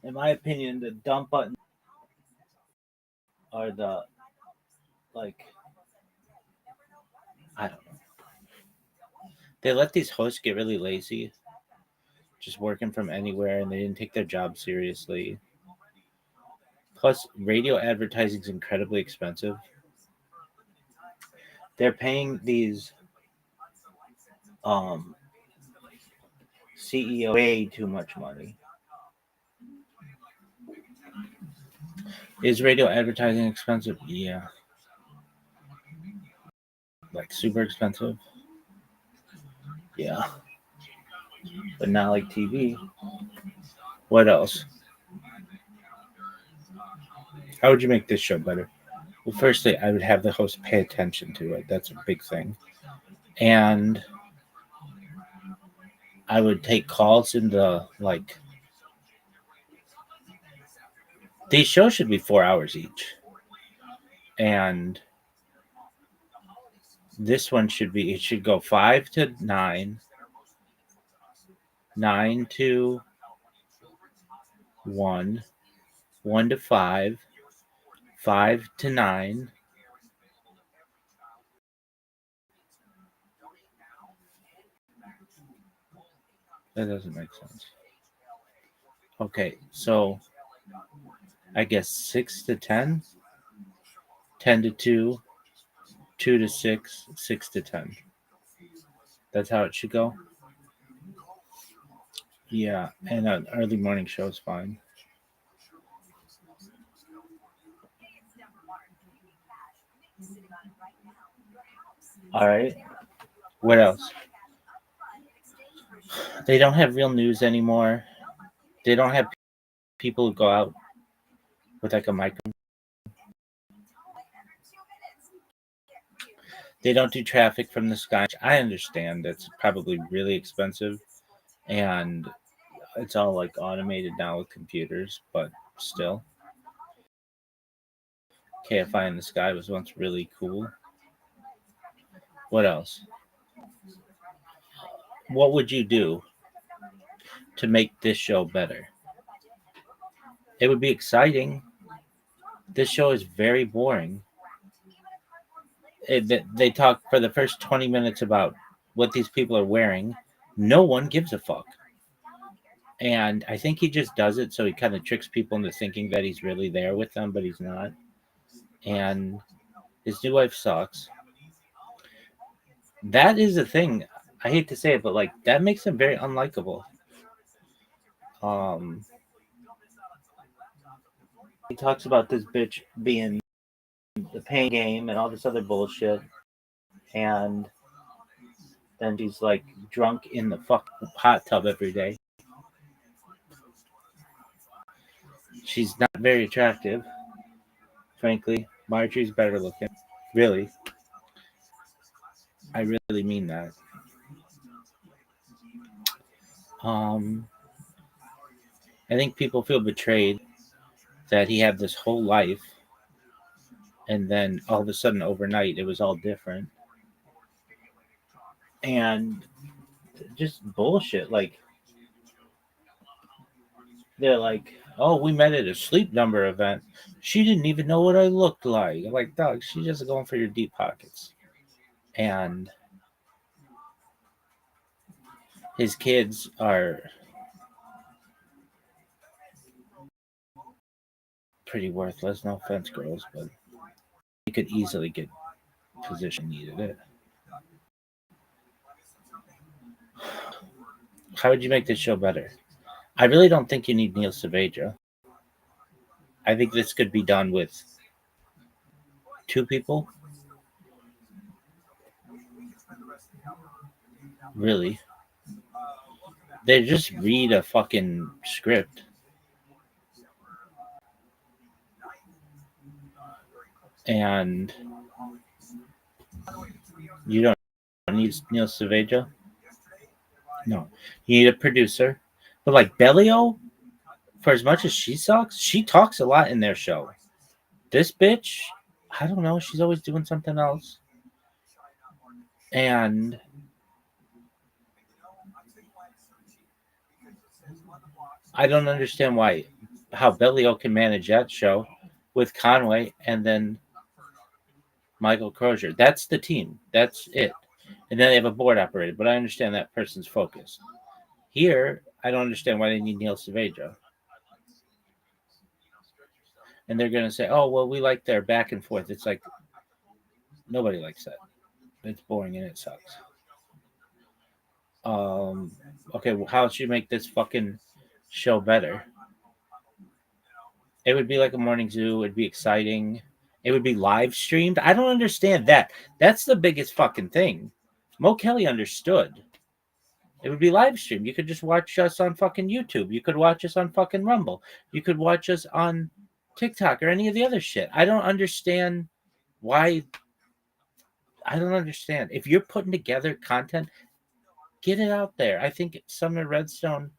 In my opinion, the dump button are the like I don't know. They let these hosts get really lazy, just working from anywhere, and they didn't take their job seriously. Plus, radio advertising is incredibly expensive. They're paying these um, CEO way too much money. Is radio advertising expensive? Yeah, like super expensive. Yeah, but not like TV. What else? How would you make this show better? Well, firstly, I would have the host pay attention to it. That's a big thing. And I would take calls in the like these shows should be 4 hours each. And this one should be it should go 5 to 9, 9 to 1, 1 to 5, 5 to 9. That doesn't make sense. Okay, so I guess 6 to 10, 10 to 2, 2 to 6, 6 to 10. That's how it should go. Yeah, and an early morning show is fine. All right. What else? They don't have real news anymore. They don't have people who go out with like a microphone. They don't do traffic from the sky. I understand that's probably really expensive and it's all like automated now with computers, but still. KFI in the sky was once really cool. What else? What would you do to make this show better? It would be exciting. This show is very boring. They talk for the first 20 minutes about what these people are wearing. No one gives a fuck. And I think he just does it so he kind of tricks people into thinking that he's really there with them, but he's not. And his new wife sucks. That is a thing. I hate to say it, but like that makes him very unlikable. Um, he talks about this bitch being the pain game and all this other bullshit, and then she's like drunk in the fuck hot tub every day. She's not very attractive, frankly. Marjorie's better looking. Really, I really mean that. Um, I think people feel betrayed that he had this whole life, and then all of a sudden, overnight, it was all different, and just bullshit. Like they're like, "Oh, we met at a Sleep Number event. She didn't even know what I looked like." I'm like, dog, she's just going for your deep pockets. And his kids are pretty worthless. No offense, girls, but he could easily get position needed it. How would you make this show better? I really don't think you need Neil Saavedra. I think this could be done with two people. Really, they just read a fucking script, and you don't need Neil Saavedra. No, you need a producer. But like Bellio, for as much as she sucks, she talks a lot in their show. This bitch, I don't know. She's always doing something else, and I don't understand why. how Billy O can manage that show with Conway and then Michael Crozier. That's the team. That's it. And then they have a board operator, but I understand that person's focus. Here, I don't understand why they need Neil Saavedra. And they're going to say, oh, well, we like their back and forth. It's like, nobody likes that. It's boring and it sucks. Okay, well, how should you make this fucking show better? It would be like a morning zoo. It'd be exciting. It would be live streamed. I don't understand that. That's the biggest fucking thing. Mo Kelly understood. It would be live streamed. You could just watch us on fucking YouTube. You could watch us on fucking Rumble. You could watch us on TikTok or any of the other shit. I don't understand why. I don't understand. If you're putting together content, get it out there. I think Sumner Redstone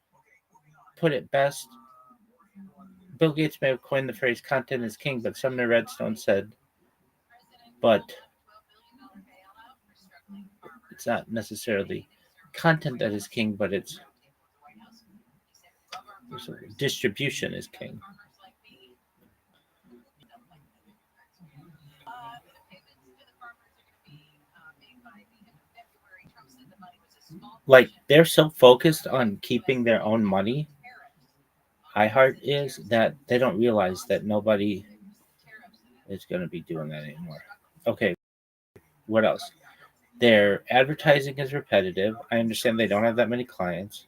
put it best. Bill Gates may have coined the phrase content is king, but Sumner Redstone said, but it's not necessarily content that is king, but it's distribution is king. Like, they're so focused on keeping their own money, iHeart is, that they don't realize that nobody is going to be doing that anymore. Okay, what else? Their advertising is repetitive. I understand they don't have that many clients.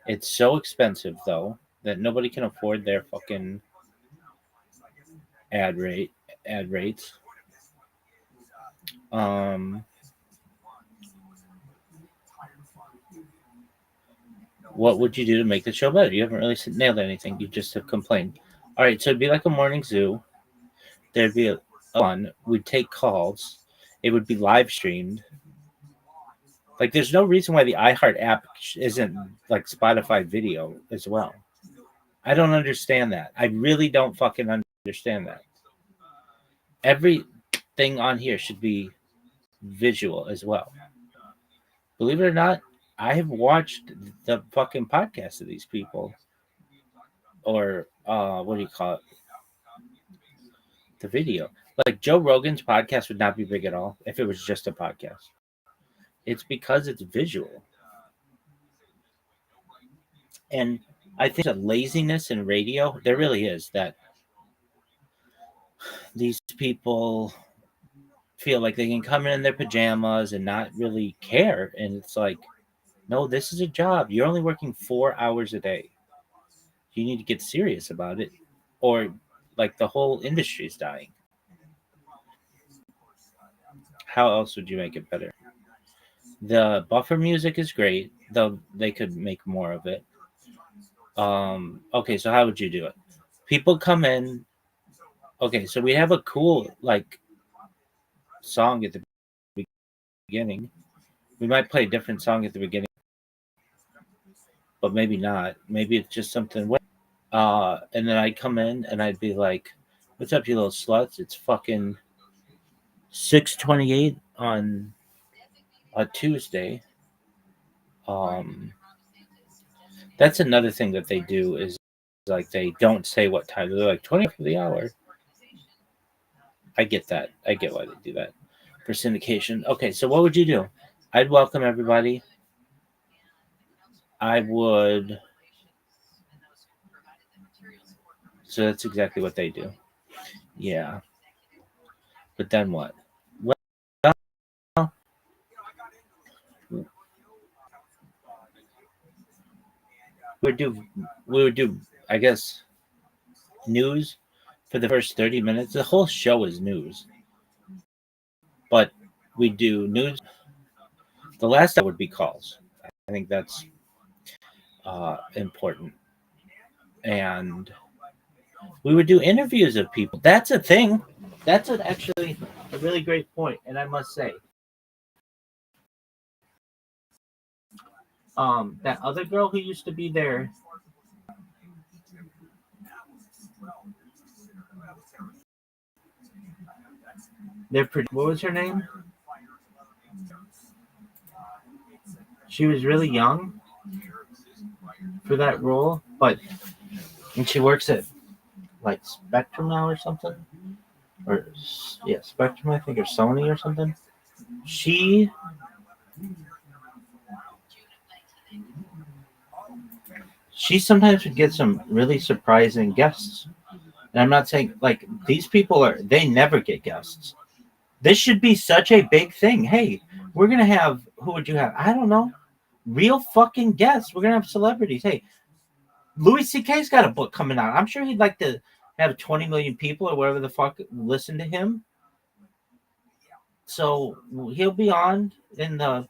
It's so expensive, though, that nobody can afford their fucking ad rates. What would you do to make the show better? You haven't really nailed anything. You just have complained. All right, so it'd be like a morning zoo. There'd be a one. We'd take calls. It would be live streamed. Like, there's no reason why the iHeart app isn't like Spotify video as well. I don't understand that. I really don't fucking understand that. Everything on here should be visual as well. Believe it or not, I have watched the fucking podcast of these people, or what do you call it? The video. Like, Joe Rogan's podcast would not be big at all if it was just a podcast. It's because it's visual. And I think there's a laziness in radio. There really is, that these people feel like they can come in their pajamas and not really care. And it's like, no, this is a job. You're only working 4 hours a day. You need to get serious about it, or like the whole industry is dying. How else would you make it better? The buffer music is great, though they could make more of it. Okay, so how would you do it? People come in. Okay, so we have a cool like song at the beginning. We might play a different song at the beginning, but maybe not. Maybe it's just something. And then I'd come in and I'd be like, "What's up, you little sluts? It's fucking 6:28 on a Tuesday." That's another thing that they do is like they don't say what time. They're like 20 for the hour. I get that. I get why they do that for syndication. Okay, so what would you do? I'd welcome everybody. I would. So that's exactly what they do. Yeah. But then what? Well, we would do I guess news for the first 30 minutes. The whole show is news. But we do news. The last hour would be calls. I think that's important. And we would do interviews of people. That's a thing. That's actually a really great point. And I must say, that other girl who used to be there, what was her name? She was really young for that role, but And she works at like Spectrum now or something, or yeah, Spectrum I think, or Sony or something. She sometimes would get some really surprising guests. And I'm not saying like these people they never get guests. This should be such a big thing. Hey, we're gonna have who would you have? I don't know. Real fucking guests. We're gonna have celebrities. Hey, Louis C.K.'s got a book coming out. I'm sure he'd like to have 20 million people or whatever the fuck listen to him. So he'll be on in the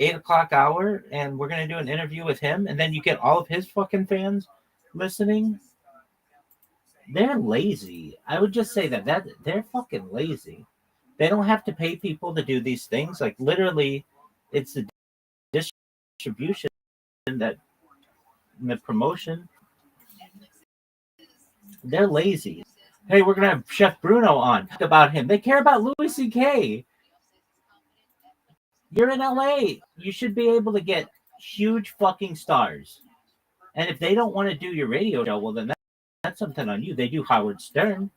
8 o'clock hour, and we're gonna do an interview with him, and then you get all of his fucking fans listening. They're lazy. I would just say that they're fucking lazy. They don't have to pay people to do these things. Like literally, it's the distribution that the promotion. They're lazy. Hey, we're gonna have Chef Bruno on. Talk about him. They care about Louis C.K. You're in LA. You should be able to get huge fucking stars. And if they don't want to do your radio show, well, then that's something on you. They do Howard Stern.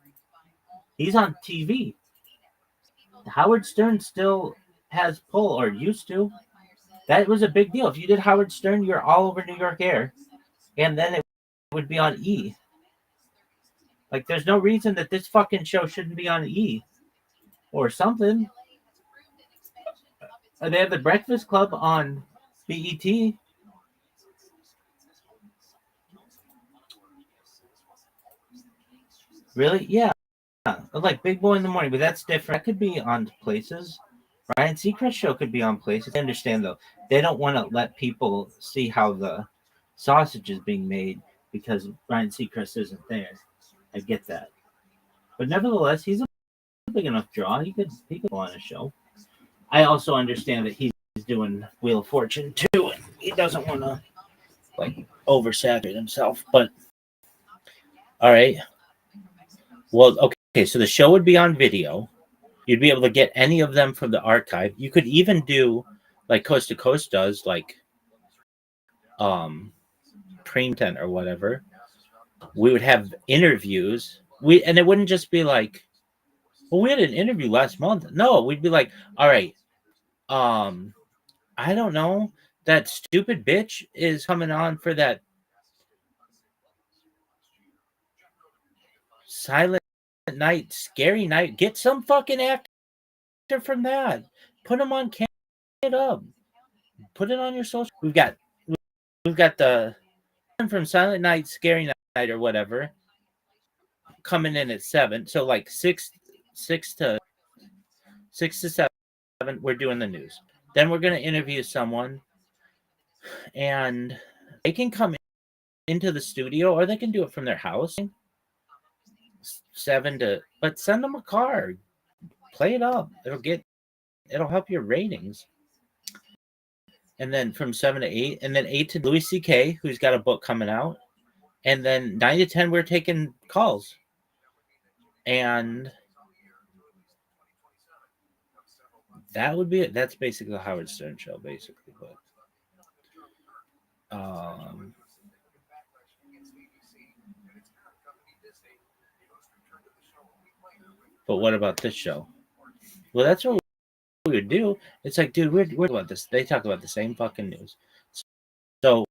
He's on TV. Howard Stern still has pull, or used to. That was a big deal. If you did Howard Stern, you're all over New York Air. And then it would be on E. Like, there's no reason that this fucking show shouldn't be on E. Or something. They have the Breakfast Club on BET. Really? Yeah. Like Big Boy in the Morning, but that's different. That could be on places. Ryan Seacrest show could be on places. I understand, though. They don't want to let people see how the sausage is being made because Ryan Seacrest isn't there. I get that. But nevertheless, he's a big enough draw. He could go on a show. I also understand that he's doing Wheel of Fortune too, and he doesn't want to like oversaturate himself. But all right. Well, okay. So the show would be on video. You'd be able to get any of them from the archive. You could even do like Coast to Coast does, like Prime Tent or whatever. We would have interviews. And it wouldn't just be like, well, we had an interview last month. No, we'd be like, all right, I don't know. That stupid bitch is coming on for that Silent Night, Scary Night. Get some fucking actor from that. Put him on camera. It up. Put it on your social. We've got the from Silent Night, Scary Night, or whatever coming in at 7. So like six to 7, we're doing the news. Then we're gonna interview someone, and they can come into the studio, or they can do it from their house. 7 to, but send them a card. Play it up. It'll help your ratings. And then from 7 to 8, and then 8 to Louis C.K., who's got a book coming out. And then 9 to 10, we're taking calls. And that would be it. That's basically the Howard Stern show, basically. But what about this show? Well, that's what we would do. It's like, dude, we're about this. They talk about the same fucking news. So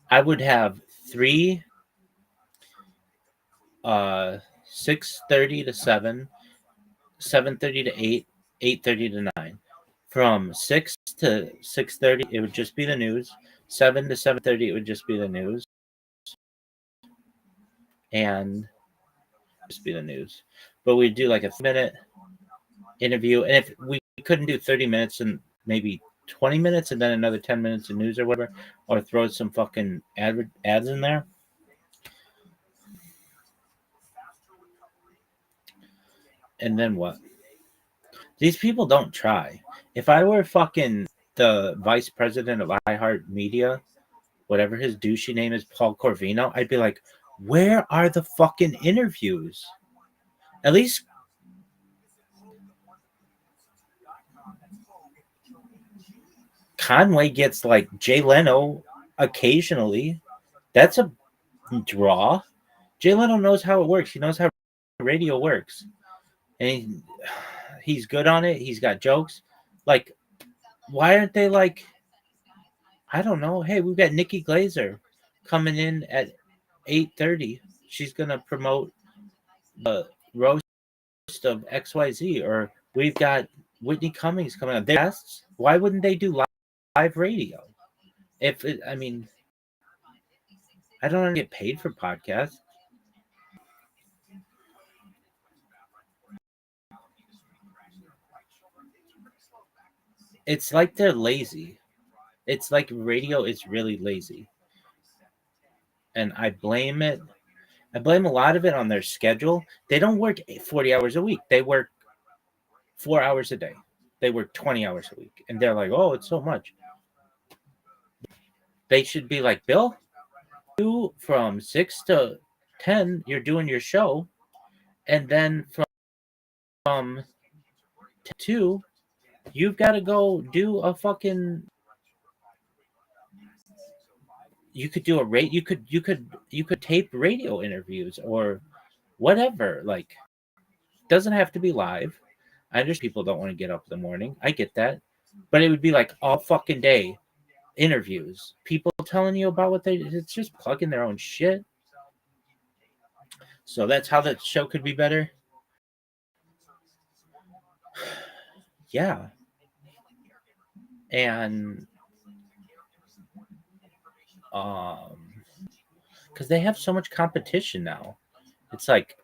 I would have 3, 6:30 to 7, 7:30 to 8, 8:30 to 9. From 6 to 6:30, it would just be the news. 7 to 7:30, it would just be the news. And just be the news. But we'd do like a 3-minute interview. And if we couldn't do 30 minutes and maybe 20 minutes and then another 10 minutes of news or whatever, or throw some fucking ads in there. And then what? These people don't try. If I were fucking the vice president of iHeartMedia, whatever his douchey name is, Paul Corvino, I'd be like, where are the fucking interviews? At least Conway gets like Jay Leno occasionally. That's a draw. Jay Leno knows how it works. He knows how radio works. And he's good on it. He's got jokes. Like, why aren't they like, I don't know. Hey, we've got Nikki Glazer coming in at 8:30. She's gonna promote the roast of XYZ, or we've got Whitney Cummings coming on. Guests. Why wouldn't they do live radio? If it, I mean, I don't get paid for podcasts. It's like they're lazy. It's like radio is really lazy. And I blame a lot of it on their schedule. They don't work 40 hours a week. They work 4 hours a day. They work 20 hours a week. And they're like, oh, it's so much. They should be like, Bill, you from 6 to 10, you're doing your show. And then from 2, you've got to go do a fucking, you could do a rate, you could tape radio interviews or whatever. Like, doesn't have to be live. I understand people don't want to get up in the morning. I get that. But it would be like all fucking day interviews. People telling you about what it's just plugging their own shit. So that's how that show could be better. Yeah. And because they have so much competition now. It's like,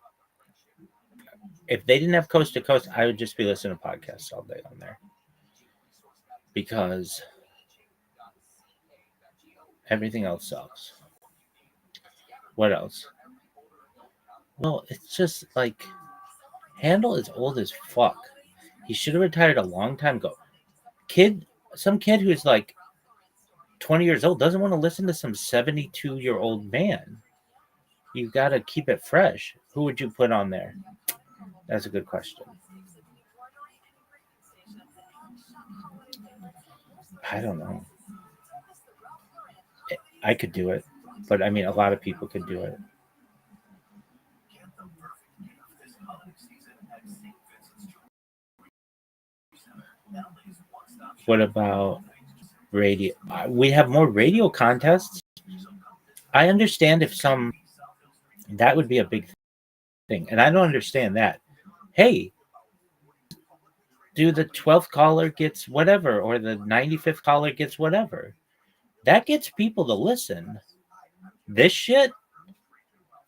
if they didn't have Coast to Coast, I would just be listening to podcasts all day on there. Because everything else sucks. What else? Well, it's just like, Handel is old as fuck. He should have retired a long time ago. Some kid who's like 20 years old doesn't want to listen to some 72-year-old man. You got to keep it fresh. Who would you put on there? That's a good question. I don't know. I could do it, but I mean, a lot of people could do it. What about radio? We have more radio contests. I understand if that would be a big thing, and I don't understand that. Hey, do the 12th caller gets whatever, or the 95th caller gets whatever. That gets people to listen. This shit,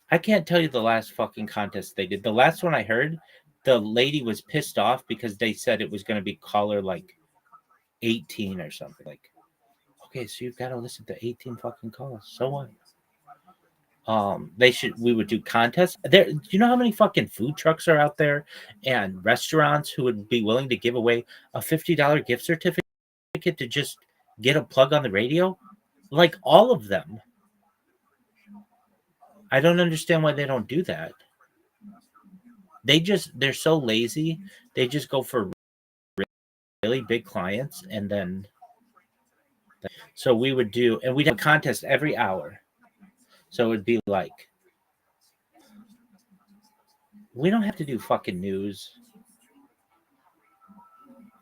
I can't tell you the last fucking contest they did. The last one I heard, the lady was pissed off because they said it was going to be caller like 18 or something. Like, okay, so you've got to listen to 18 fucking calls. So what? We would do contests. There, do you know how many fucking food trucks are out there and restaurants who would be willing to give away a $50 gift certificate to just get a plug on the radio? Like, all of them. I don't understand why they don't do that. They're so lazy. They just go for really big clients, and then so we would do, and we'd have a contest every hour. So it would be like, we don't have to do fucking news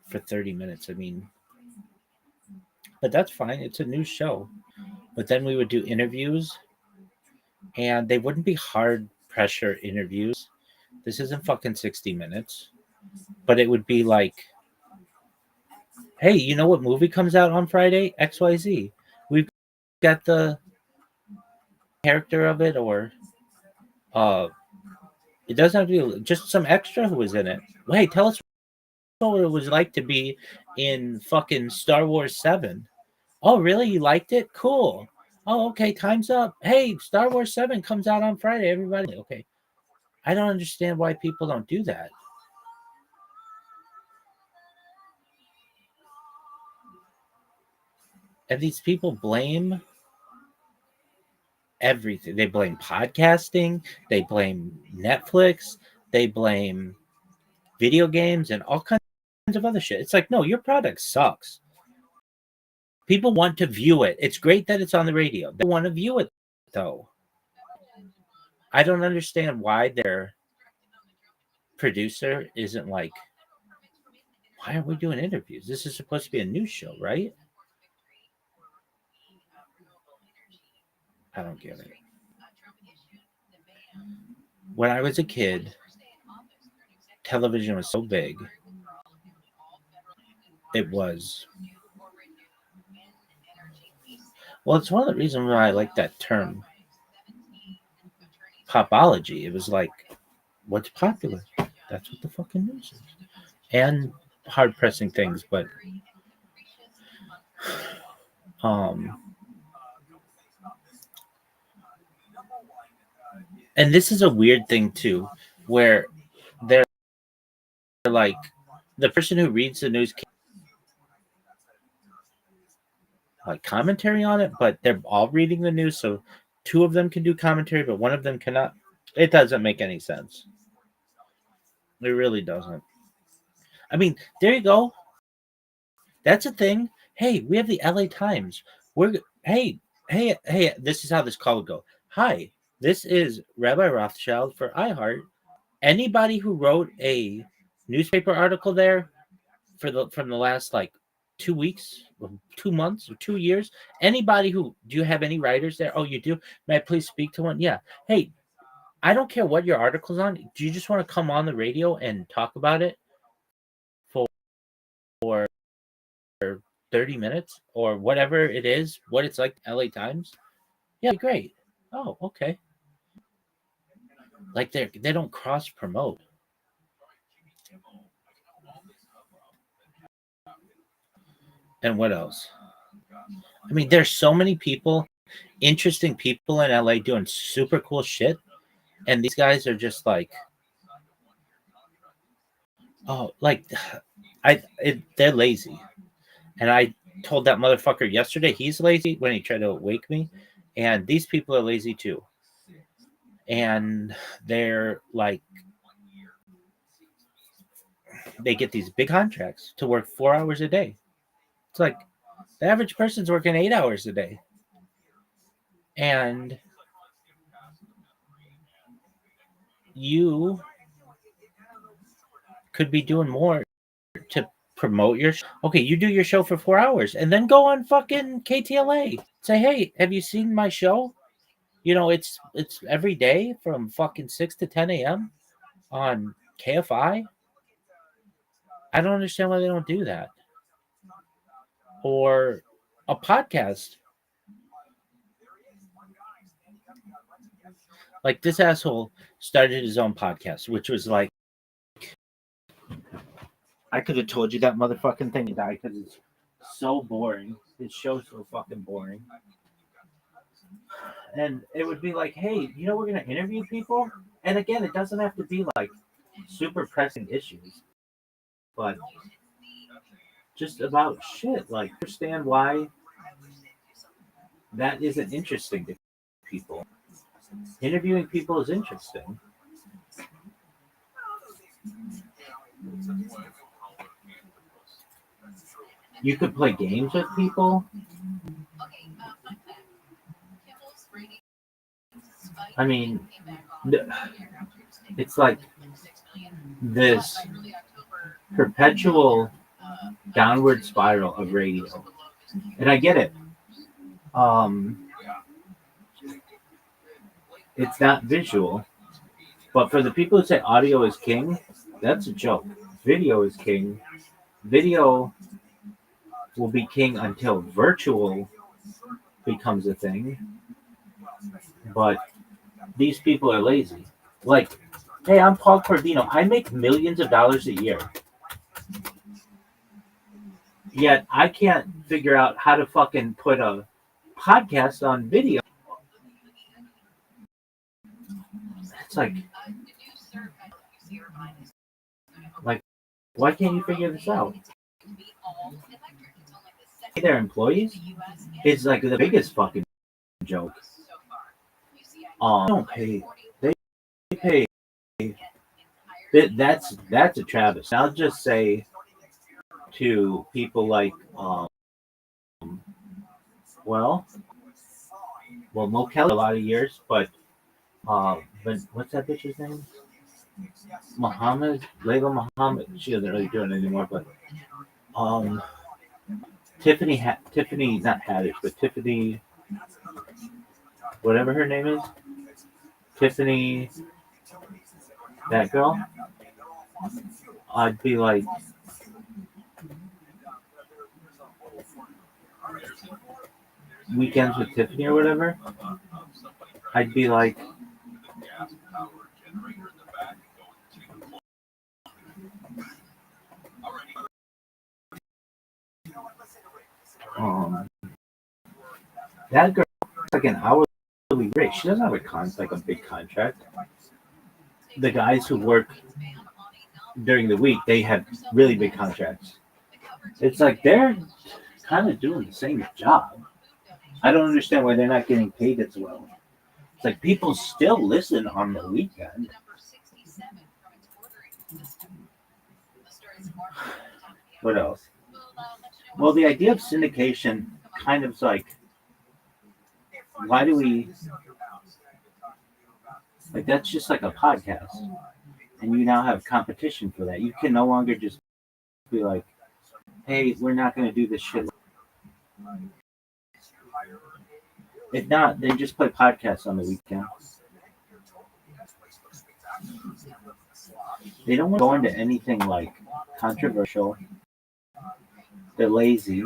for 30 minutes. I mean, but that's fine. It's a news show. But then we would do interviews, and they wouldn't be hard pressure interviews. This isn't fucking 60 minutes. But it would be like, hey, you know what movie comes out on Friday? XYZ. We've got the character of it, or it doesn't have to be just some extra who was in it. Hey, tell us what it was like to be in fucking Star Wars 7. Oh, really? You liked it? Cool. Oh, okay. Time's up. Hey, Star Wars 7 comes out on Friday. Everybody. Okay. I don't understand why people don't do that. And these people blame everything. They blame podcasting. They blame Netflix. They blame video games and all kinds of other shit. It's like, no, your product sucks. People want to view it. It's great that it's on the radio. They want to view it, though. I don't understand why their producer isn't like, why aren't we doing interviews? This is supposed to be a news show, right? I don't get it. When I was a kid, television was so big. It was. Well, it's one of the reasons why I like that term, popology. It was like, what's popular? That's what the fucking news is. And hard pressing things, but and this is a weird thing too, where they're like the person who reads the news like commentary on it, but they're all reading the news, so two of them can do commentary, but one of them cannot. It doesn't make any sense. It really doesn't. I mean, there you go. That's a thing. Hey, we have the LA Times. Hey, this is how this call would go. Hi, this is Rabbi Rothschild for iHeart. Anybody who wrote a newspaper article there from the last like 2 weeks, or 2 months, or 2 years, anybody who, do you have any writers there? Oh, you do? May I please speak to one? Yeah. Hey, I don't care what your article's on. Do you just want to come on the radio and talk about it for 30 minutes or whatever it is, what it's like LA Times? Yeah, great. Oh, okay. Like they don't cross promote. And what else? I mean, there's so many people, interesting people in LA doing super cool shit, and these guys are just like, oh, like they're lazy. And I told that motherfucker yesterday he's lazy when he tried to wake me, and these people are lazy too. And they're like, they get these big contracts to work 4 hours a day. It's like the average person's working 8 hours a day. And you could be doing more to promote your show. Okay, you do your show for 4 hours and then go on fucking KTLA. Say, hey, have you seen my show? You know, it's every day from fucking 6 to 10 a.m. on KFI. I don't understand why they don't do that. Or a podcast. Like this asshole started his own podcast, which was like, I could have told you that motherfucking thing died because it's so boring. His show's so fucking boring. And it would be like, hey, you know, we're going to interview people. And again, it doesn't have to be like super pressing issues, but just about shit. Like, understand why that isn't interesting to people. Interviewing people is interesting. You could play games with people. I mean, it's like this perpetual downward spiral of radio. And I get it. It's not visual, but for the people who say audio is king, that's a joke. Video is king. Video will be king until virtual becomes a thing. But these people are lazy. Like, hey, I'm Paul Cordino. I make millions of dollars a year. Yet I can't figure out how to fucking put a podcast on video. It's like, why can't you figure this out? Their employees is like the biggest fucking joke. They don't pay. They pay. That's a travesty. I'll just say to people like Well, Mo Kelly a lot of years, but what's that bitch's name? Layla Muhammad. She doesn't really do it anymore, but um, Tiffany, not Haddish, but Tiffany, whatever her name is, Tiffany, that girl. I'd be like, weekends with Tiffany or whatever. I'd be like, um, that girl like an hourly rate. She doesn't have like a big contract. The guys who work during the week, they have really big contracts. It's like they're kind of doing the same job. I don't understand why they're not getting paid as well. It's like people still listen on the weekend. What else? Well, the idea of syndication kind of like, why do we like that's just like a podcast, and you now have competition for that. You can no longer just be like, hey, we're not going to do this shit. If not, then just play podcasts on the weekend. They don't want to go into anything like controversial. They're lazy.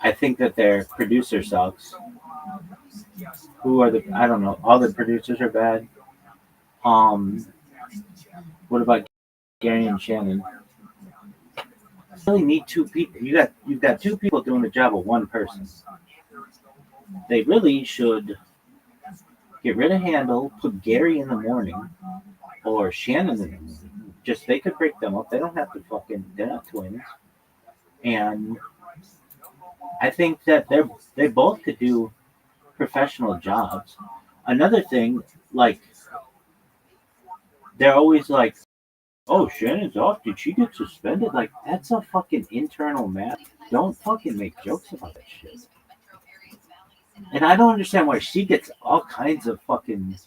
I think that their producer sucks. Who are I don't know. All the producers are bad. What about Gary and Shannon? You really need two people. You've got two people doing the job of one person. They really should get rid of Handel, put Gary in the morning, or Shannon in the morning. Just they could break them up. They don't have to they're not twins. And I think that they both could do professional jobs. Another thing, like they're always like, oh, Shannon's off. Did she get suspended? Like, that's a fucking internal matter. Don't fucking make jokes about that shit. And I don't understand why she gets all kinds of fucking.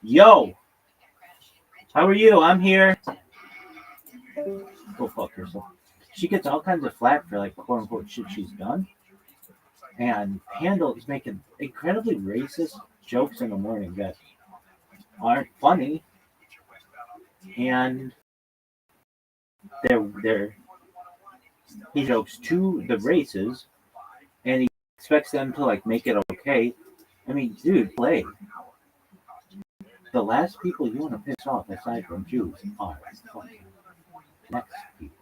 Yo, how are you? I'm here. Go fuck yourself. She gets all kinds of flack for like quote unquote shit she's done. And Handel is making incredibly racist jokes in the morning that aren't funny. And he jokes to the races and he expects them to like make it okay. I mean, dude, play. The last people you want to piss off aside from Jews are fucking next people.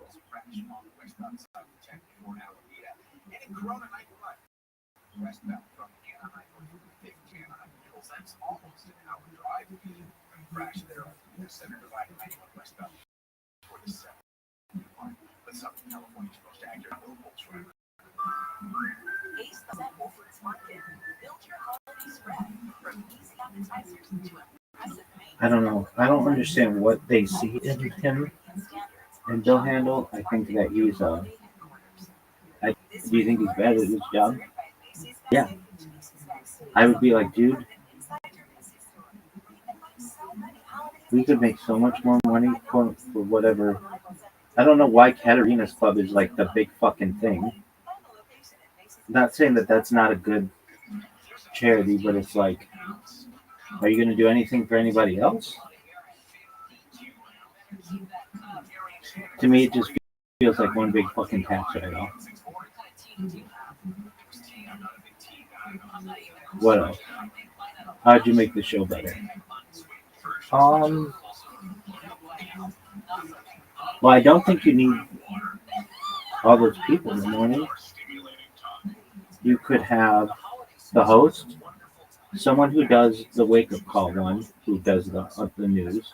I don't know. I don't understand what they see in him and Bill Handel. I think that he's do you think he's bad at his job? Yeah. I would be like, dude, we could make so much more money for whatever. I don't know why Katarina's Club is like the big fucking thing. I'm not saying that that's not a good charity, but it's like, are you going to do anything for anybody else? To me, it just feels like one big fucking tax right now. What else? How'd you make the show better? Well, I don't think you need all those people in the morning. You could have the host, someone who does the wake-up call one, who does the news,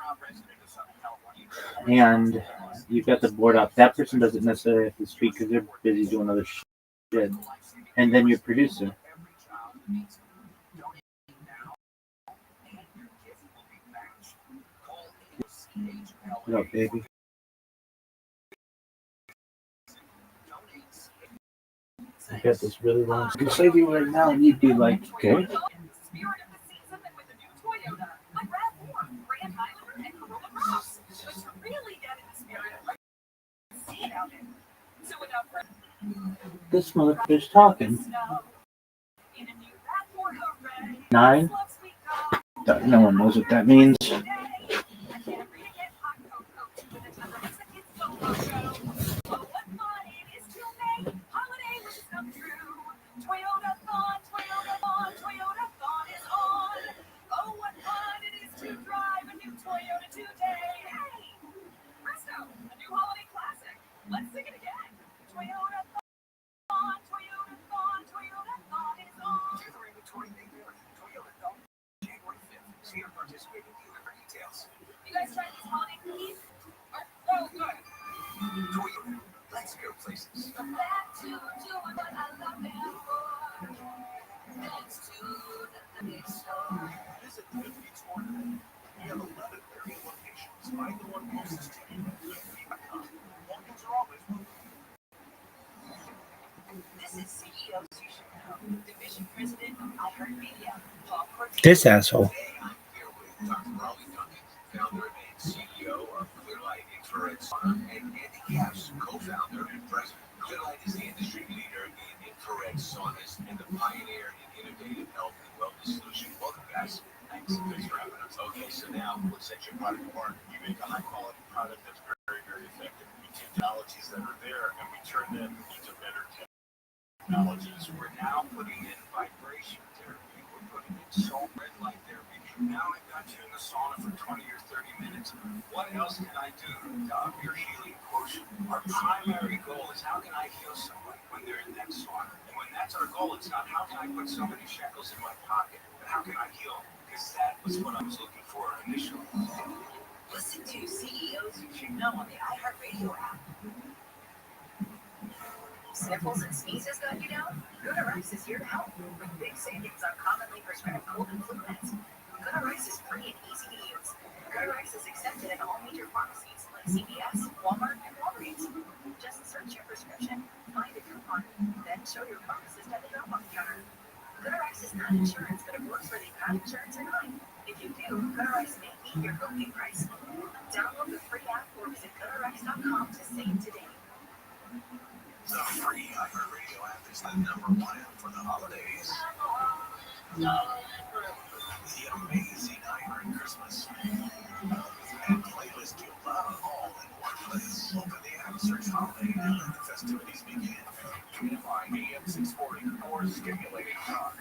and you've got the board up. That person doesn't necessarily have to speak because they're busy doing other shit. And then your producer. What up, baby? I got this really long. I can say to you right now, and you'd be like, okay. This motherfucker's talking. 9. No one knows what that means. This asshole. Sniffles and sneezes got you down? GoodRx is here to help with big savings on commonly prescribed cold and flu meds. GoodRx is free and easy to use. GoodRx is accepted in all major pharmacies like CVS, Walmart, and Walgreens. Just search your prescription, find a coupon, then show your pharmacist at the drop-off counter. GoodRx is not insurance, but it works whether you have insurance or not. If you do, GoodRx may beat your copay price. Download the free app or visit GoodRx.com to save today. The free iHeartRadio app is the #1 app for the holidays. The amazing iHeart Christmas. And playlist you'll love all in one place. Open the app, search holiday, and let the festivities begin. Unifying AM 640 or stimulating talk.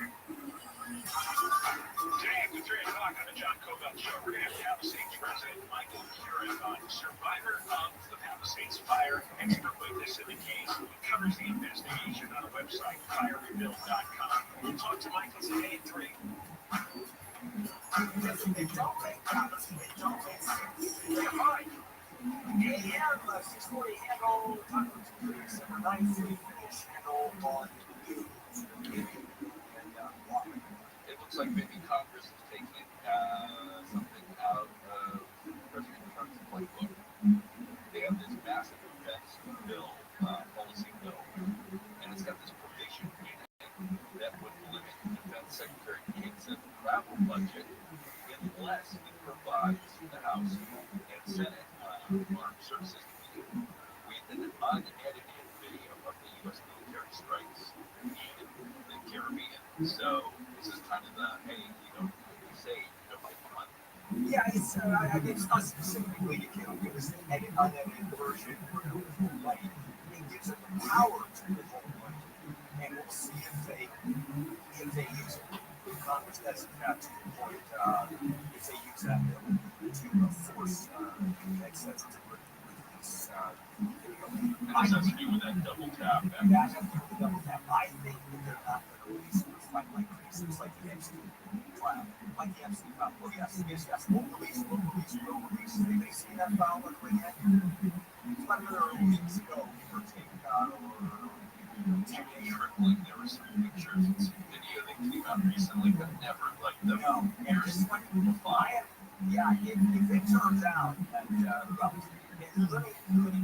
Today after 3 o'clock on the John Cobell Show, we're going to have Palisades resident Michael Keurig on, survivor of the Palisades fire, expert witness in the case, who covers the investigation on a website, firerebuild.com. We'll talk to Michael today at 3. It don't make sense. AM 640 handle, December 9th, handle on news. It looks like maybe Congress is taking something out of President Trump's playbook. They have this massive defense bill, policy bill, and it's got this provision in it that would limit Defense Secretary Gates' travel budget unless he provides the House and Senate armed services committee with an unedited video of the U.S. military strikes in the Caribbean. So this is kind of the, hey, you don't say you don't like fun. Yeah, it's not specifically, you can't give us an unedited version. Like, it gives it the power to withhold money. And we'll see if they use it. Congress doesn't have to point, if they use that bill to force excess to release. And this has to do with that double tap. That has to do with the double tap. I think that they're not going to release it like cases like the Epstein file. Like the Epstein file. Oh, yes. We'll release. Anybody see that file quickly yet? It's about another weeks ago. We were taking Tripling, there were some pictures and some video that came out recently, but never like the years fly. Yeah, if it turns out that, let me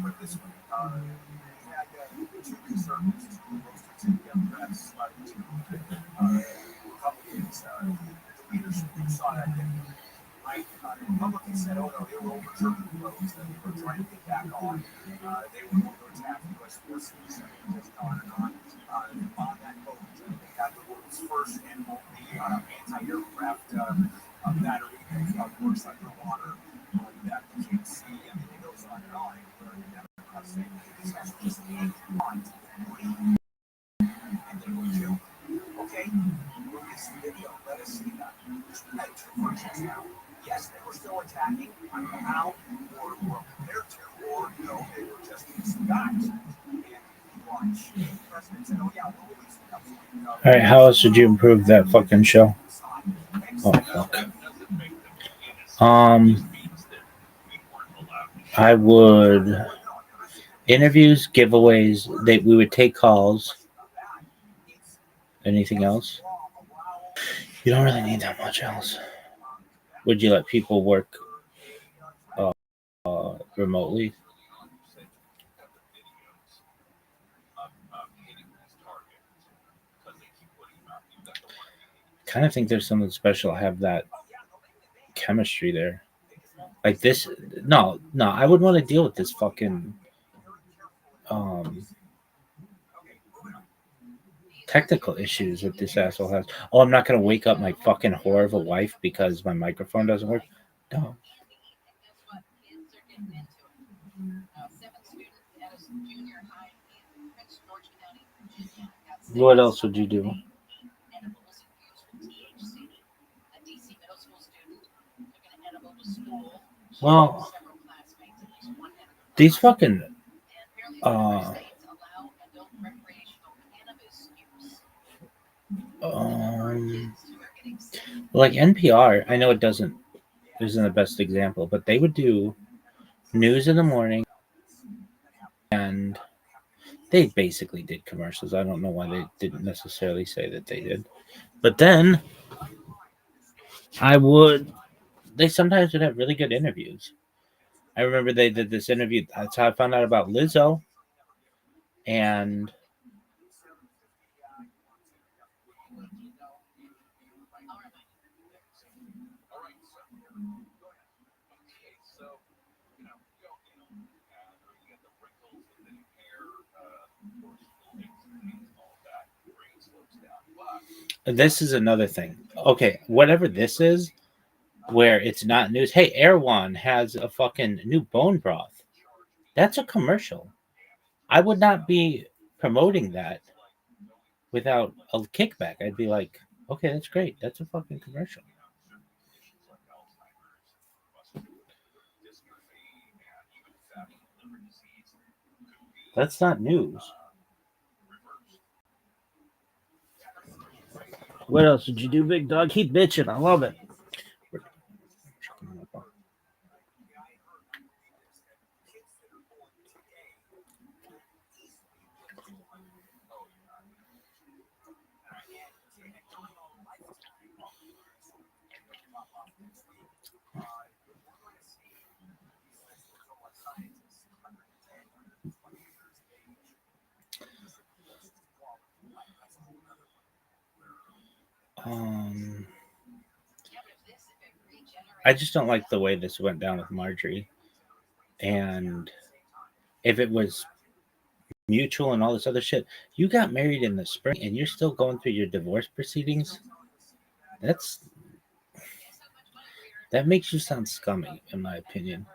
put it this way. We had 2 conservatives, two roasters together. Republicans said, oh no, they were overturning votes that they were trying to get back on. They were going to attack U.S. forces and just on and on. On that vote, they got the world's first and only anti-aircraft battery that works underwater that you can't see. I mean, it goes on and on. Where the Democrats say these guys are just anti-mind. And they will kill. Okay, release the video. Let us see that. Had two versions now. Yes, they were still attacking. I don't know how, or prepared to, or no, they were just some guys. And watch. The president said, "Oh yeah, we'll release the All right, how else would you improve that fucking show? Oh fuck. I would interviews, giveaways. We would take calls. Anything else? You don't really need that much else. Would you let people work remotely? Kind of think there's something special. I have that chemistry there. Like this. No, I would want to deal with this fucking technical issues that this asshole has. Oh, I'm not gonna wake up my fucking whore of a wife because my microphone doesn't work. No. What else would you do? Well, these fucking like NPR, I know it isn't the best example, but they would do news in the morning and they basically did commercials. I don't know why they didn't necessarily say that they did. But then they sometimes would have really good interviews. I remember they did this interview. That's how I found out about Lizzo. And this is another thing. Okay, whatever this is, where it's not news. Hey, Erewhon has a fucking new bone broth. That's a commercial. I would not be promoting that without a kickback. I'd be like, okay, that's great. That's a fucking commercial. That's not news. What else did you do, big dog? Keep bitching. I love it. I just don't like the way this went down with Marjorie. And if it was mutual and all this other shit, you got married in the spring and you're still going through your divorce proceedings. That makes you sound scummy, in my opinion.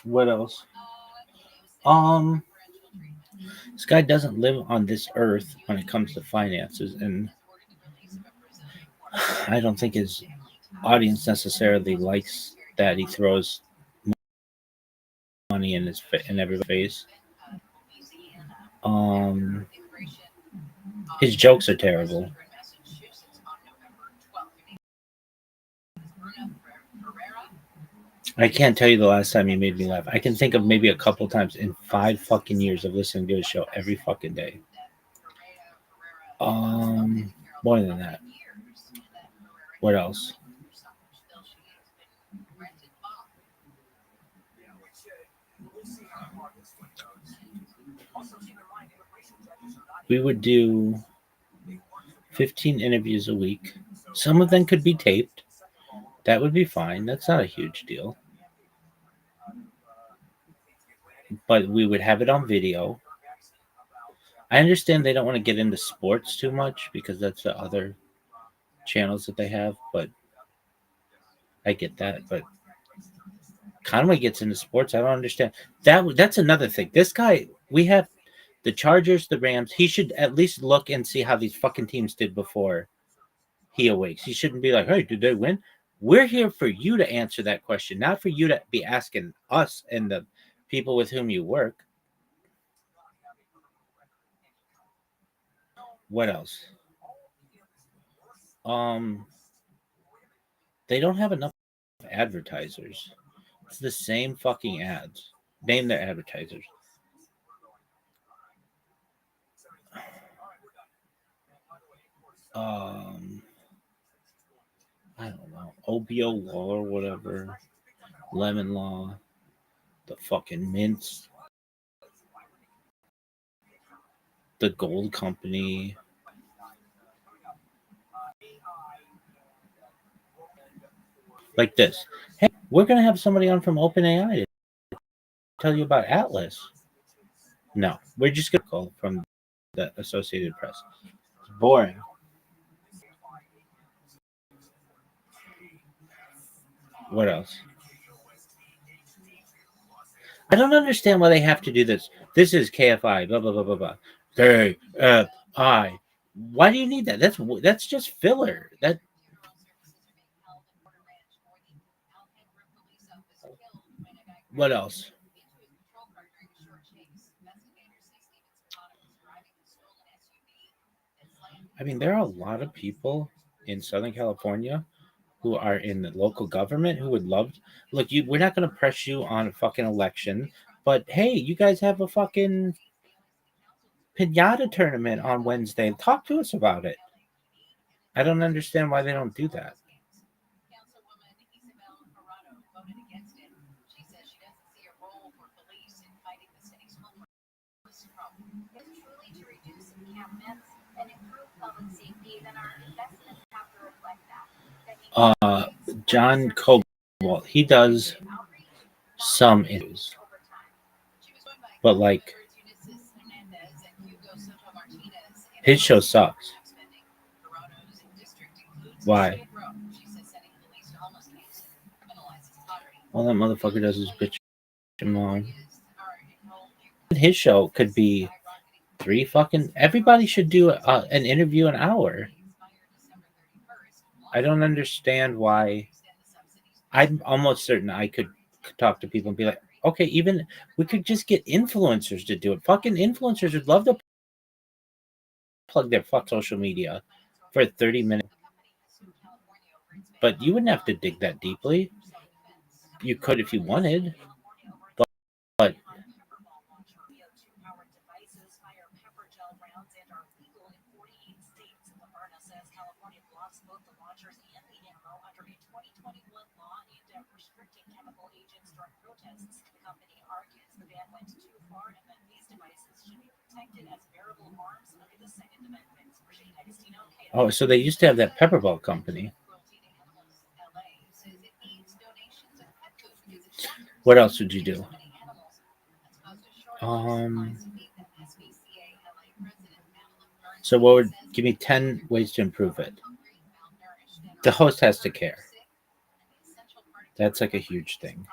What else? This guy doesn't live on this earth when it comes to finances, and I don't think his audience necessarily likes that he throws money in everybody's face. His jokes are terrible. I can't tell you the last time he made me laugh. I can think of maybe a couple times in 5 fucking years of listening to his show every fucking day. More than that. What else? We would do 15 interviews a week. Some of them could be taped. That would be fine. That's not a huge deal. But we would have it on video. I understand they don't want to get into sports too much because that's the other channels that they have, but I get that. But Conway gets into sports. I don't understand. That's another thing. This guy, we have the Chargers, the Rams. He should at least look and see how these fucking teams did before he awakes. He shouldn't be like, hey, did they win? We're here for you to answer that question, not for you to be asking us and the people with whom you work. What else? They don't have enough advertisers. It's the same fucking ads. Name their advertisers. I don't know. Obio Law or whatever. Lemon Law. The fucking mints. The Gold Company. Like this. Hey, we're going to have somebody on from OpenAI to tell you about Atlas. No, we're just going to call from the Associated Press. It's boring. What else? I don't understand why they have to do this. This is KFI, blah, blah, blah, blah, blah. KFI. Why do you need that? That's just filler. What else? I mean, there are a lot of people in Southern California who are in the local government who would love. Look, we're not going to press you on a fucking election, but hey, you guys have a fucking pinata tournament on Wednesday. Talk to us about it. I don't understand why they don't do that. John Cobalt, he does some interviews, but like his show sucks. Why? All that motherfucker does is bitch him on. His show could be three fucking. Everybody should do an interview an hour. I don't understand why. I'm almost certain I could talk to people and be like, okay, even we could just get influencers to do it. Fucking influencers would love to plug their fuck social media for 30 minutes. But you wouldn't have to dig that deeply. You could if you wanted. But oh, so they used to have that pepper ball company. What else would you do? So what would give me 10 ways to improve it? The host has to care. That's like a huge thing.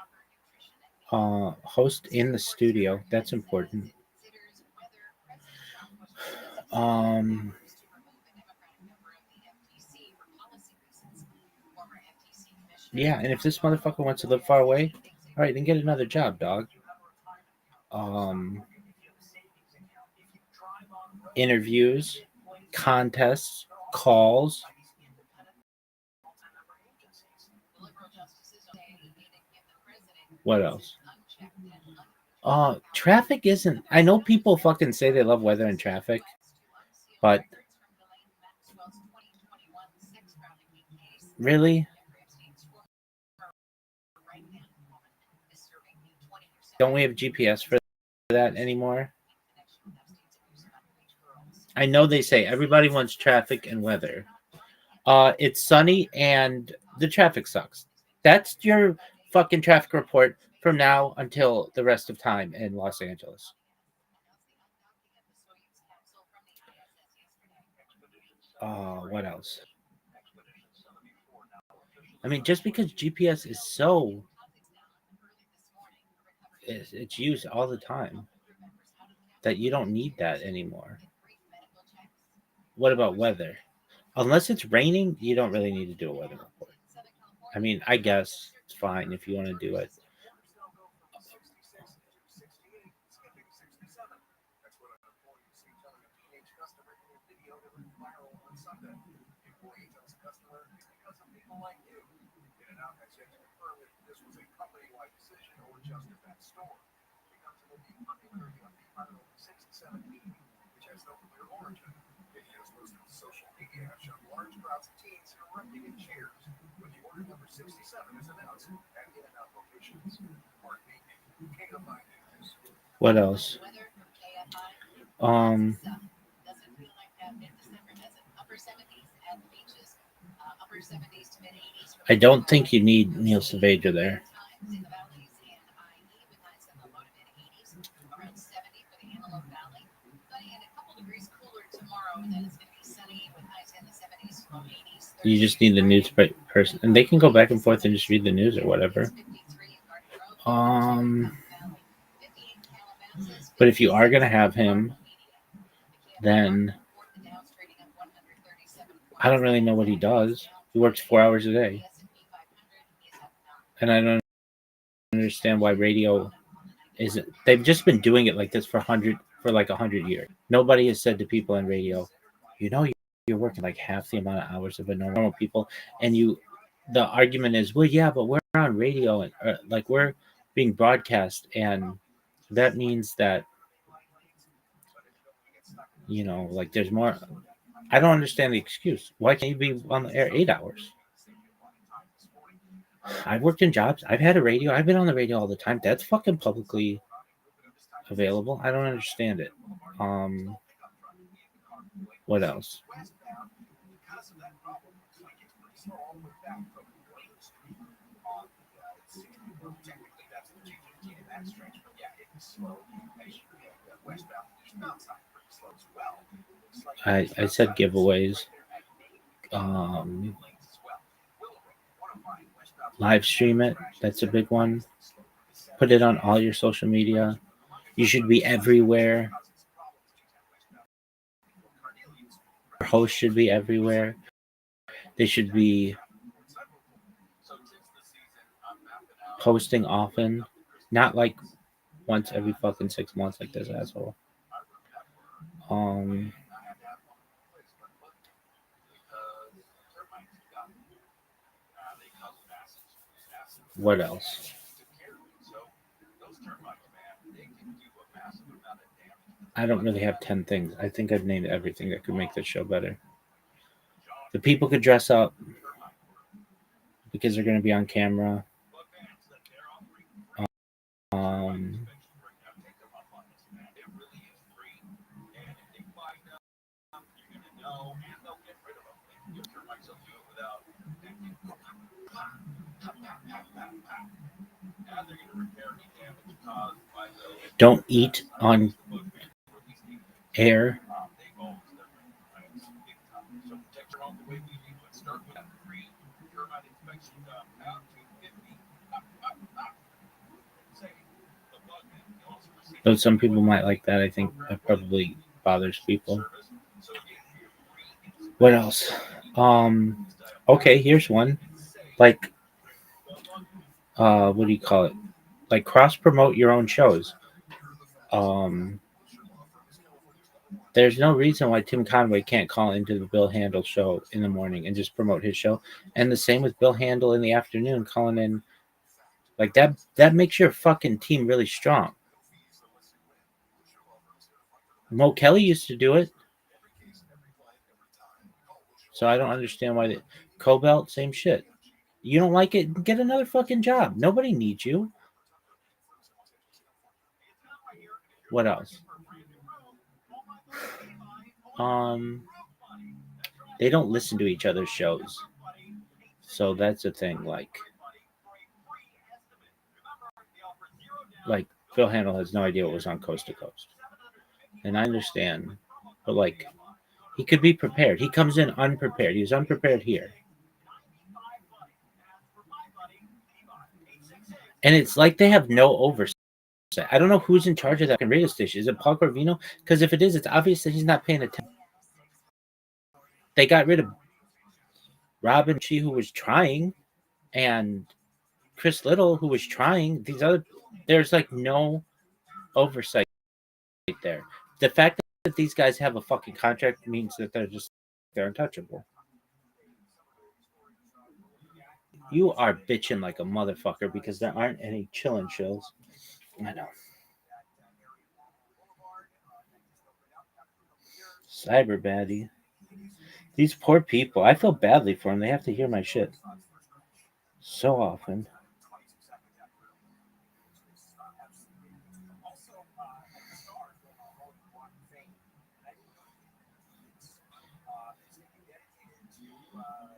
Host in the studio, that's important. Yeah, and if this motherfucker wants to live far away, all right, then get another job, dog. Interviews, contests, calls. What else? Traffic isn't. I know people fucking say they love weather and traffic, but really? Don't we have GPS for that anymore? I know they say everybody wants traffic and weather, It's sunny and the traffic sucks. That's your fucking traffic report from now until the rest of time in Los Angeles. What else? I mean, just because GPS is so it's used all the time that you don't need that anymore. What about weather? Unless it's raining, you don't really need to do a weather report. I mean, I guess it's fine if you want to do it. Videos posted to social media have shown large crowds of teens erupting in cheers when the order number 67 is announced at In-N-Out locations. Mark Beatty, KFI News. What else? Um, I don't think you need Neil Saavedra there. You just need the news person, and they can go back and forth and just read the news or whatever. But if you are gonna have him, then I don't really know what he does. He works 4 hours a day, and I don't understand why radio isn't. They've just been doing it like this for like 100 years. Nobody has said to people on radio, you know, you're working like half the amount of hours of a normal people, and you. The argument is, well, yeah, but we're on radio and like we're being broadcast, and that means that like there's more. I don't understand the excuse. Why can't you be on the air 8 hours? I've worked in jobs. I've had a radio. I've been on the radio all the time. That's fucking publicly available. I don't understand it. What else? I said giveaways. Live stream it. That's a big one. Put it on all your social media. You should be everywhere. Your host should be everywhere. They should be posting often, not like once every fucking 6 months like this asshole. What else? I don't really have 10 things. I think I've named everything that could make this show better. The people could dress up because they're going to be on camera. Don't eat on air. Though some people might like that, I think that probably bothers people. What else? Okay, here's one. Like, what do you call it? Like cross promote your own shows. There's no reason why Tim Conway can't call into the Bill Handel show in the morning and just promote his show. And the same with Bill Handel in the afternoon calling in. Like that makes your fucking team really strong. Mo Kelly used to do it. So I don't understand why Cobalt, same shit. You don't like it, get another fucking job. Nobody needs you. What else? They don't listen to each other's shows. So that's the thing. Like Phil Handel has no idea what was on Coast to Coast. And I understand. But like he could be prepared. He comes in unprepared. He was unprepared here. And it's like they have no oversight. I don't know who's in charge of that radio station. Is it Paul Corvino? Because if it is, it's obvious that he's not paying attention. They got rid of Robin Chi, who was trying, and Chris Little, who was trying. There's like no oversight there. The fact that these guys have a fucking contract means that they're untouchable. You are bitching like a motherfucker because there aren't any chilling shows. I know. Cyber baddie. These poor people. I feel badly for them. They have to hear my shit so often.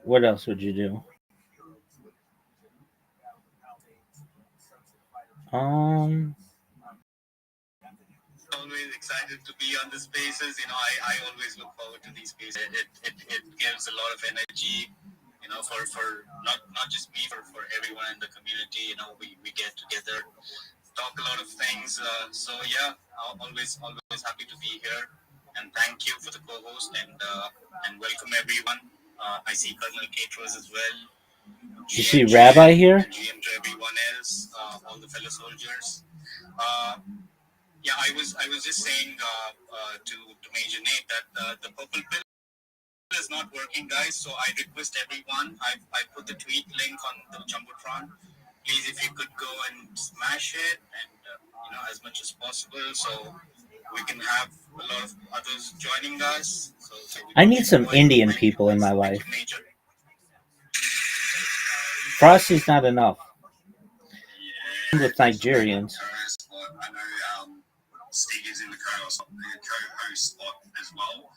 What else would you do? Always excited to be on the spaces. I always look forward to these spaces. It gives a lot of energy, for not just me, for everyone in the community. We get together, talk a lot of things. So yeah, always happy to be here. And thank you for the co-host and welcome everyone. I see Colonel Catros as well. You see Rabbi here? GM to everyone else, all the fellow soldiers. Yeah, I was just saying to Major Nate that the purple pill is not working, guys. So I request everyone. I put the tweet link on the jumbotron. Please, if you could go and smash it, and as much as possible, so we can have a lot of others joining us. So I need some Indian people in my life. Frosty's not enough. Yeah. With Nigerians. I know Stig is in the co-host spot as well,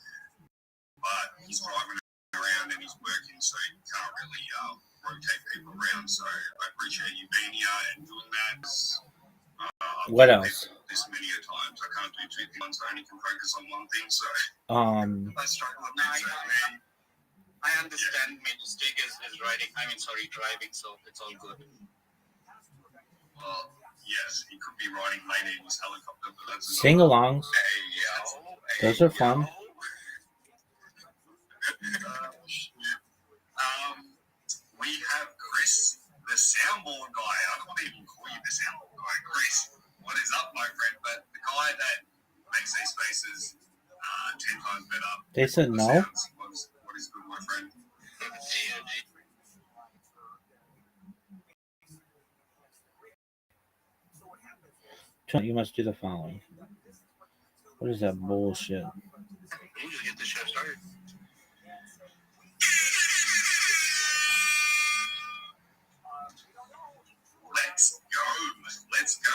but he's driving around and he's working, so he can't really rotate people around. So I appreciate you being here and doing that. What else? This many a times I can't do two things. I only can focus on one thing. So I struggle with that. I understand. Major Stig is driving, so it's all good. Well, yes, he could be riding later in his helicopter, but that's sing-alongs. Those are fun. We have Chris, the soundboard guy. I can't even call you the soundboard guy. Chris, what is up, my friend? But the guy that makes these spaces 10 times better. They said no. What is good, my friend? You must do the following. What is that bullshit? You just get the show started. Let's go.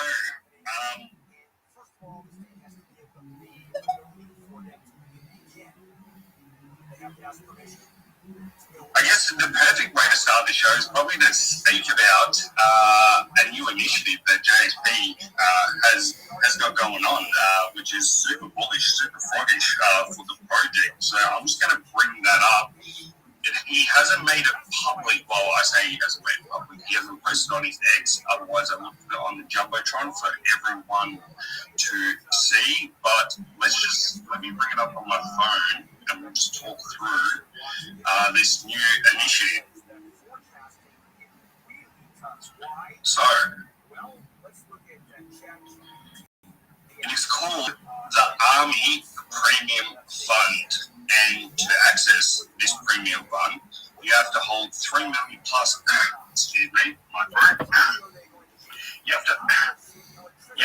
I guess the perfect way to start the show is probably to speak about a new initiative that JSP has got going on, which is super bullish, super froggish for the project. So I'm just going to bring that up. He hasn't made it public. Well, I say he hasn't made it public. He hasn't posted on his X. Otherwise, I looked at it on the Jumbotron for everyone to see. But let me bring it up on my phone and we'll just talk through this new initiative. So, it is called the Army Premium Fund. And to access this premium fund, you have to hold 3 million plus. Excuse me, my throat. You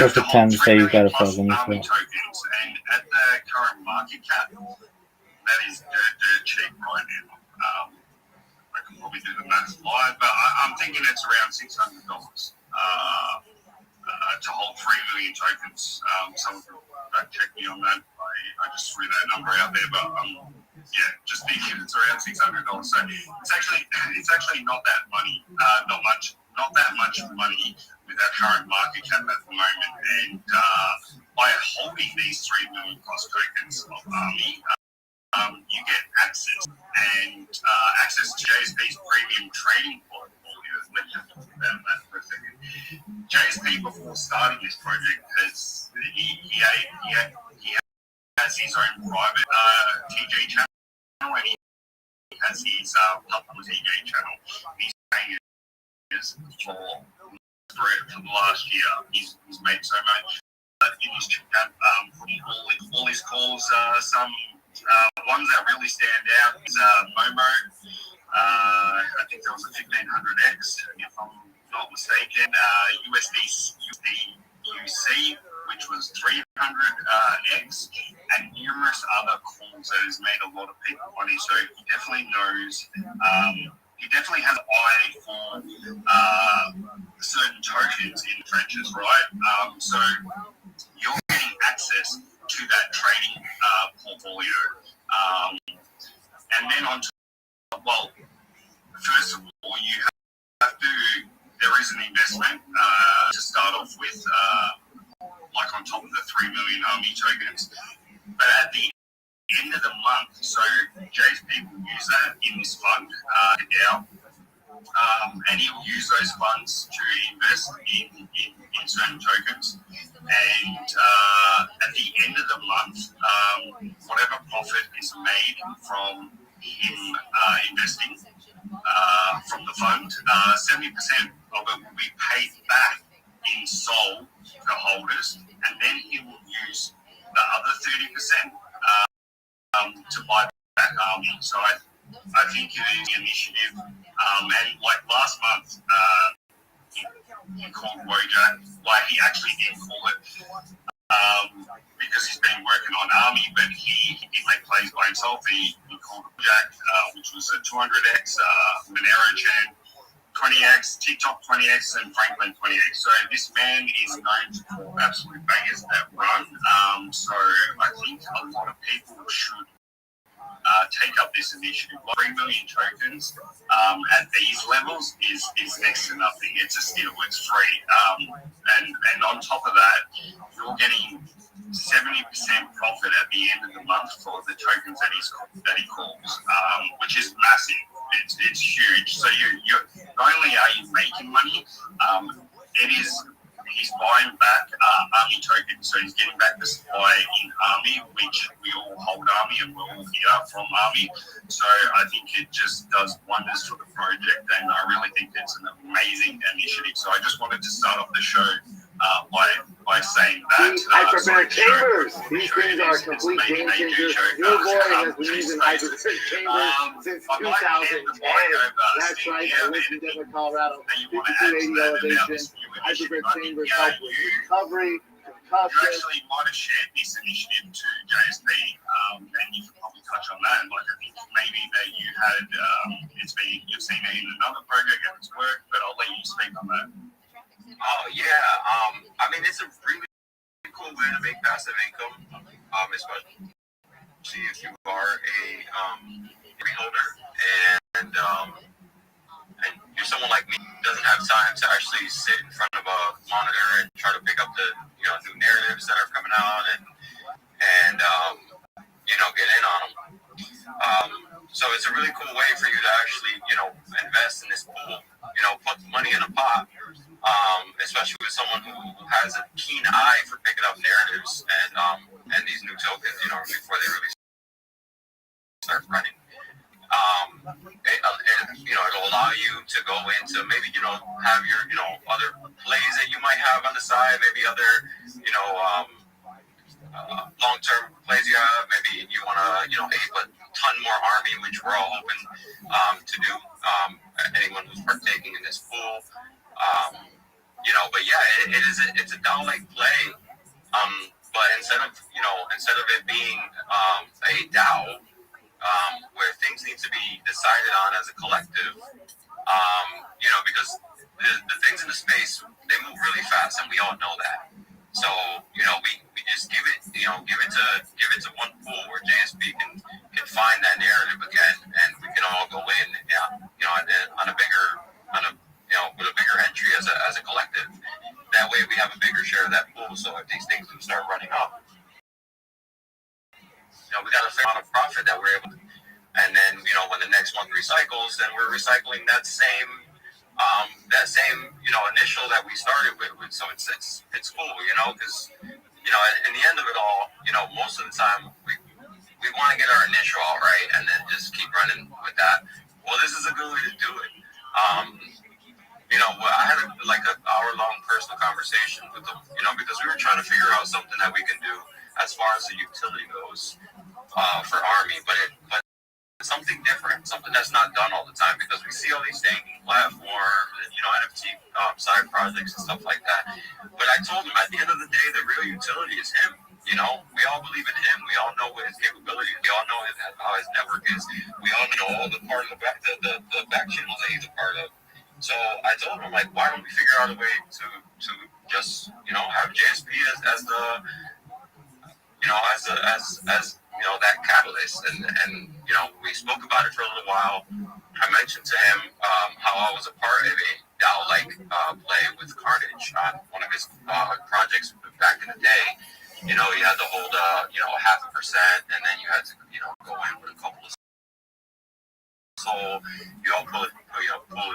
have to time to say you got a plus frog in your army throat. tokens, and at the current market cap, that is dirt cheap right now. I can probably do the math live, but I'm thinking it's around $600 to hold 3 million tokens. Someone can fact check me on that. I just threw that number out there, but Yeah, just thinking it's around $600. So it's actually not that money, not that much money with our current market cap at the moment. And by holding these 3 million cost tokens of Army, you get access to JSP's premium trading portfolio. Let's just talk about that for a second. JSP, before starting this project, has his own private TG channel, and he has his public TG channel. He's paying us for the last year. He's made so much in his chat from all his calls. Some ones that really stand out is Momo. I think there was a 1500X, if I'm not mistaken. UC, which was 300X, and numerous other calls that has made a lot of people money. So he definitely knows. He definitely has an eye for certain tokens in the trenches, right? So you're getting access to that trading portfolio. And then well, first of all, you have to, there is an investment to start off with, like on top of the 3 million Army tokens. But at the end of the month, so JSP will use that in this fund, DAO, and he'll use those funds to invest in certain tokens. And at the end of the month, whatever profit is made from him investing from the fund, 70% of it will be paid back in SOL to holders, and then he will use the other 30% to buy back Army. So I think it is an initiative. And like last month, he called Wojak. Like he actually did call it because he's been working on Army, but he made plays by himself. He called Wojak, which was a 200X, Monero Chan 20X, TikTok 20X, and Franklin 20X. So this man is known to call absolute bangers that run. So I think a lot of people should take up this initiative. 3 million tokens at these levels is next to nothing. It's a steal. It's free. And on top of that, you're getting 70% profit at the end of the month for the tokens that he calls, which is massive. It's huge. So you're not only are you making money, he's buying back Army tokens, so he's getting back the supply in Army, which we all hold Army and we're all here from Army. So I think it just does wonders for the project, and I really think it's an amazing initiative. So I just wanted to start off the show by saying that. Hyperbaric chambers. These things are complete game changers. Your boy has been using hyperbaric chambers since 2010. That's right. I live in Denver, Colorado. 5280 elevation. Hyperbaric chambers help with recovery, concussion. You actually might have shared this initiative to JSP, and you could probably touch on that. Like I think maybe that you had, you've seen it in another project and it's worked, but I'll let you speak on that. Oh yeah, I mean it's a really cool way to make passive income, especially if you are a freeholder and you're someone like me who doesn't have time to actually sit in front of a monitor and try to pick up the new narratives that are coming out and get in on them. So it's a really cool way for you to actually invest in this pool, put money in a pot. Especially with someone who has a keen eye for picking up narratives and these new tokens, before they really start running. It'll allow you to go into maybe have your other plays that you might have on the side, maybe other long-term plays you have. Maybe you want to ape a ton more Army, which we're all hoping to do. Anyone who's partaking in this pool. But yeah, it's a DAO-like play. But instead of it being a DAO, where things need to be decided on as a collective, because the things in the space, they move really fast, and we all know that. So we just give it to one pool where JSP can find that things do start running up, we got a fair amount of profit that we're able to, and then, when the next one recycles, then we're recycling that same, initial that we started with. So it's cool, because, in the end of it all, most of the time we want to get our initial all right and then just keep running with that. Well, this is a good way to do it. I had an hour-long personal conversation with them, because we were trying to figure out something that we can do as far as the utility goes for Army, but something different, something that's not done all the time, because we see all these staking platforms and, NFT side projects and stuff like that. But I told him at the end of the day, the real utility is him. We all believe in him. We all know what his capabilities. We all know how his network is. We all know all the part of the back channels that he's a part of. So I told him, why don't we figure out a way to just, have JSP as the, as that catalyst. And we spoke about it for a little while. I mentioned to him how I was a part of a DAO-like play with Carnage on one of his projects back in the day. You had to hold 0.5%, and then you had to, go in with a couple of soul, pull it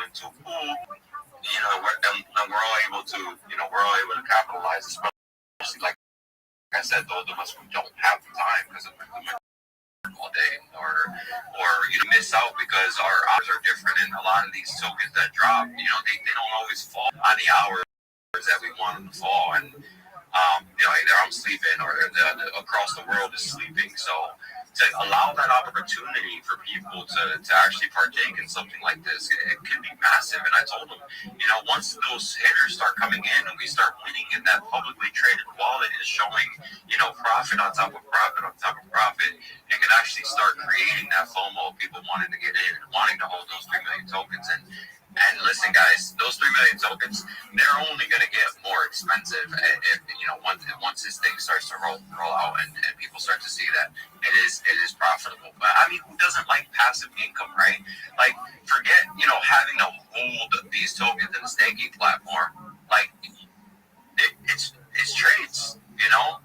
into a pool. And we're all able to capitalize, especially like I said, those of us who don't have the time because of all day, or miss out because our hours are different, and a lot of these tokens that drop, they don't always fall on the hours that we want them to fall, and either I'm sleeping or across the world is sleeping. So to allow that opportunity for people to actually partake in something like this, it can be massive. And I told them, once those hitters start coming in and we start winning, and that publicly traded wallet is showing, profit on top of profit on top of profit, it can actually start creating that FOMO of people wanting to get in and wanting to hold those 3 million tokens. And listen, guys, those 3 million tokens, they're only going to get more expensive if once this thing starts to roll out and people start to see that it is profitable. But I mean, who doesn't like passive income, right? Forget having to hold these tokens in a staking platform. It's trades.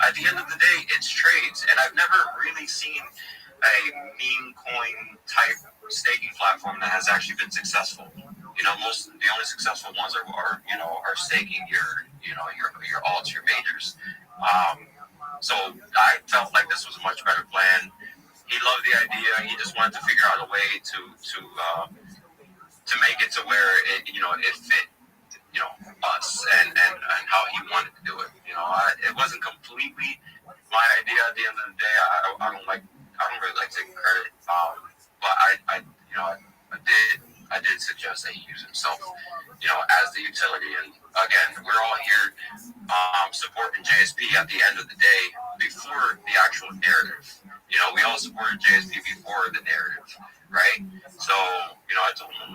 At the end of the day, it's trades. And I've never really seen a meme coin type staking platform that has actually been successful. The only successful ones are staking your alts, your majors. So I felt like this was a much better plan. He loved the idea. He just wanted to figure out a way to make it to where it fit us and how he wanted to do it. It wasn't completely my idea. At the end of the day, I don't really like taking credit. But I did suggest that he use himself, as the utility. And again, we're all here supporting JSP at the end of the day before the actual narrative. We all supported JSP before the narrative, right? So, I told him,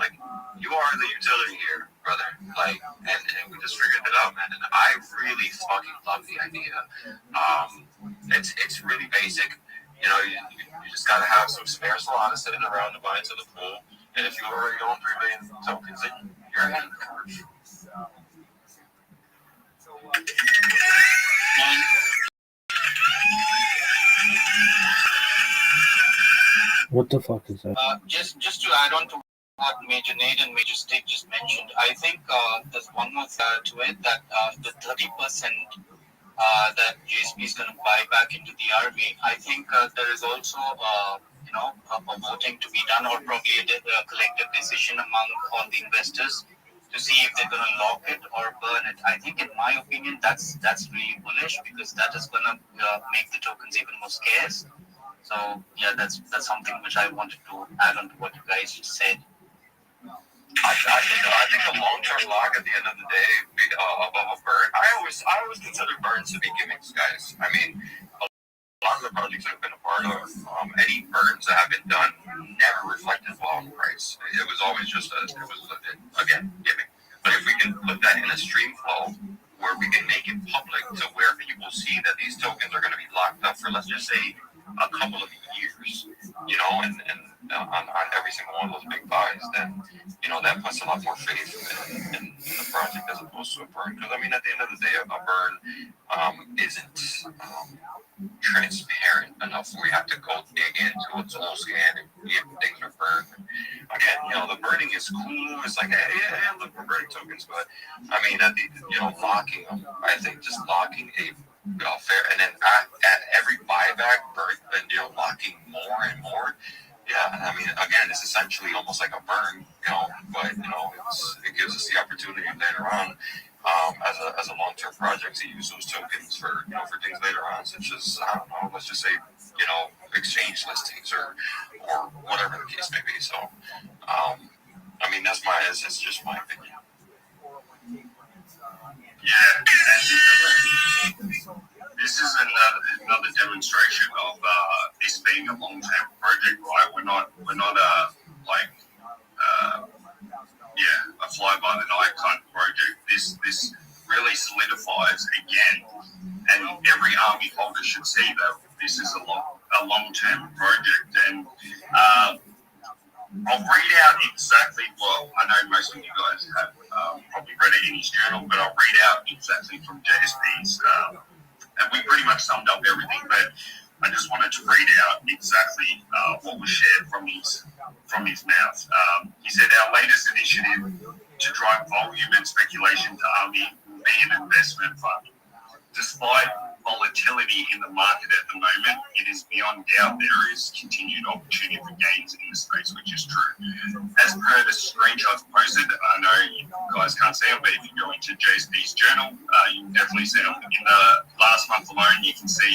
you are the utility here, brother. And we just figured it out, man. And I really fucking love the idea. It's really basic. You just gotta have some spare Solana sitting around to buy into the pool. And if you already own 3 million tokens, then you're ahead of the curve. What the fuck is that? Just to add on to what Major Nate and Major Stick just mentioned, I think there's one more to it, that the 30% that GSP is going to buy back into the army. I think there is also a voting to be done, or probably a collective decision among all the investors to see if they're going to lock it or burn it. I think, in my opinion, that's really bullish, because that is going to make the tokens even more scarce. So yeah, that's something which I wanted to add on to what you guys just said. I think a long-term lock at the end of the day, above a burn. I always consider burns to be gimmicks, guys. I mean, a lot of the projects I've been a part of, any burns that have been done never reflected well on the price. It was always just again, gimmick. But if we can put that in a stream flow where we can make it public to where people see that these tokens are going to be locked up for, let's just say, a couple of years, and on every single one of those big buys, then, that puts a lot more faith in the project as opposed to a burn. Because I mean, at the end of the day, a burn isn't transparent enough where you have to go dig into its whole scan and if things are burned. Again, the burning is cool. It's like, hey, yeah, look, we're burning tokens. But I mean, at the locking them, I think just locking a fair, and then at every buyback, and locking more and more. Yeah, I mean, again, it's essentially almost like a burn, but it gives us the opportunity later on, as a long-term project, to use those tokens for things later on, such as I don't know, let's just say exchange listings or whatever the case may be. So, I mean, it's just my opinion. Yeah, this is another demonstration of this being a long-term project, right? We're not a fly-by-the-night kind of project. This really solidifies again, and every army holder should see that this is a long-term project. And I'll read out exactly what I know most of you guys have probably read it in his journal, but I'll read out exactly from JSP's. And we pretty much summed up everything, but I just wanted to read out exactly what was shared from his mouth. He said, our latest initiative to drive volume and speculation to Army will be an investment fund. Despite volatility in the market at the moment, it is beyond doubt there is continued opportunity for gains in the space, which is true. As per the screenshots posted, I know you guys can't see them, but if you go into JSP's journal, you can definitely see them. In the last month alone, you can see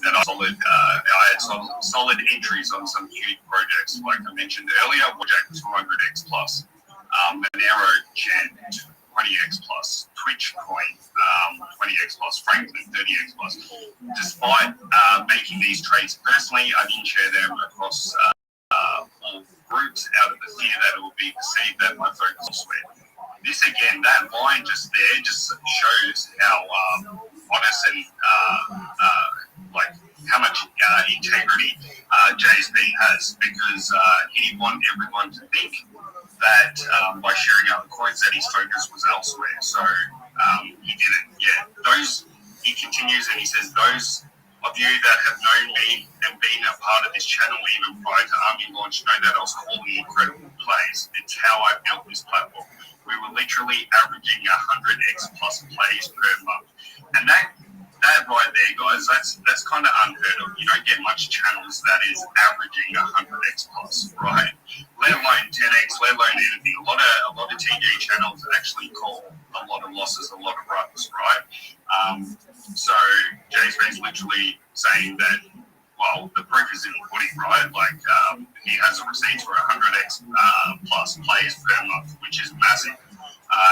that I had solid entries on some huge projects, like I mentioned earlier, Project 200X plus, Monero Gen 20x plus, Twitch Coin 20x plus, Franklin 30x plus. Despite making these trades personally, I didn't share them across all groups out of the fear that it would be perceived that my focus elsewhere. This again, that line just there just shows how honest and like how much integrity JSP has, because he didn't want everyone to think that by sharing out the coins that his focus was elsewhere. So he didn't. Yeah, he continues and he says, those of you that have known me and been a part of this channel even prior to Army launch know that I was calling incredible plays. It's how I built this platform. We were literally averaging 100x plus plays per month. And that right there, guys, that's kind of unheard of. You don't get much channels that is averaging 100x plus, right? Let alone 10x, let alone anything. A lot of TJ channels actually call a lot of losses, a lot of runs, right? So JSP's literally saying that, well, the proof is in the pudding, right? Like he has a receipt for 100x plus plays per month, which is massive.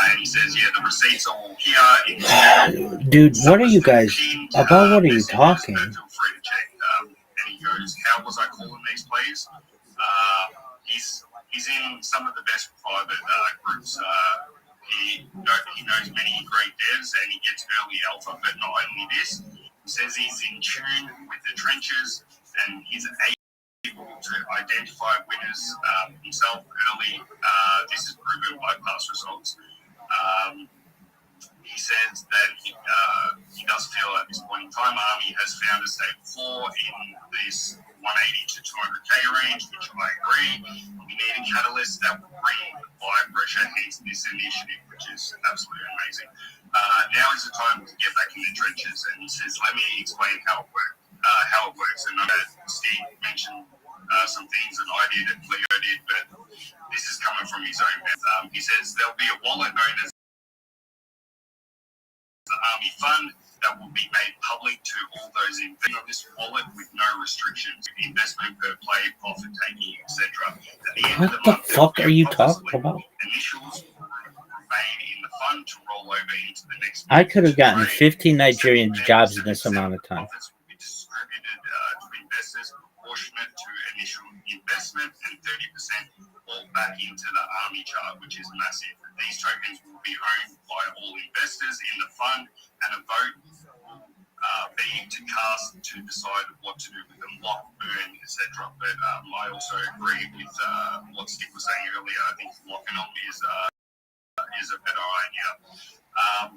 And he says, yeah, the receipts are all here. Dude, what are you guys, about what are you talking? Feel free to check. And he goes, how was I calling these plays? He's in some of the best private groups. He knows many great devs and he gets early alpha, but not only this. He says he's in tune with the trenches and he's able to identify winners himself early. This is proven by past results. He says that he does feel at this point in time Army has found a stable floor in this 180 to 200k range, which I agree. We need a catalyst that will bring buy pressure, hence this initiative, which is absolutely amazing. Now is the time to get back in the trenches, and he says, let me explain how it works. And I know Steve mentioned some things that I did and Leo did, but this is coming from his own mouth. He says there'll be a wallet known as the Army Fund that will be made public to all those investing on this wallet with no restrictions, investment per play, profit taking, etc. What the fuck are you talking about? Initials will remain in the fund to roll over into the next. I could have gotten 15 Nigerian jobs in this amount of time. Profits will be distributed to investors, proportionate to initial investment, and 30% all back into the Army chart, which is massive. These tokens will be owned by all investors in the fund, and a vote will be to cast to decide what to do with them, lock, burn, etc. But I also agree with what Steve was saying earlier. I think locking them is a better idea.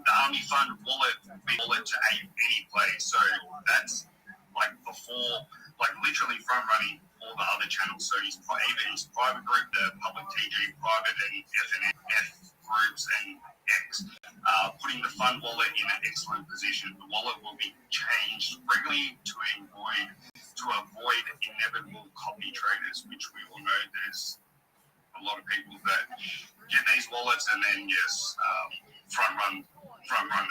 The Army Fund wallet will be wallet to any place. So that's like before, like literally front running all the other channels. So either his private group, the public TG, private and FNF groups and X, putting the fund wallet in an excellent position. The wallet will be changed regularly to avoid inevitable copy traders, which we all know there's a lot of people that get these wallets and then front run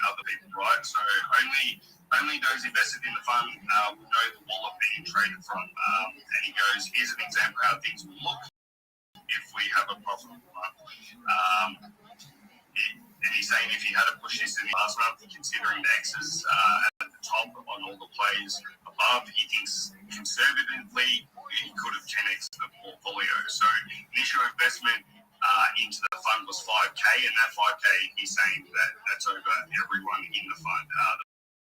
other people, right? So only those invested in the fund will know the wallet being traded from. And he goes, here's an example how things will look if we have a profitable month. And he's saying if he had to push this in the last month, considering the X's at the top on all the plays above, he thinks conservatively he could have 10x the portfolio. So initial investment into the fund was 5K, and that 5K he's saying that's over everyone in the fund.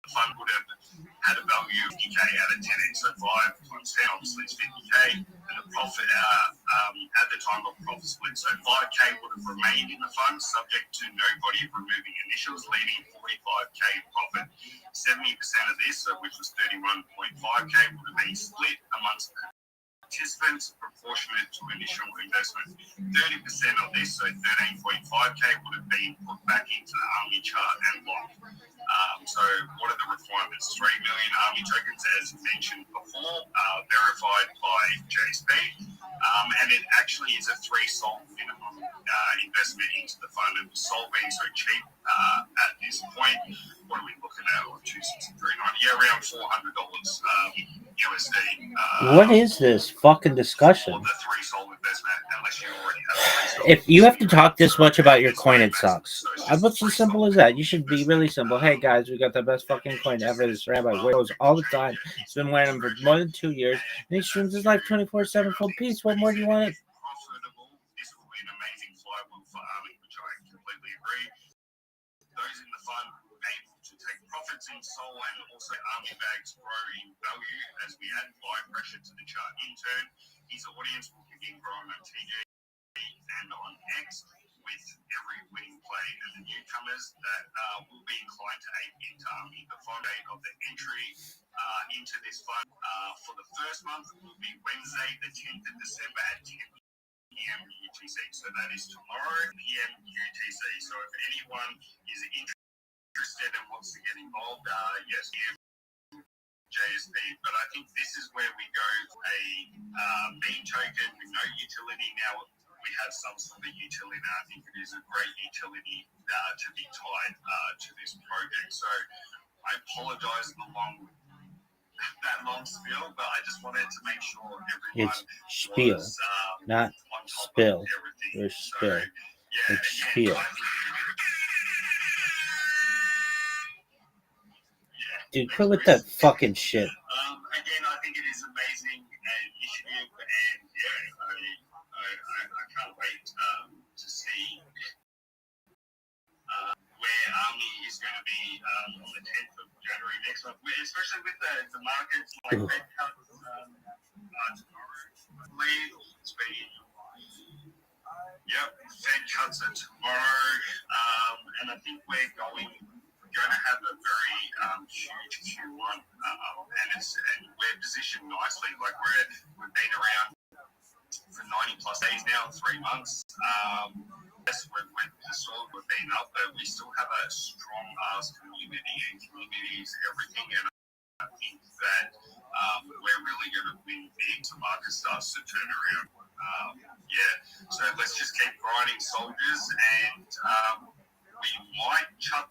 The fund would have had a value of 50K out of 10x, so 5 times 10 obviously is 50K, and the profit at the time of profit split. So 5K would have remained in the fund, subject to nobody removing initials, leaving 45K profit. 70% of this, which was 31.5K, would have been split amongst participants proportionate to initial investment. 30% of this, so 13.5K, would have been put back into the Army chart and locked. So what are the requirements? 3 million Army tokens, as mentioned before, verified by JSP. And it actually is a 3-sol minimum investment into the fund. And with sol being so cheap at this point, what are we looking at? 263.90, around $400 USD. What is this fucking discussion? For the 3-sol investment, unless you already have a 3-sol. If you have to talk this much about your coin, it sucks. What's as simple as that? You should be really simple. Hey guys, we got the best fucking coin ever. This Rabbi wears all the time. He's been wearing them for more than 2 years, and he streams his life 24/7 full piece. What more do you want? Profitable. This will be an amazing flywheel for Army, which I completely agree. Those in the fund will be able to take profits in sol, and also Army bags grow in value as we add buy pressure to the chart. In turn, his audience will begin growing on TG and on X with every winning play, and the newcomers that will be inclined to ape into Army. The fund date of the entry into this fund for the first month will be Wednesday, the 10th of December at 10 p.m. UTC. So that is tomorrow, p.m. UTC. So if anyone is interested and wants to get involved, yes, JSP. But I think this is where we go a meme token with no utility. Now we have some sort of utility. Now I think it is a great utility to be tied to this project. So I apologize that long spiel, but I just wanted to make sure everyone It's spiel, was not on top spill. of everything. Or spill. Yeah, It's again, spiel. Dude, quit with that fucking shit. Again, I think it is amazing initiative, and I can't wait to see where Army is going to be on the 10th of January next month, especially with the markets like Fed cuts tomorrow. I believe it's been, Fed cuts are tomorrow, and I think we're going to have a very huge Q1, and we're positioned nicely. Like we've been around for 90 plus days now, 3 months. Yes, we've been up, but we still have a strong ass community, and community is everything. And I think that we're really going to win big to market starts to turn around. So let's just keep grinding, soldiers, and we might chuck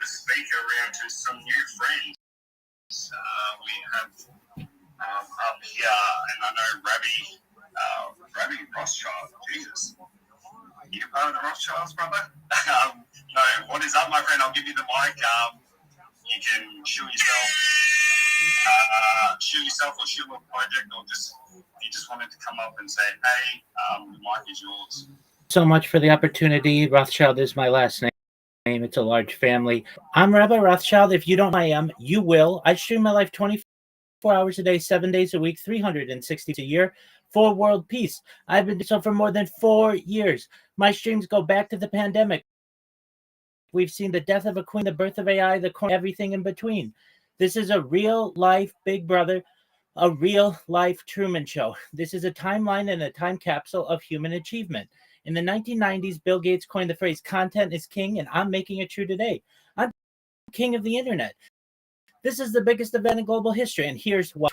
the speaker around to some new friends. We have up here, and I know Rabbi Rothschild. Jesus, you part of the Rothschilds, brother? No, what is up, my friend? I'll give you the mic. You can shoot yourself or shoot a project, or you just wanted to come up and say, hey, the mic is yours. So much for the opportunity. Rothschild is my last name. It's a large family. I'm Rabbi Rothschild. If you don't know who I am, you will. I stream my life 24 hours a day, 7 days a week, 360 a year for world peace. I've been doing so for more than 4 years. My streams go back to the pandemic. We've seen the death of a queen, the birth of AI, the coin, everything in between. This is a real life Big Brother, a real life Truman Show. This is a timeline and a time capsule of human achievement. In the 1990s, Bill Gates coined the phrase content is king, and I'm making it true today. I'm king of the internet. This is the biggest event in global history, and here's what.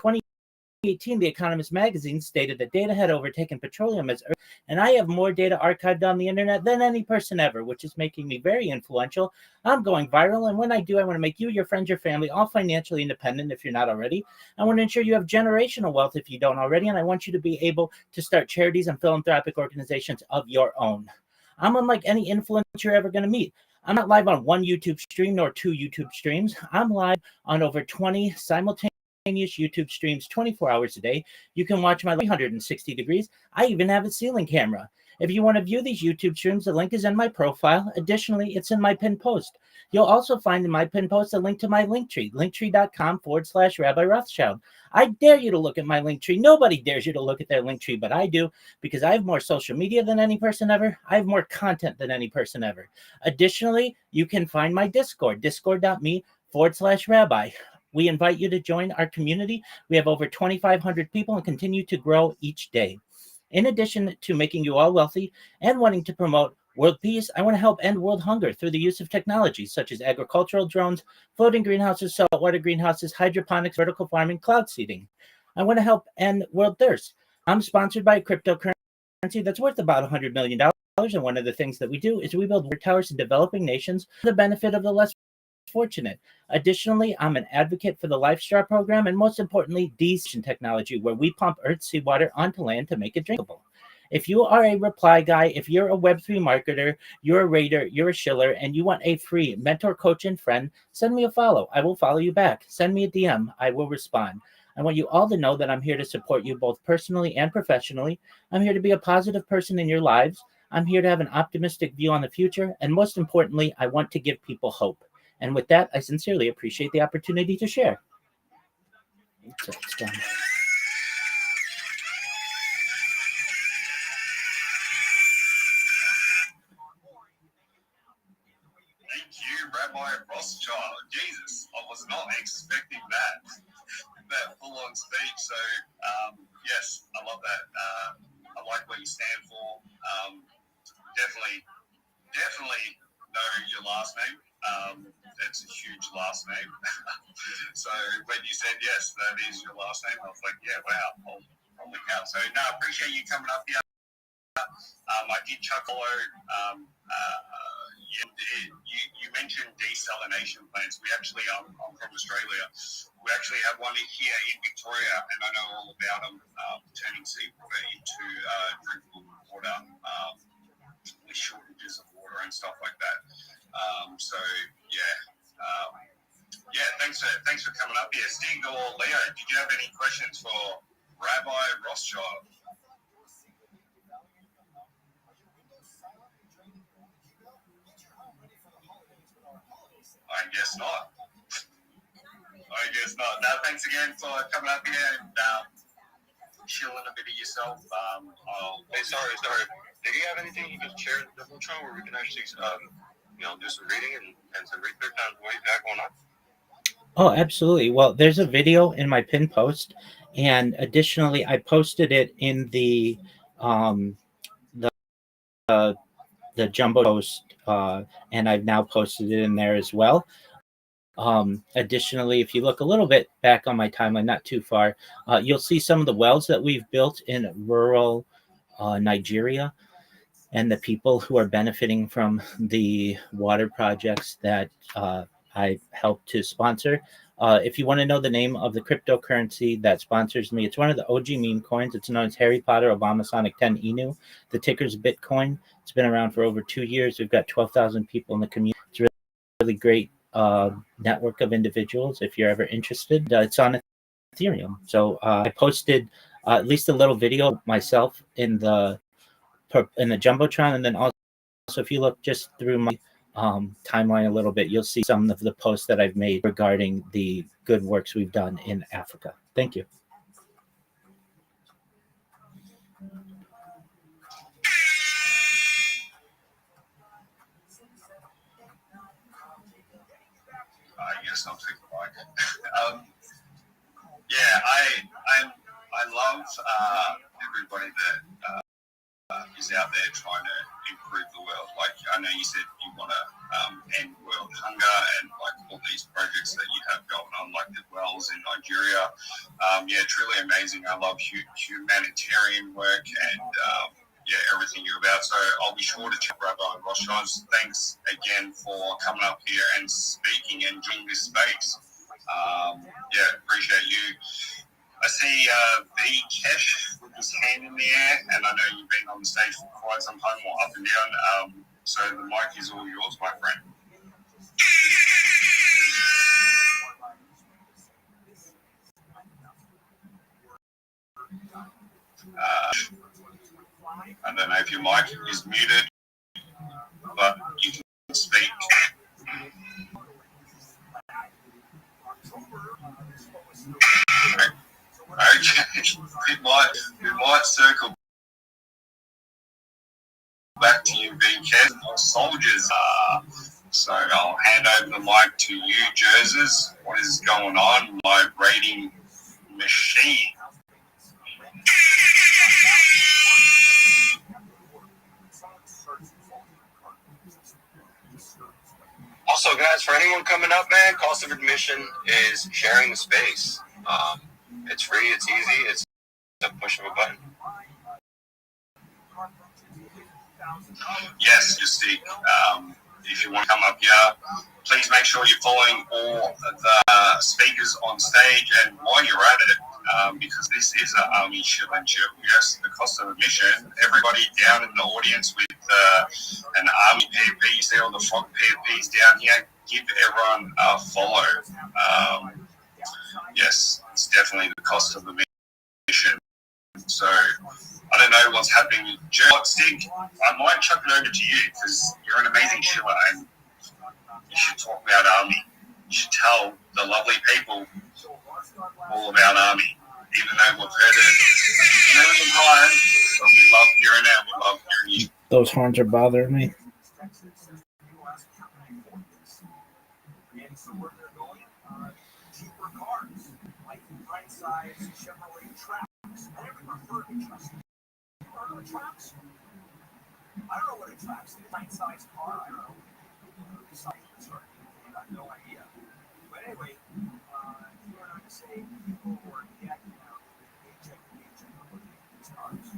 2018, The Economist magazine stated that data had overtaken petroleum as Earth, and I have more data archived on the internet than any person ever, which is making me very influential. I'm going viral, and when I do, I want to make you, your friends, your family all financially independent if you're not already. I want to ensure you have generational wealth if you don't already, and I want you to be able to start charities and philanthropic organizations of your own. I'm unlike any influencer you're ever going to meet. I'm not live on one YouTube stream nor two YouTube streams. I'm live on over 20 simultaneous YouTube streams 24 hours a day. You can watch my 360 degrees. I even have a ceiling camera. If you want to view these YouTube streams, the link is in my profile. Additionally, it's in my pinned post. You'll also find in my pinned post a link to my Linktree, linktree.com/Rabbi Rothschild. I dare you to look at my Linktree. Nobody dares you to look at their Linktree, but I do, because I have more social media than any person ever. I have more content than any person ever. Additionally, you can find my Discord, discord.me/Rabbi. We invite you to join our community. We have over 2,500 people and continue to grow each day. In addition to making you all wealthy and wanting to promote world peace, I want to help end world hunger through the use of technologies such as agricultural drones, floating greenhouses, saltwater greenhouses, hydroponics, vertical farming, cloud seeding. I want to help end world thirst. I'm sponsored by a cryptocurrency that's worth about $100 million. And one of the things that we do is we build water towers in developing nations for the benefit of the less fortunate. Additionally, I'm an advocate for the LifeStar program and most importantly, desalination technology, where we pump Earth's seawater onto land to make it drinkable. If you are a reply guy, if you're a Web3 marketer, you're a raider, you're a shiller, and you want a free mentor, coach, and friend, send me a follow. I will follow you back. Send me a DM. I will respond. I want you all to know that I'm here to support you both personally and professionally. I'm here to be a positive person in your lives. I'm here to have an optimistic view on the future. And most importantly, I want to give people hope. And with that, I sincerely appreciate the opportunity to share. So it's done. Thank you, Rabbi Rothschild. Jesus, I was not expecting that full-on speech. So, yes, I love that. I like what you stand for. Definitely know your last name. That's a huge last name. So when you said yes, that is your last name, I was like, yeah, wow, holy cow. So no, I appreciate you coming up here. I did chuckle. You mentioned desalination plants. We actually, I'm from Australia. We actually have one here in Victoria, and I know all about them, turning seawater into drinkable water with shortages of water and stuff like that. So yeah, thanks for coming up here. Stig or Leo, did you have any questions for Rabbi Rothschild? I guess not. No, thanks again for coming up here and chilling a bit of yourself. Hey, sorry. Did you have anything you could share the whole show where we can actually, do some reading and some research on what you got going on? Oh, absolutely. Well, there's a video in my pin post, and additionally, I posted it in the jumbo post, and I've now posted it in there as well. Additionally, if you look a little bit back on my timeline, not too far, you'll see some of the wells that we've built in rural Nigeria and the people who are benefiting from the water projects that I helped to sponsor. If you want to know the name of the cryptocurrency that sponsors me, it's one of the OG meme coins. It's known as Harry Potter Obama Sonic 10 Inu. The ticker's Bitcoin. It's been around for over 2 years. We've got 12,000 people in the community. It's a really great network of individuals. If you're ever interested, it's on Ethereum. So I posted at least a little video myself in the Jumbotron, and then also if you look just through my timeline a little bit, you'll see some of the posts that I've made regarding the good works we've done in Africa. Thank you. just not take the bike. I love everybody that is out there trying to improve the world. Like I know you said you want to end world hunger and like all these projects that you have going on, like the wells in Nigeria. Truly amazing. I love humanitarian work and everything you're about. So I'll be sure to check Rabbi Rothschild. Thanks again for coming up here and speaking and doing this space. Appreciate you. I see B Kesh with his hand in the air, and I know you've been on the stage for quite some time, or up and down. So the mic is all yours, my friend. I don't know if your mic is muted, but you can speak. Okay, we might circle back to you, BK. More soldiers. So I'll hand over the mic to you, Jersey. What is going on? My rating machine. Also, guys, for anyone coming up, man, cost of admission is sharing the space. It's free, it's easy, it's a push of a button. Yes, Justique. If you want to come up here, please make sure you're following all the speakers on stage. And while you're at it, because this is an Army championship, yes, the cost of admission, everybody down in the audience with an Army PFP, you see all the frog PFPs down here, give everyone a follow. Yes, it's definitely the cost of admission. So I don't know what's happening with Justique. I might chuck it over to you because you're an amazing shiller and you should talk about Army. You should tell the lovely people all about Army. Even though we've heard it a million times, but we love hearing it. We love hearing you. Those horns are bothering me. I don't know what attracts the size car. I don't know. I have no idea. But anyway, you and I say people who are getting out paycheck to paycheck looking at these cars.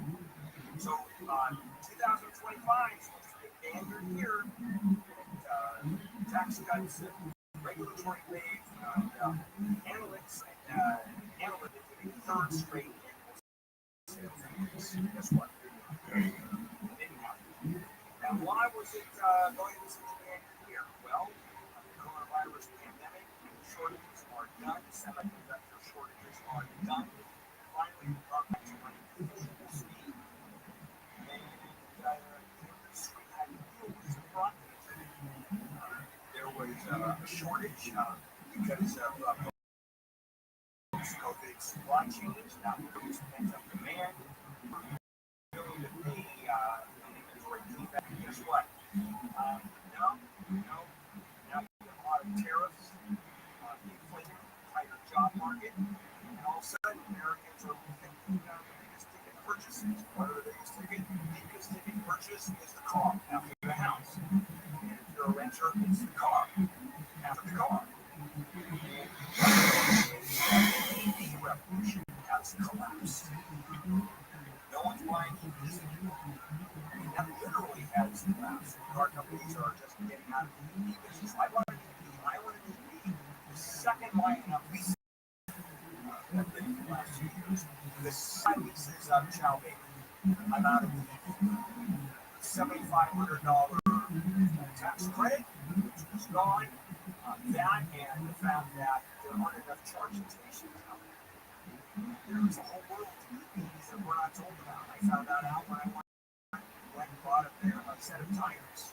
So 2025 is supposed to be a banner year. Tax cuts, regulatory wave, analytics, and analytics in the third straight annual sales. Guess what? Now, why was it going to be such a bad year? Well, the coronavirus pandemic, shortages are done, semiconductor shortages are done. Finally, we got back to running full speed. And the industry had to deal with some problems. There was a shortage because of COVID supply chains. Now, there was pent-up demand. Guess what? Now you have a lot of tariffs, inflation, tighter job market, and all of a sudden Americans are thinking about the biggest ticket purchases. What are the biggest ticket? The biggest ticket purchase is the car after the house. And if you're a renter, it's the car after the car. And the EV revolution has collapsed. No one's buying EVs anymore. That literally has collapsed. Car companies are just getting out of the EV business. I want an EV. The second line of leases have been in the last 2 years. The second leases of Chow Baker. I'm out of the EV. $7,500 tax credit, which was gone. That and the fact that there aren't enough charging stations out there. There's a whole world of EVs that we're not told about. I found that out when I went and bought a set of tires.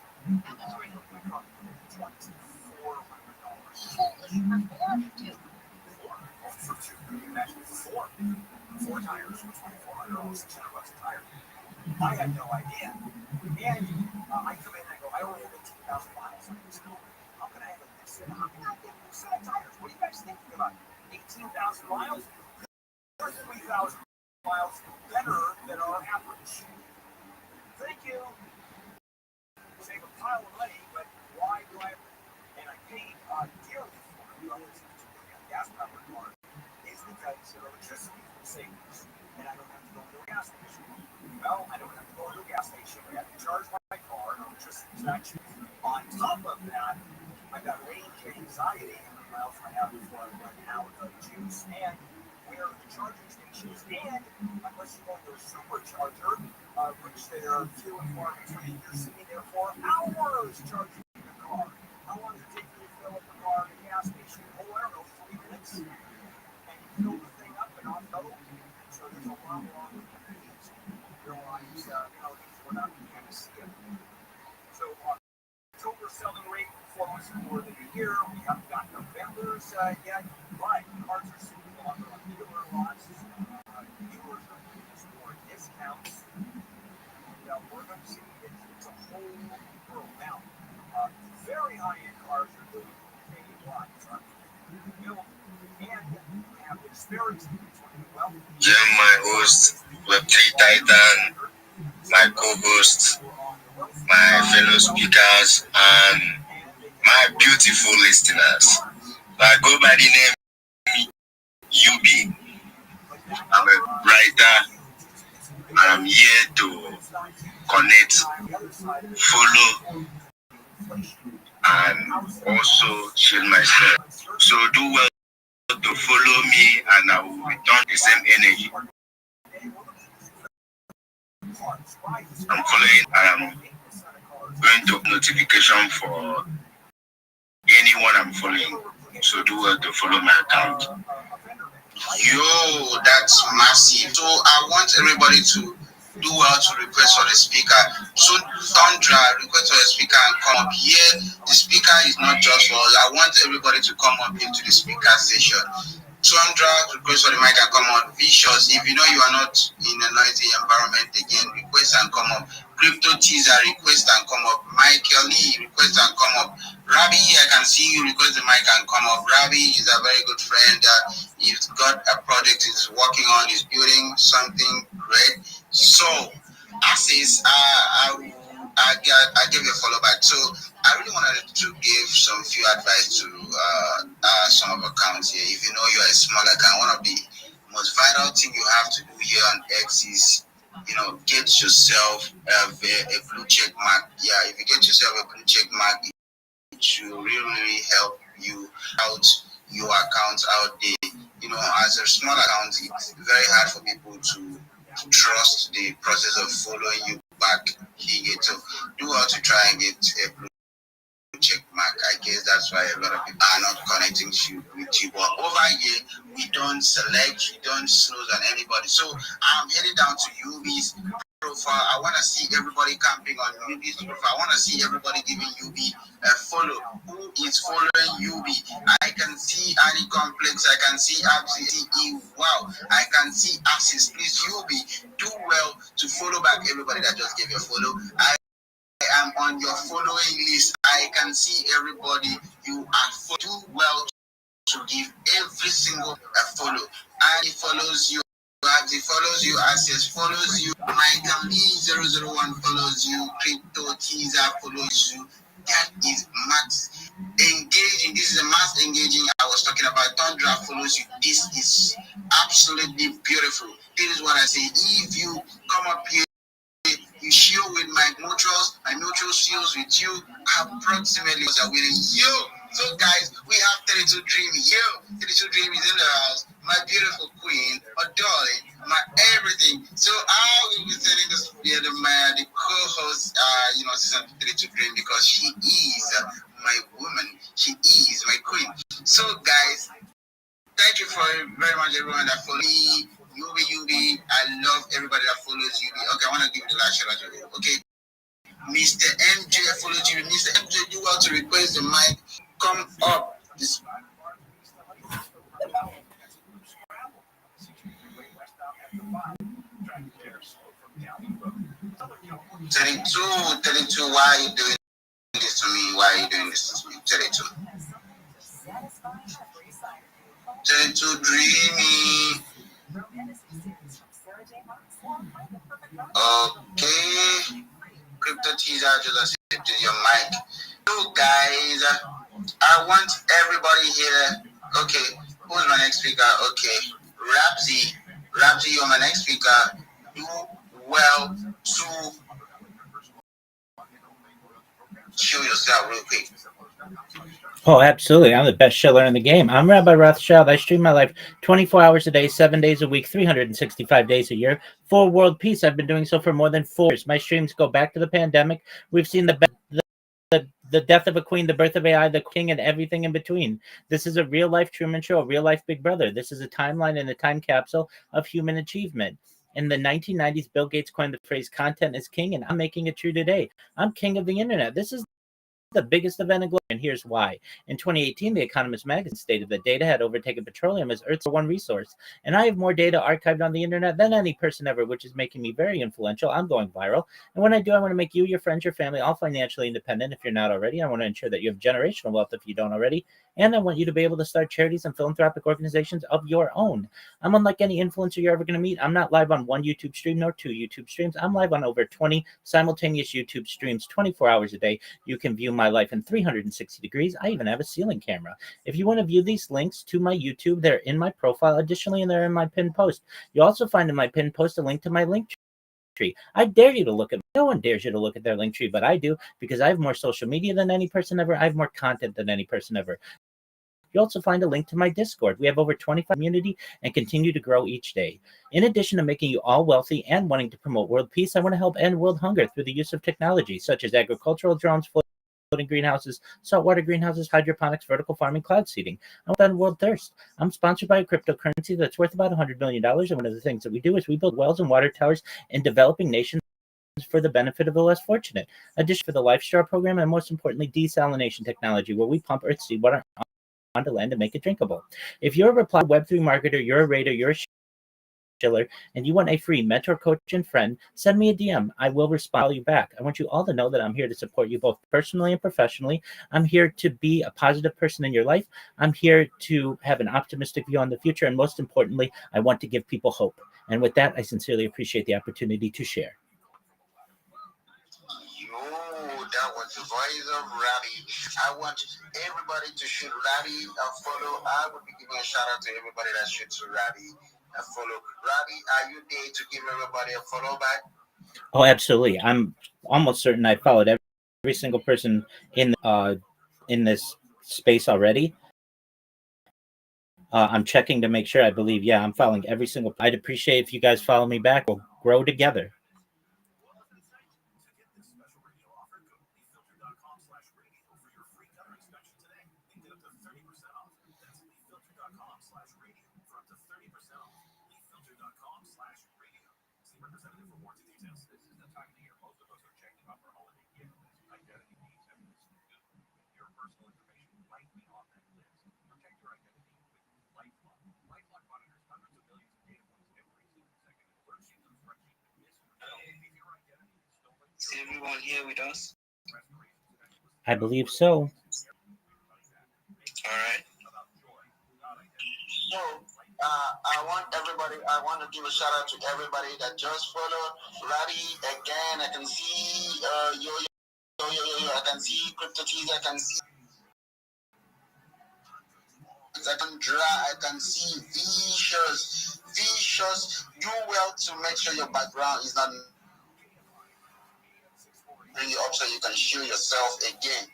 Four tires was $2,400, $600 a tire. I had no idea. And I come in and I go, I only have 18,000 miles on this car. How can I have a set? How can I get a set flat tires. What are you guys thinking about? 18,000 miles? Or 3,000 miles better than our average. Thank you. Save a pile of money, but why do I have to? And I paid dearly for it relative to a gas-powered car is because of electricity savings, and I don't have to go to a gas station. Well, I don't have to go to a gas station. I have to charge my car, and electricity is not cheap. On top of that, I've got range anxiety and the miles I have before I run out of juice, and where are the charging stations? And unless you go to a supercharger, which they are few and far between, you're sitting there for hours charging the car. How long does it take you to fill up the car at a gas station? Oh, I don't know, 3 minutes? And you fill the thing up and unload. So there's a lot wrong with the things. Realize, these we're not going to see it. So October selling rate for us more than a year. We haven't got November's yet, but cars are sitting longer on dealer lots. Dealers are giving us more discounts. And we're going to see it's a whole world now. Very high-end cars are doing Canadian lots. Built and have experienced well. Jim, my host, Web3 Titan, my co-host, my fellow speakers, and my beautiful listeners. I go by the name UB. I'm a writer, and I'm here to connect, follow, and also shield myself. So do well to follow me, and I will return the same energy. I'm following, and I'm going to notification for anyone I'm following. So do well to follow my account. Yo, that's massive. So I want everybody to do well to request for the speaker. So Tundra, request for the speaker and come up here. The speaker is not just for us. I want everybody to come up into the speaker session. Tundra, request for the mic and come up. Vicious, if you know you are not in a noisy environment again, request and come up. Crypto Teaser, request and come up. Michael Lee, request and come up. Rabbi, I can see you request the mic and come up. Rabbi is a very good friend. He's got a project he's working on. He's building something great. So, Axis, I gave you a follow back. So, I really wanted to give some few advice to some of accounts here. If you know you're a small account, one of the most vital thing you have to do here on X is, get yourself a blue check mark. Yeah, if you get yourself a blue check mark, it should really help you out your account out there. As a small account, it's very hard for people to trust the process of following you back here. So do how to try and get a blue check mark. I guess that's why a lot of people are not connecting with you. But over here, we don't select, we don't snooze on anybody. So I'm heading down to UB's profile. I want to see everybody camping on UB's profile. I want to see everybody giving UB a follow. Who is following UB? I can see Annie Complex. I can see Absi. Wow. I can see Axis. Please, UB, do well to follow back everybody that just gave you a follow. I am on your following list. I can see everybody. You are do well to give every single a follow. Annie follows you. He follows you, Access follows you, Michael Lee001 follows you, Crypto Teaser follows you. That is max engaging. This is a mass engaging I was talking about. Tundra follows you. This is absolutely beautiful. This is what I say. If you come up here, you share with my mutual shares with you, approximately are winning. So guys, we have 32 Dream. 32 Dream is in the house. My beautiful queen, my darling, my everything. So I will be sending this video to the co-host, season 32 Dream, because she is my woman. She is my queen. So guys, thank you very much everyone that follows me. UB. I love everybody that follows UB. Okay, I want to give the last shout out to you. Okay. Mr. MJ follows you. Mr. MJ, do want to request the mic. Come up. This 32, why are you doing this to me? 32. too dreamy. Okay. Crypto teaser just accepted your mic. So guys, I want everybody here. Okay, who's my next speaker? Okay, Rabzi, you're my next speaker. Do well to show yourself real quick. Oh, absolutely. I'm the best shiller in the game. I'm Rabbi Rothschild. I stream my life 24 hours a day, 7 days a week, 365 days a year for world peace. I've been doing so for more than 4 years. My streams go back to the pandemic. We've seen the death of a queen, the birth of AI, the king, and everything in between. This is a real life Truman Show, a real life Big Brother. This is a timeline and a time capsule of human achievement. In the 1990s, Bill Gates coined the phrase content is king, and I'm making it true today. I'm king of the internet. This is the biggest event in glory, and here's why. In 2018, The Economist magazine stated that data had overtaken petroleum as Earth's one resource, and I have more data archived on the internet than any person ever, which is making me very influential. I'm going viral, and when I do, I want to make you, your friends, your family, all financially independent if you're not already. I want to ensure that you have generational wealth if you don't already, and I want you to be able to start charities and philanthropic organizations of your own. I'm unlike any influencer you're ever going to meet. I'm not live on one YouTube stream nor 2 YouTube streams. I'm live on over 20 simultaneous YouTube streams 24 hours a day. You can view my life in 360 degrees. I even have a ceiling camera. If you want to view these links to my YouTube, they're in my profile. Additionally, and they're in my pinned post. You also find in my pinned post a link to my link tree. I dare you to look at. No one dares you to look at their link tree, but I do, because I have more social media than any person ever. I have more content than any person ever. You also find a link to my Discord. We have over 25 community and continue to grow each day. In addition to making you all wealthy and wanting to promote world peace, I want to help end world hunger through the use of technology such as agricultural drones, floating greenhouses, saltwater greenhouses, hydroponics, vertical farming, cloud seeding. I want to end world thirst. I'm sponsored by a cryptocurrency that's worth about $100 million. And one of the things that we do is we build wells and water towers in developing nations for the benefit of the less fortunate. Addition for the Life Straw program, and most importantly, desalination technology, where we pump earth seawater onto land to make it drinkable. If you're a reply Web3 marketer, you're a raider, you're a shiller, and you want a free mentor, coach, and friend, send me a DM. I will respond you back. I want you all to know that I'm here to support you both personally and professionally. I'm here to be a positive person in your life. I'm here to have an optimistic view on the future. And most importantly, I want to give people hope. And with that, I sincerely appreciate the opportunity to share. That was the voice of Rabbi. I want everybody to shoot Rabbi a follow. I would be giving a shout out to everybody that shoots Rabbi a follow. Rabbi, are you there to give everybody a follow back? Oh, absolutely. I'm almost certain I followed every single person in this space already. I'm checking to make sure. I believe, yeah, I'm following every single. I'd appreciate if you guys follow me back. We'll grow together. Is everyone here with us? I believe so. All right. So, I want to give a shout out to everybody that just followed Rabbi. Again, I can see I can see Crypto Trees, I can see I can see Vicious. Do well to make sure your background is not bring you up so you can show yourself again.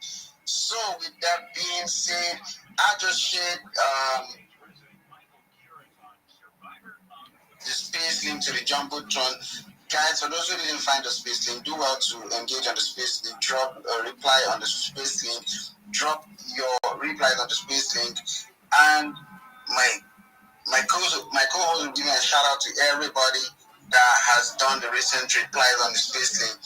So with that being said, I just shared the space link to the Jumbotron. Guys, for those who didn't find the space link, do well to engage on the space link, drop a reply on the space link, drop your replies on the space link, and my co-host will give me a shout out to everybody that has done the recent replies on the space link.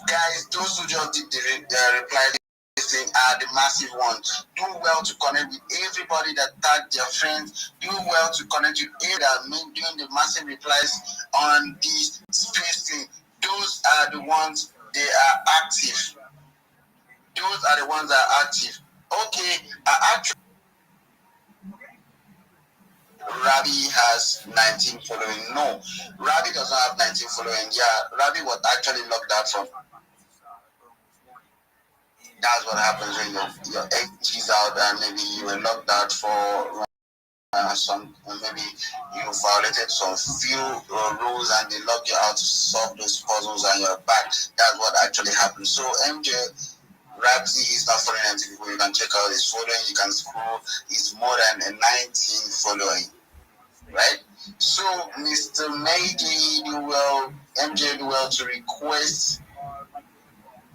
Guys, those who just did the reply thing are the massive ones. Do well to connect with everybody that tagged their friends. Do well to connect with everybody that doing the massive replies on this space thing. Those are the ones they are active. Those are the ones that are active. Okay, Rabbi has 19 following. No, Rabbi does not have 19 following. Yeah, Rabbi was actually locked out from. That's what happens when your age is out and maybe you were locked out for maybe you violated some few rules and they lock you out to solve those puzzles and you're back. That's what actually happened. So MJ Ramsey is not following anything people. You can check out his following. You can scroll. It's more than a 19 following, right? So Mr. Meiji do well, MJ do well to request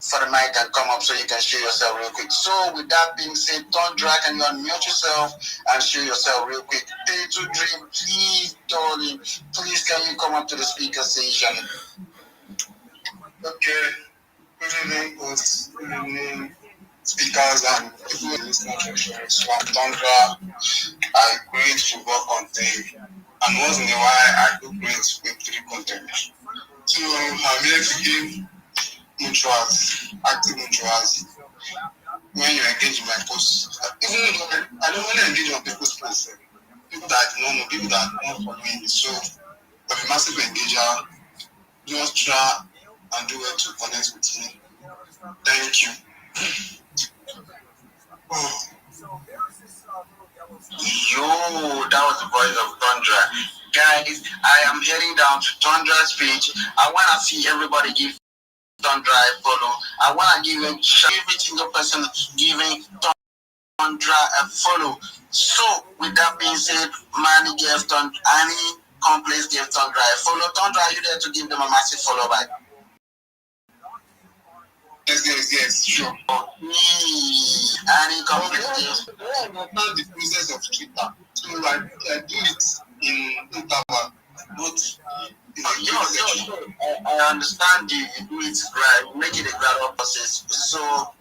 for the mic and come up so you can show yourself real quick. So with that being said, Tundra, can you unmute yourself and show yourself real quick? Pay to Dream, please, darling, please can you come up to the speaker station? Okay. Good evening, hosts. Good evening, speakers and people in this country. So I'm Tundra. I create football content, and once in a while I do create Web3 content. So I'm here to give mutuals, active mutuals. When you engage in my posts, even though I don't really engage on people's posts, people that I don't know, people that are not following me. So I'm a massive engager. Just try and do it to connect with me. Thank you. Yo, that was the voice of Tundra. Guys, I am heading down to Tundra's page. I want to see everybody give Tundra a follow. I want to give every single person giving Tundra a follow. So, with that being said, Manny gave Tundra, Annie Complex gave Tundra a follow. Tundra, are you there to give them a massive follow back? Yes, sure. Annie Complex gave. I understand the process of Twitter. So, I do it in interval, not I understand you do it right, make it a gradual process. So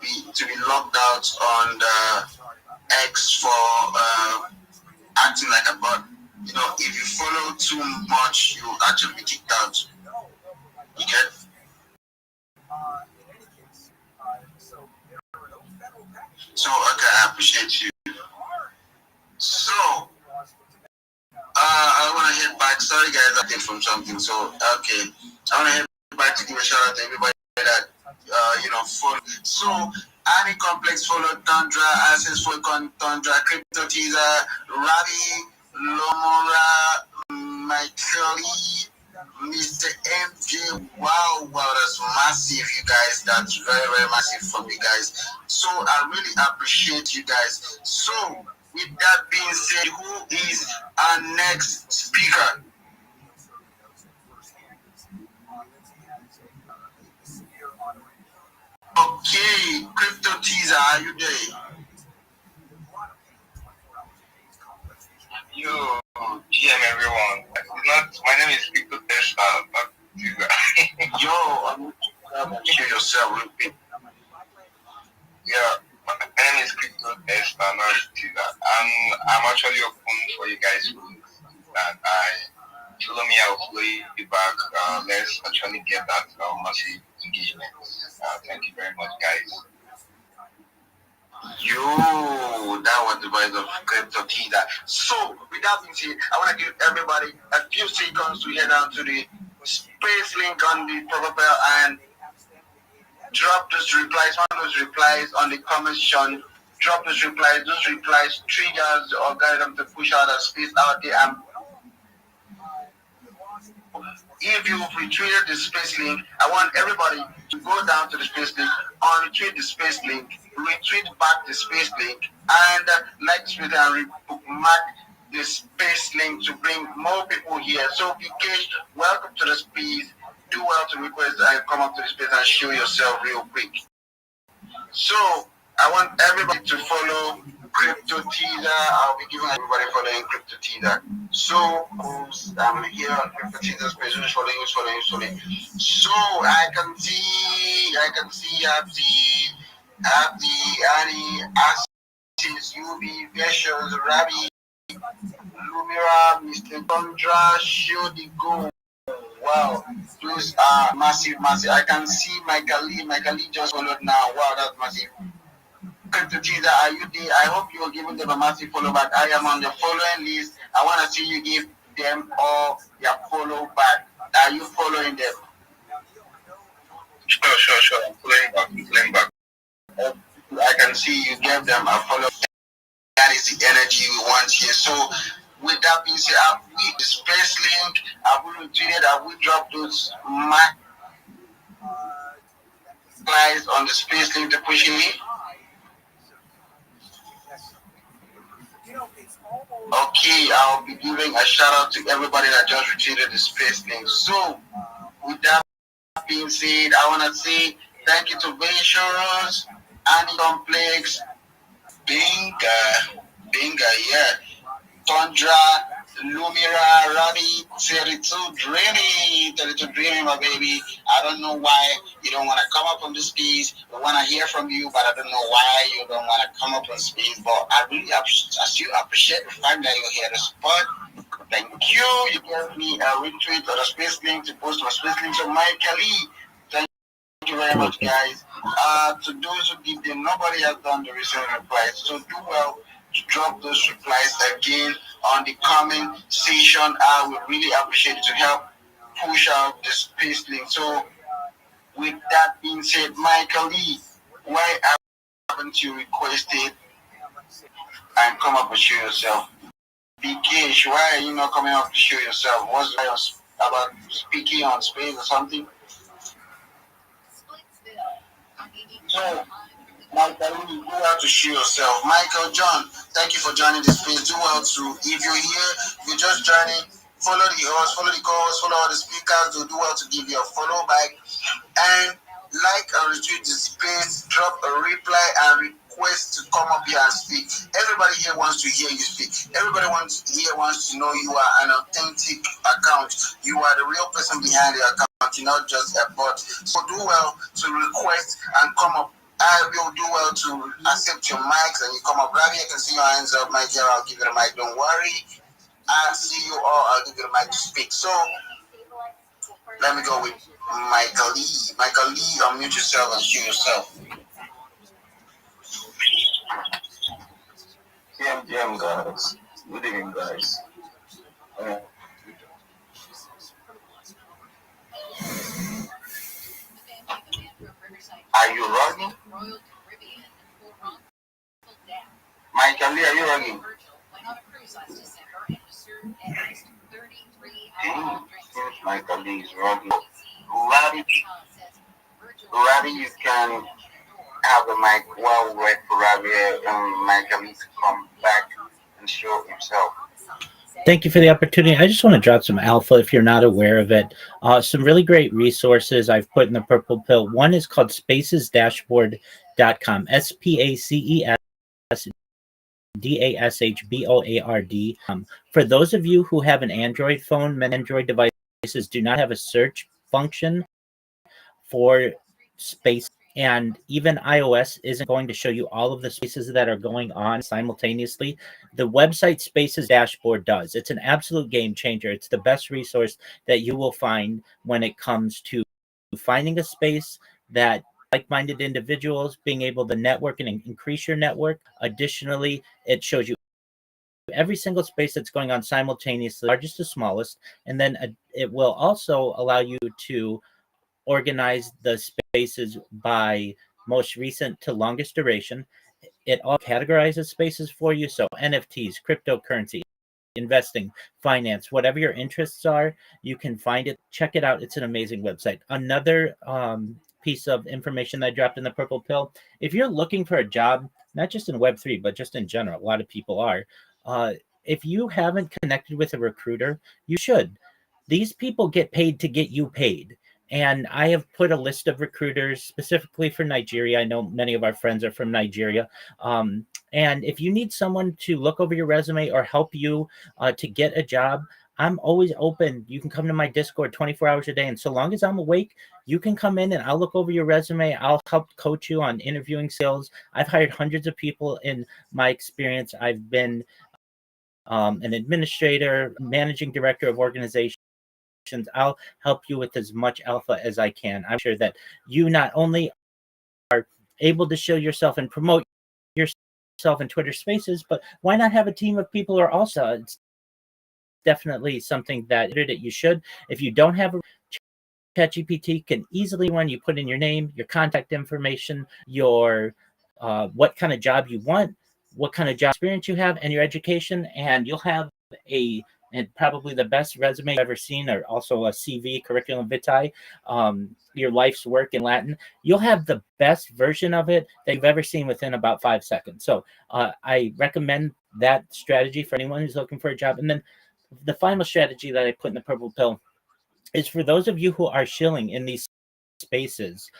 to be locked out on the X for acting like a bot. You know, if you follow too much, you actually be kicked out. You get? So okay, I appreciate you. So I want to head back. Sorry, guys, I did from something. So, okay. I want to head back to give a shout out to everybody that, follow. So, Annie Complex followed Tundra, Access for Tundra, Crypto Teaser, Ravi, Lomora, Michaeli, Mr. MJ. Wow, that's massive, you guys. That's very, very massive from you guys. So, I really appreciate you guys. So, with that being said, who is our next speaker? Okay, Crypto Teaser, are you there? Yo, GM everyone. My name is Crypto Teaser, not Teaser. Yo, show yourself real quick. Yeah. My name is Crypto Teaser, not Teaser. I'm actually open for you guys that follow me. I'll follow you back. Let's actually get that massive engagement. Thank you very much, guys. Yo, that was the voice of Crypto Teaser. So, with that being said, I want to give everybody a few seconds to head down to the space link on the profile and drop those replies, one of those replies on the comment section. Drop those replies triggers the algorithm to push out a space out there. And if you've retweeted the space link, I want everybody to go down to the space link, retweet the space link, retweet back the space link, and like the space and mark the space link to bring more people here. So, PK, welcome to the space. Do well to request and come up to the space and show yourself real quick. So, I want everybody to follow Crypto Teaser. I'll be giving everybody following Crypto Teaser. So, I'm here on Crypto Teaser's page. Who's following? So, I can see Abdi, Annie, Assis, Yubi, Vicious, Rabbi, Lumira, Mr. Tundra, Shodi Go. Wow, those are massive. I can see Michaeli just followed now. Wow, that's massive. Crypto Teaser, are you there? I hope you are giving them a massive follow back. I am on the following list. I want to see you give them all your follow back. Are you following them? Sure. I'm playing back. I can see you give them a follow. That is the energy we want here. So, with that being said, have we the space link? Have we retweeted? Have we dropped those guys on the space link to pushing me? Okay, I'll be giving a shout out to everybody that just retweeted the space link. So, with that being said, I want to say thank you to Ventures, Andy Complex, Binga, yeah, Tundra, Lumira, Ravi, 32 Dreamy, my baby. I don't know why you don't want to come up on the space. We want to hear from you, but I don't know why you don't want to come up on space. But I really appreciate the fact that you're here to support. Thank you. You gave me a retweet or a space link to post my space link. So, Michael Lee, thank you very much, guys. To those who did them, nobody has done the recent replies. So, do well to drop those replies again on the comment section. I would really appreciate it to help push out the space link. So, with that being said, Michael Lee, why haven't you requested and come up and show yourself? BK, why are you not coming up to show yourself? What's about speaking on space or something? So, Michael, you go out to show yourself. Michael John, thank you for joining the space. Do well to, if you're here, if you're just joining, follow the host, follow the calls, follow all the speakers. Do well to give you a follow back. And like and retweet the space, drop a reply and request to come up here and speak. Everybody here wants to hear you speak. Everybody here wants to know you are an authentic account. You are the real person behind the account. You're not just a bot. So do well to request and come up. I will do well to accept your mics and you come up. Rabbi, I can see your hands up. Michael, I'll give you the mic. Don't worry. I'll see you all. I'll give you the mic to speak. So let me go with Michael Lee. Michael Lee, unmute yourself and show yourself. GM guys. Good evening, guys. Are you running? Michael Lee, are you running? Michael Lee is running. Rabbi, you can have the mic while we wait for Rabbi and Michael Lee to come back and show himself. Thank you for the opportunity. I just want to drop some alpha if you're not aware of it. Some really great resources I've put in the purple pill. One is called spacesdashboard.com. spacesdashboard. For those of you who have an Android phone, many Android devices do not have a search function for space. And even iOS isn't going to show you all of the spaces that are going on simultaneously. The website Spaces Dashboard does. It's an absolute game changer. It's the best resource that you will find when it comes to finding a space that like-minded individuals, being able to network and increase your network. Additionally, it shows you every single space that's going on simultaneously, largest to smallest, and then it will also allow you to organize the spaces by most recent to longest duration. It all categorizes spaces for you. So NFTs, cryptocurrency, investing, finance, whatever your interests are, you can find it. Check it out. It's an amazing website. Another piece of information that I dropped in the purple pill. If you're looking for a job, not just in Web3, but just in general, a lot of people are. If you haven't connected with a recruiter, you should. These people get paid to get you paid. And I have put a list of recruiters specifically for Nigeria. I know many of our friends are from Nigeria. And if you need someone to look over your resume or help you to get a job, I'm always open. You can come to my Discord 24 hours a day. And so long as I'm awake, you can come in and I'll look over your resume. I'll help coach you on interviewing skills. I've hired hundreds of people in my experience. I've been an administrator, managing director of organizations. I'll help you with as much alpha as I can. I'm sure that you not only are able to show yourself and promote yourself in Twitter Spaces, but why not have a team of people who are also? It's definitely something that you should. If you don't have a ChatGPT, can easily run. You put in your name, your contact information, your what kind of job you want, what kind of job experience you have, and your education, and you'll have and probably the best resume you've ever seen, or also a CV, curriculum vitae, your life's work in Latin. You'll have the best version of it that you've ever seen within about 5 seconds. So I recommend that strategy for anyone who's looking for a job. And then the final strategy that I put in the purple pill is for those of you who are shilling in these spaces,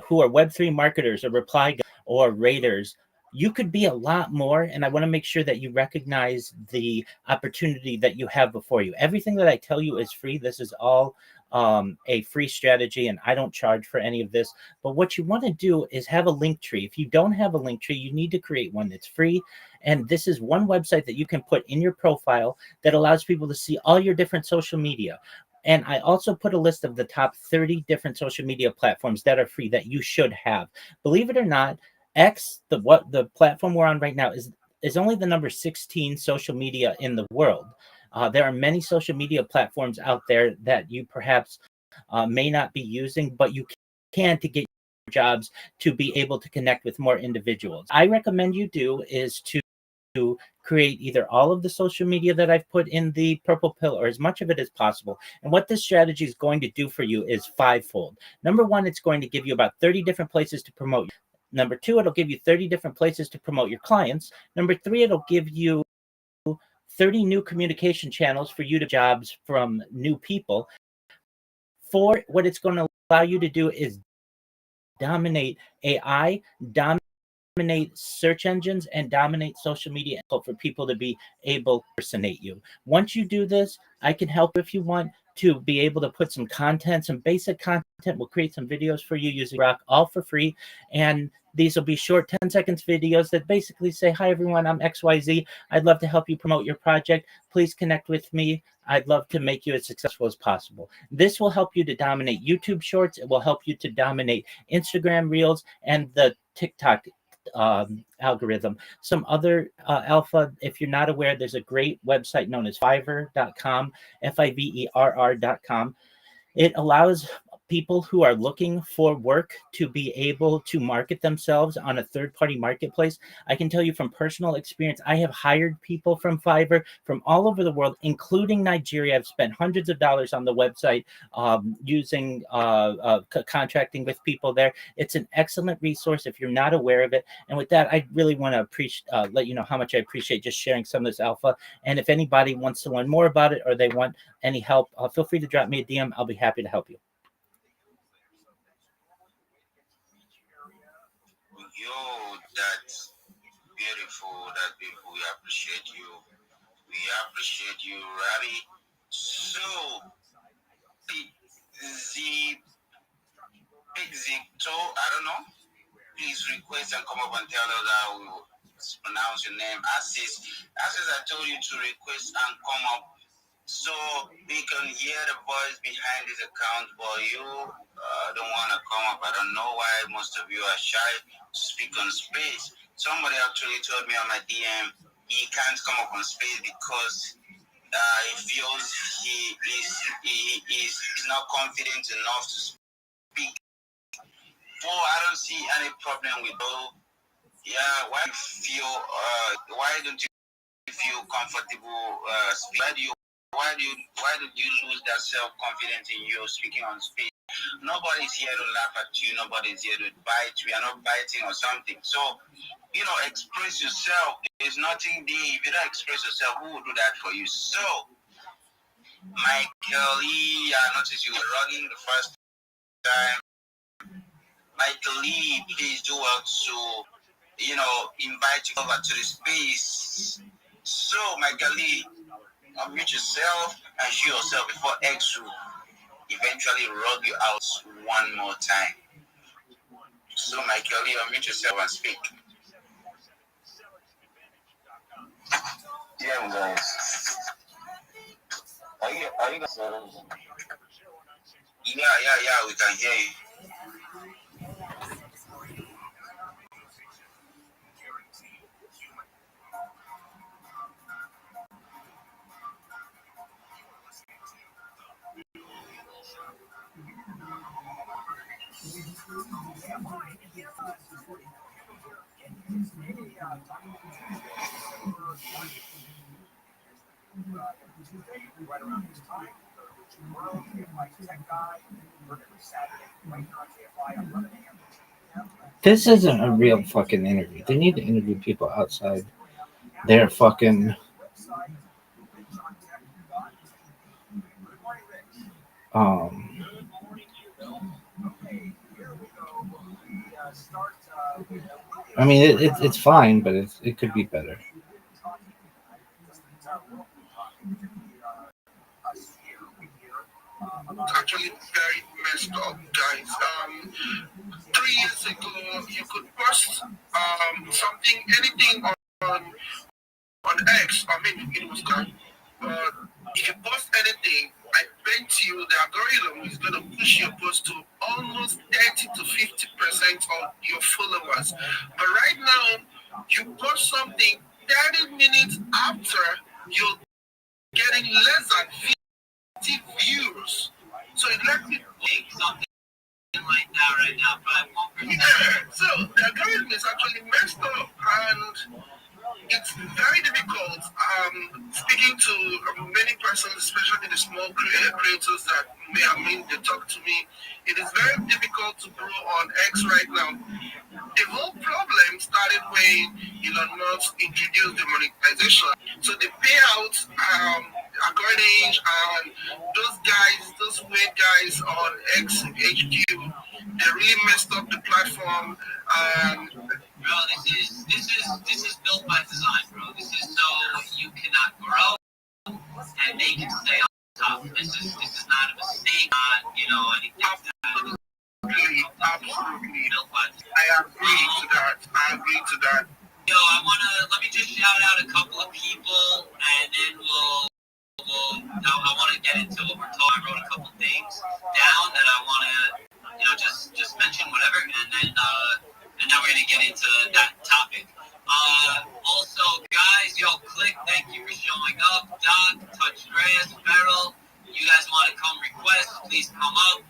who are Web3 marketers or reply guys or raters. You could be a lot more, and I want to make sure that you recognize the opportunity that you have before you. Everything that I tell you is free. This is all a free strategy, and I don't charge for any of this. But what you want to do is have a link tree. If you don't have a link tree, you need to create one that's free. And this is one website that you can put in your profile that allows people to see all your different social media. And I also put a list of the top 30 different social media platforms that are free that you should have. Believe it or not, X, the platform we're on right now, is only the number 16 social media in the world. There are many social media platforms out there that you perhaps may not be using, but you can to get jobs to be able to connect with more individuals. I recommend you do is to create either all of the social media that I've put in the purple pill or as much of it as possible. And what this strategy is going to do for you is fivefold. Number one, it's going to give you about 30 different places to promote. Number two, it'll give you 30 different places to promote your clients. Number three, it'll give you 30 new communication channels for you to jobs from new people. Four, what it's going to allow you to do is dominate AI, dominate search engines, and dominate social media for people to be able to impersonate you. Once you do this, I can help if you want to be able to put some content, some basic content. We'll create some videos for you using Rock, all for free. And these will be short 10 seconds videos that basically say, hi, everyone, I'm XYZ. I'd love to help you promote your project. Please connect with me. I'd love to make you as successful as possible. This will help you to dominate YouTube Shorts. It will help you to dominate Instagram Reels and the TikTok algorithm. Some other alpha, if you're not aware, there's a great website known as Fiverr.com, Fiverr.com. It allows people who are looking for work to be able to market themselves on a third-party marketplace. I can tell you from personal experience, I have hired people from Fiverr from all over the world, including Nigeria. I've spent hundreds of dollars on the website using contracting with people there. It's an excellent resource if you're not aware of it. And with that, I really want to let you know how much I appreciate just sharing some of this alpha. And if anybody wants to learn more about it or they want any help, feel free to drop me a DM. I'll be happy to help you. Yo, that's beautiful. That's beautiful. We appreciate you. We appreciate you, Rabbi. So, the big Zicto, I don't know. Please request and come up and tell us how we pronounce your name. Assis, I told you to request and come up so we can hear the voice behind this account. But you don't want to come up. I don't know why most of you are shy to speak on space. Somebody actually told me on my DM he can't come up on space because he feels he's not confident enough to speak. Oh, I don't see any problem with that. Yeah, why don't you feel comfortable speaking? Why did you lose that self-confidence in you speaking on speech? Nobody's here to laugh at you. Nobody's here to bite. We are not biting or something. So, express yourself. There's nothing there. If you don't express yourself, who will do that for you? So, Michael Lee, I noticed you were running the first time. Michael Lee, please do well to, invite you over to the space. So, Michael Lee, unmute yourself and show yourself before X will eventually rub you out one more time. So, Michael Lee, unmute yourself and speak. Yeah, guys. Are you guys Yeah, we can hear you. Right around this time, tomorrow, KFI Tech Guy, every Saturday, right here on KFI, 11 a.m. This isn't a real fucking interview. They need to interview people outside their fucking I mean, it's fine, but it could be better. It's actually very messed up, guys. 3 years ago, you could post something, anything on X. I mean, it was good. But if you post anything, I bet you the algorithm is going to push your post to almost 30 to 50% of your followers. But right now, you post something 30 minutes after you're getting less than 50 views. So it lets me make something like that right now, probably 1%. Yeah, so the algorithm is actually messed up, and it's very difficult. Speaking to many persons, especially the small creators that they talk to me, it is very difficult to grow on X right now. The whole problem started when Elon Musk introduced the monetization. So the payouts, according and those weird guys on XHQ, they really messed up the platform. Bro, this is built by design, bro. This is so you cannot grow and they can stay on top. This is not a mistake, not anything like that. Absolutely. I agree to that. Yo, let me just shout out a couple of people, and then I want to get into what we're talking. I wrote a couple things down that I want to, just mention whatever, and then we're gonna get into that topic. Also, guys, click. Thank you for showing up. Doc, Touch Grass, Beryl. You guys want to come request, please come up.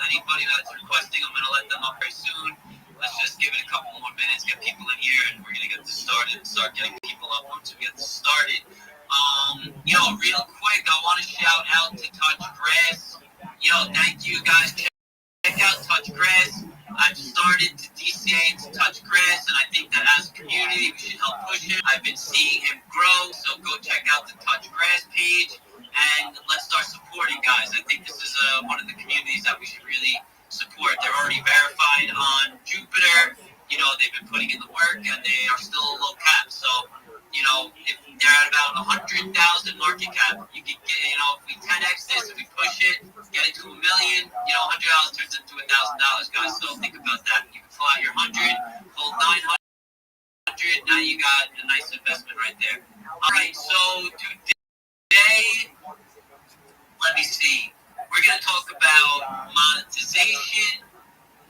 Anybody that's requesting, I'm going to let them up very soon. Let's just give it a couple more minutes, get people in here, and we're going to get this started. Start getting people up once we get this started. Real quick, I want to shout out to Touch Grass. Thank you guys. Check out Touch Grass. I've started to DCA to Touch Grass, and I think that as a community, we should help push him. I've been seeing him grow, so go check out the Touch Grass page. And let's start supporting, guys. I think this is one of the communities that we should really support. They're already verified on Jupiter. They've been putting in the work, and they are still a low cap. So, if they're at about 100,000 market cap, you could get, if we 10x this, if we push it, get it to $1 million, $100 turns into $1,000, guys. So think about that. You can pull out your 100, pull 900. Now you got a nice investment right there. All right, so today, let me see. We're going to talk about monetization,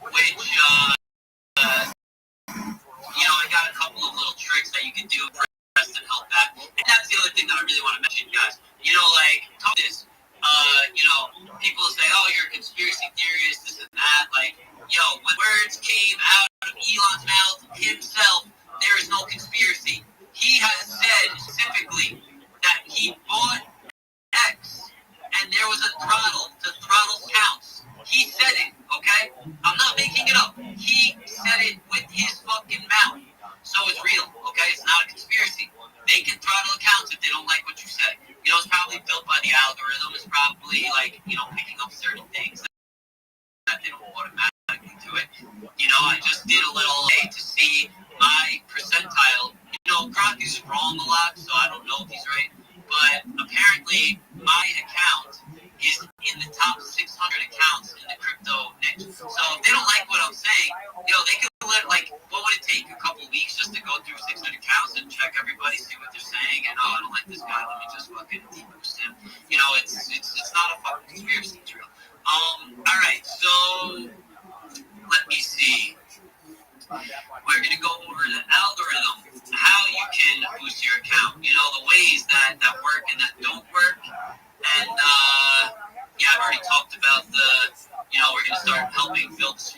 which, I got a couple of little tricks that you can do for rest and help that. And that's the other thing that I really want to mention, guys. Talk this. People say, oh, you're a conspiracy theorist, this and that. When words came out of Elon's mouth himself, there is no conspiracy. He has said specifically that he bought X, and there was a throttle. The throttle counts. He said it, okay? I'm not making it up. He said it with his fucking mouth. So it's real, okay? It's not a conspiracy. They can throttle accounts if they don't like what you say. It's probably built by the algorithm. It's probably picking up certain things that they don't automatically do it. I just did a little to see my percentile. Grok is wrong a lot, so I don't know if he's right. But apparently, my account is in the top 600 accounts in the crypto niche. So if they don't like what I'm saying, they could what would it take? A couple weeks just to go through 600 accounts and check everybody, see what they're saying, and I don't like this guy, let me just fucking deboost him. It's not a fucking conspiracy drill. All right, so let me see. We're gonna go over the algorithm, how you can boost your account. The ways that work and that don't work. And I've already talked about we're gonna start helping build this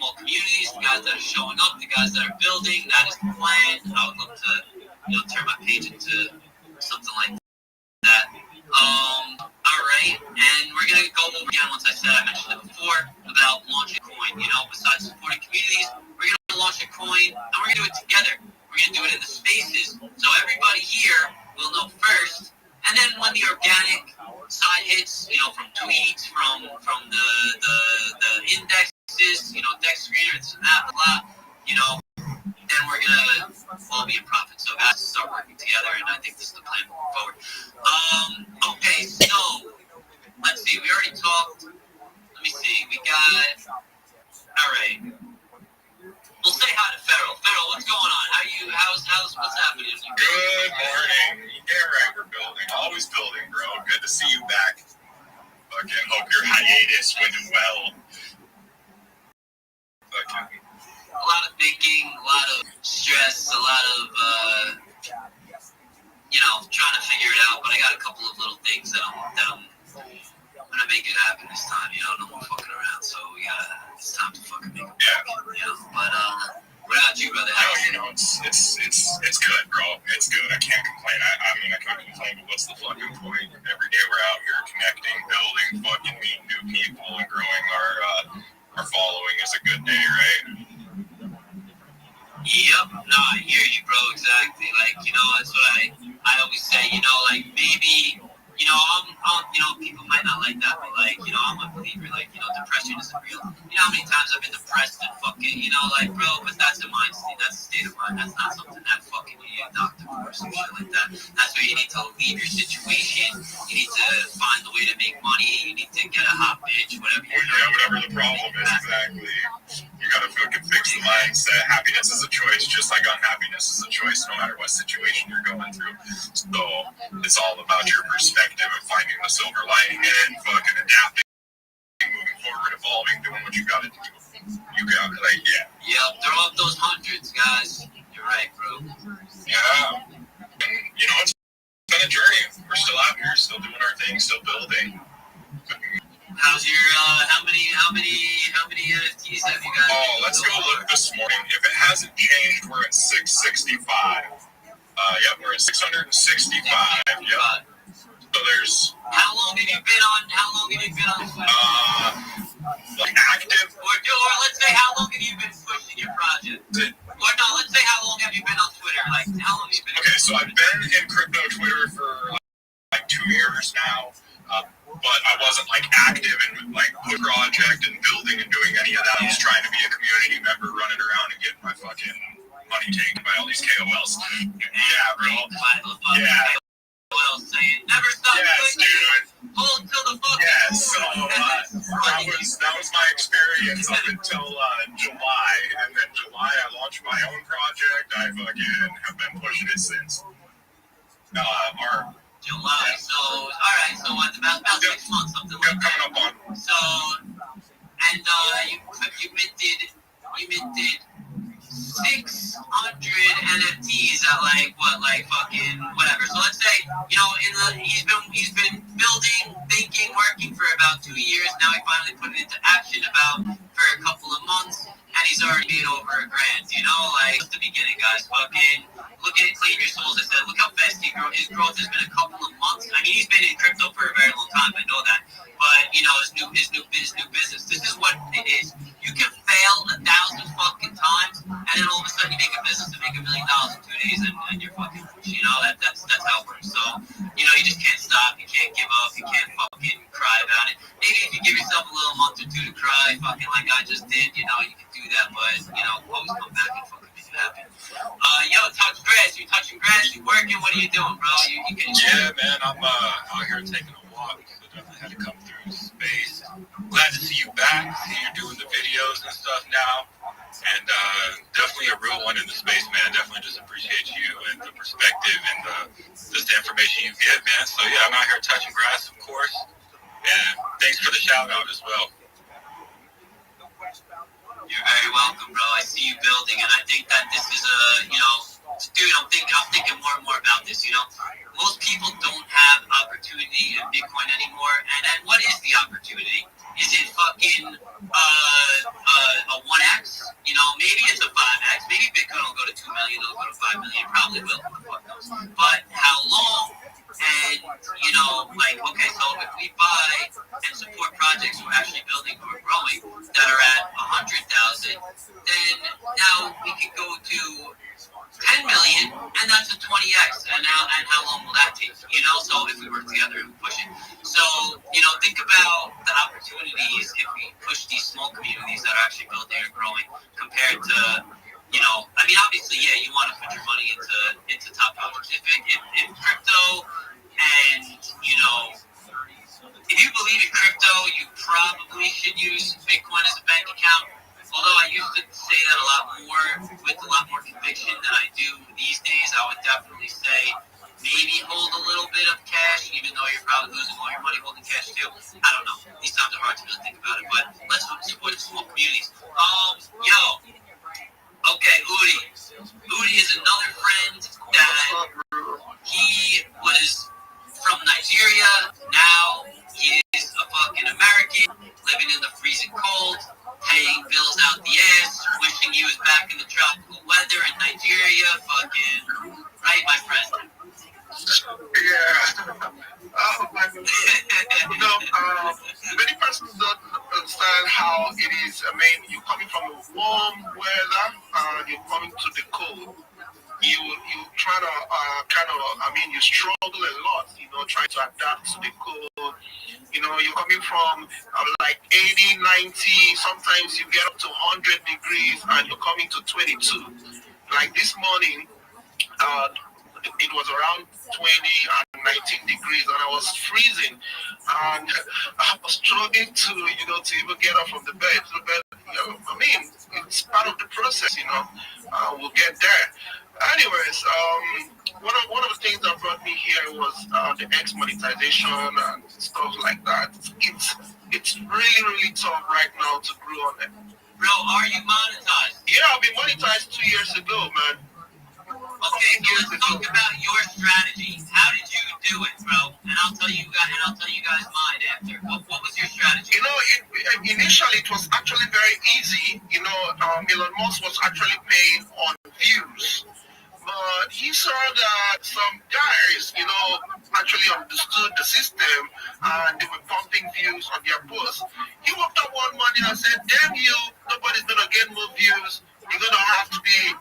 And then when the organic side hits, from tweets, from the indexes, dex screeners, and that, blah, then we're gonna all be in profit. So guys, start working together, and I think this is the plan moving forward. Okay, so let's see. We already talked. Let me see. We got. All right. We'll say hi to Farrell. Farrell, what's going on? How's what's happening? Good morning. Yeah, right. We're building. Always building, bro. Good to see you back. Fucking hope your hiatus went well. Fucking. A lot of thinking, a lot of stress, a lot of trying to figure it out. But I got a couple of little things that I'm gonna make it happen this time. No more fucking around. So it's time to fucking make it happen. But what about you, brother? It's good, bro. It's good. I can't complain. I mean, I can't complain, but what's the fucking point? Every day we're out here connecting, building, fucking meeting new people, and growing our following is a good day, right? Yep. No, I hear you, bro. Exactly. That's what I always say. Maybe. People might not like that, but I'm a believer. Depression isn't real. How many times I've been depressed and fucking, bro, but that's a mind state. That's a state of mind. That's not something that fucking you need a doctor for or some shit like that. That's where you need to leave your situation. You need to find the way to make money. You need to get a hot bitch, whatever. Whatever the problem is, exactly. You gotta fucking fix the mindset. Happiness is a choice, just like unhappiness is a choice, no matter what situation you're going through. So it's all about your perspective and finding the silver lining and fucking adapting, moving forward, evolving, doing what you gotta do. You got it, Yep, throw up those hundreds, guys. You're right, bro. Yeah. And it's been a journey. We're still out here, still doing our thing, still building. How's your how many NFTs have you got? Oh, let's go look this morning. If it hasn't changed, we're at 665. Yep, we're at 665. Yep. So there's. How long have you been on Active. Or let's say, how long have you been pushing your project? Or no, let's say, how long have you been on Twitter? How long have you been? Okay, so I've been in crypto Twitter for 2 years now. But I wasn't active in the project and building and doing any of that. I was trying to be a community member, running around and getting my fucking money taken by all these KOLs. Yeah, bro. Yeah. Never stop. Yes, dude. Hold till the fucking. Yeah, so that was my experience up until July, and then July I launched my own project. I fucking have been pushing it since. July. Yeah. So all right. So what? About 6 months, something like that. Coming up on. So, and you minted 600 NFTs at fucking whatever. So let's say he's been building, thinking, working for about 2 years. Now he finally put it into action for a couple of months, and he's already made over $1,000. Just the beginning, guys. Fucking look at Clean Your Souls. I said, look how fast his growth has been a couple of months. I mean, he's been in crypto for a very long time. I know that, but his new business. This is what it is. You can fail 1,000 fucking times, and then all of a sudden you make a business and make $1 million in 2 days, and you're fucking rich. That's how it works. So you just can't stop. You can't give up. You can't fucking cry about it. Maybe if you give yourself a little month or two to cry, fucking like I just did, you can do that. But always come back and fucking make it happen. Touch grass. You touching grass? You working? What are you doing, bro? You can. Yeah, man. I'm out here taking a walk. So definitely had to come through space. Glad to see you back. See you doing the videos and stuff now. And definitely a real one in the space, man. Definitely just appreciate you and the perspective and just the information you give, man. So yeah, I'm out here touching grass, of course. And thanks for the shout out as well. You're very welcome, bro. I see you building, and I think that this is dude, I'm thinking more and more about this. Most people don't have opportunity in Bitcoin anymore. And then what is the opportunity? Is it fucking a 1x? Maybe it's a 5x. Maybe Bitcoin will go to 2 million. It'll go to 5 million. Probably will. Who the fuck knows? But how long? And okay, so if we buy and support projects who are actually building or growing that are at 100,000, then now we can go to 10 million, and that's a 20x. And how long will that take? You know, so if we work together and push it. So, you know, think about the opportunities if we push these small communities that are actually building and growing compared to, you know, I mean, obviously, yeah, you want to put your money into top projects. If crypto and, you know, if you believe in crypto, you probably should use Bitcoin as a bank account. Although I used to say that a lot more with a lot more conviction than I do these days, I would definitely say maybe hold a little bit of cash, even though you're probably losing all your money holding cash too. I don't know. These times are hard to really think about it, but let's support the small communities. Okay, Udi. Udi is another friend that he was from Nigeria. Now he is a fucking American, living in the freezing cold, paying bills out the ass, wishing he was back in the tropical weather in Nigeria. Fucking right, my friend. Yeah. Oh my goodness. Many persons don't understand how it is. I mean, you're coming from a warm weather, you're coming to the cold. You try to you struggle a lot, you know, trying to adapt to the cold. You know, you're coming from like 80, 90, sometimes you get up to 100 degrees and you're coming to 22. Like this morning, it was around 20 and 19 degrees and I was freezing and I was struggling to even get up from the bed. I mean, it's part of the process, we'll get there. Anyways, one of the things that brought me here was the X monetization and stuff like that. It's really, really tough right now to grow on it. Bro, are you monetized? Yeah, I've been monetized 2 years ago, man. Okay, so let's talk about your strategy. How did you do it, bro? And I'll tell you guys mine after. What was your strategy? Initially it was actually very easy. Elon Musk was actually paying on views. But he saw that some guys, actually understood the system and they were pumping views on their posts. He woke up one morning and said, damn you, nobody's going to get more views. You're going to have to be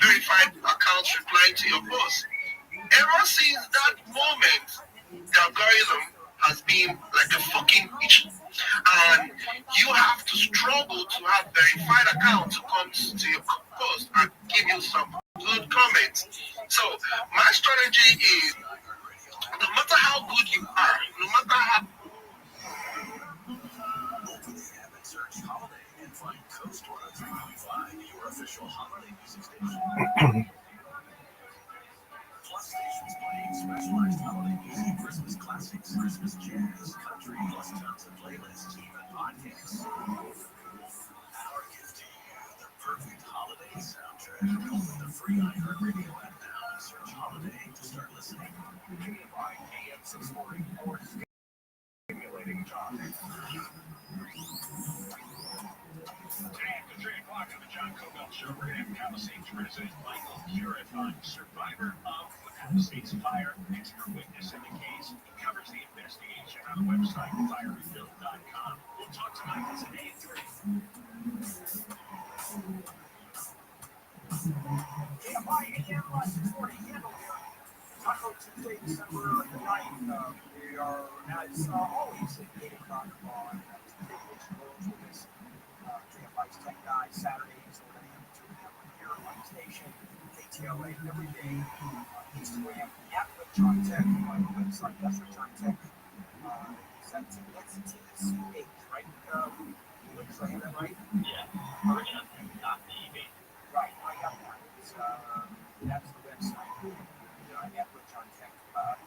verified accounts replying to your posts. Ever since that moment, the algorithm has been like a fucking bitch. And you have to struggle to have verified accounts who comes to your post and give you some good comments. So my strategy is, no matter how good you are, no matter how Coast 103.5, your official holiday music station. Plus stations playing specialized holiday music, Christmas classics, Christmas jazz, country, plus tons of playlists, even podcasts. Our gift to you, the perfect holiday soundtrack. Open the free iHeartRadio app now and search holiday to start listening. KFI AM 640 or stimulating talk. Today after 3 o'clock on the John Cobell Show, we're going to have conversation with Michael Puritan, survivor of the State's fire, expert witness in the case. He covers the investigation on the website, firerebuild.com. We'll talk to Michael today at 3. KFI AM 640, Handle here. Taco Tuesday, December the 9th. We are, as always, at 8 o'clock on Tuesday, KFI's Tech Guy, Saturdays, 11 a.m. to 2 p.m. here on the station, KTLA every day, Instagram, at John Tech, my website, that's John Tech. That's TCH, right? Did I say that right? Yeah, original.tv. Right, I got that. That's the website. At John Tech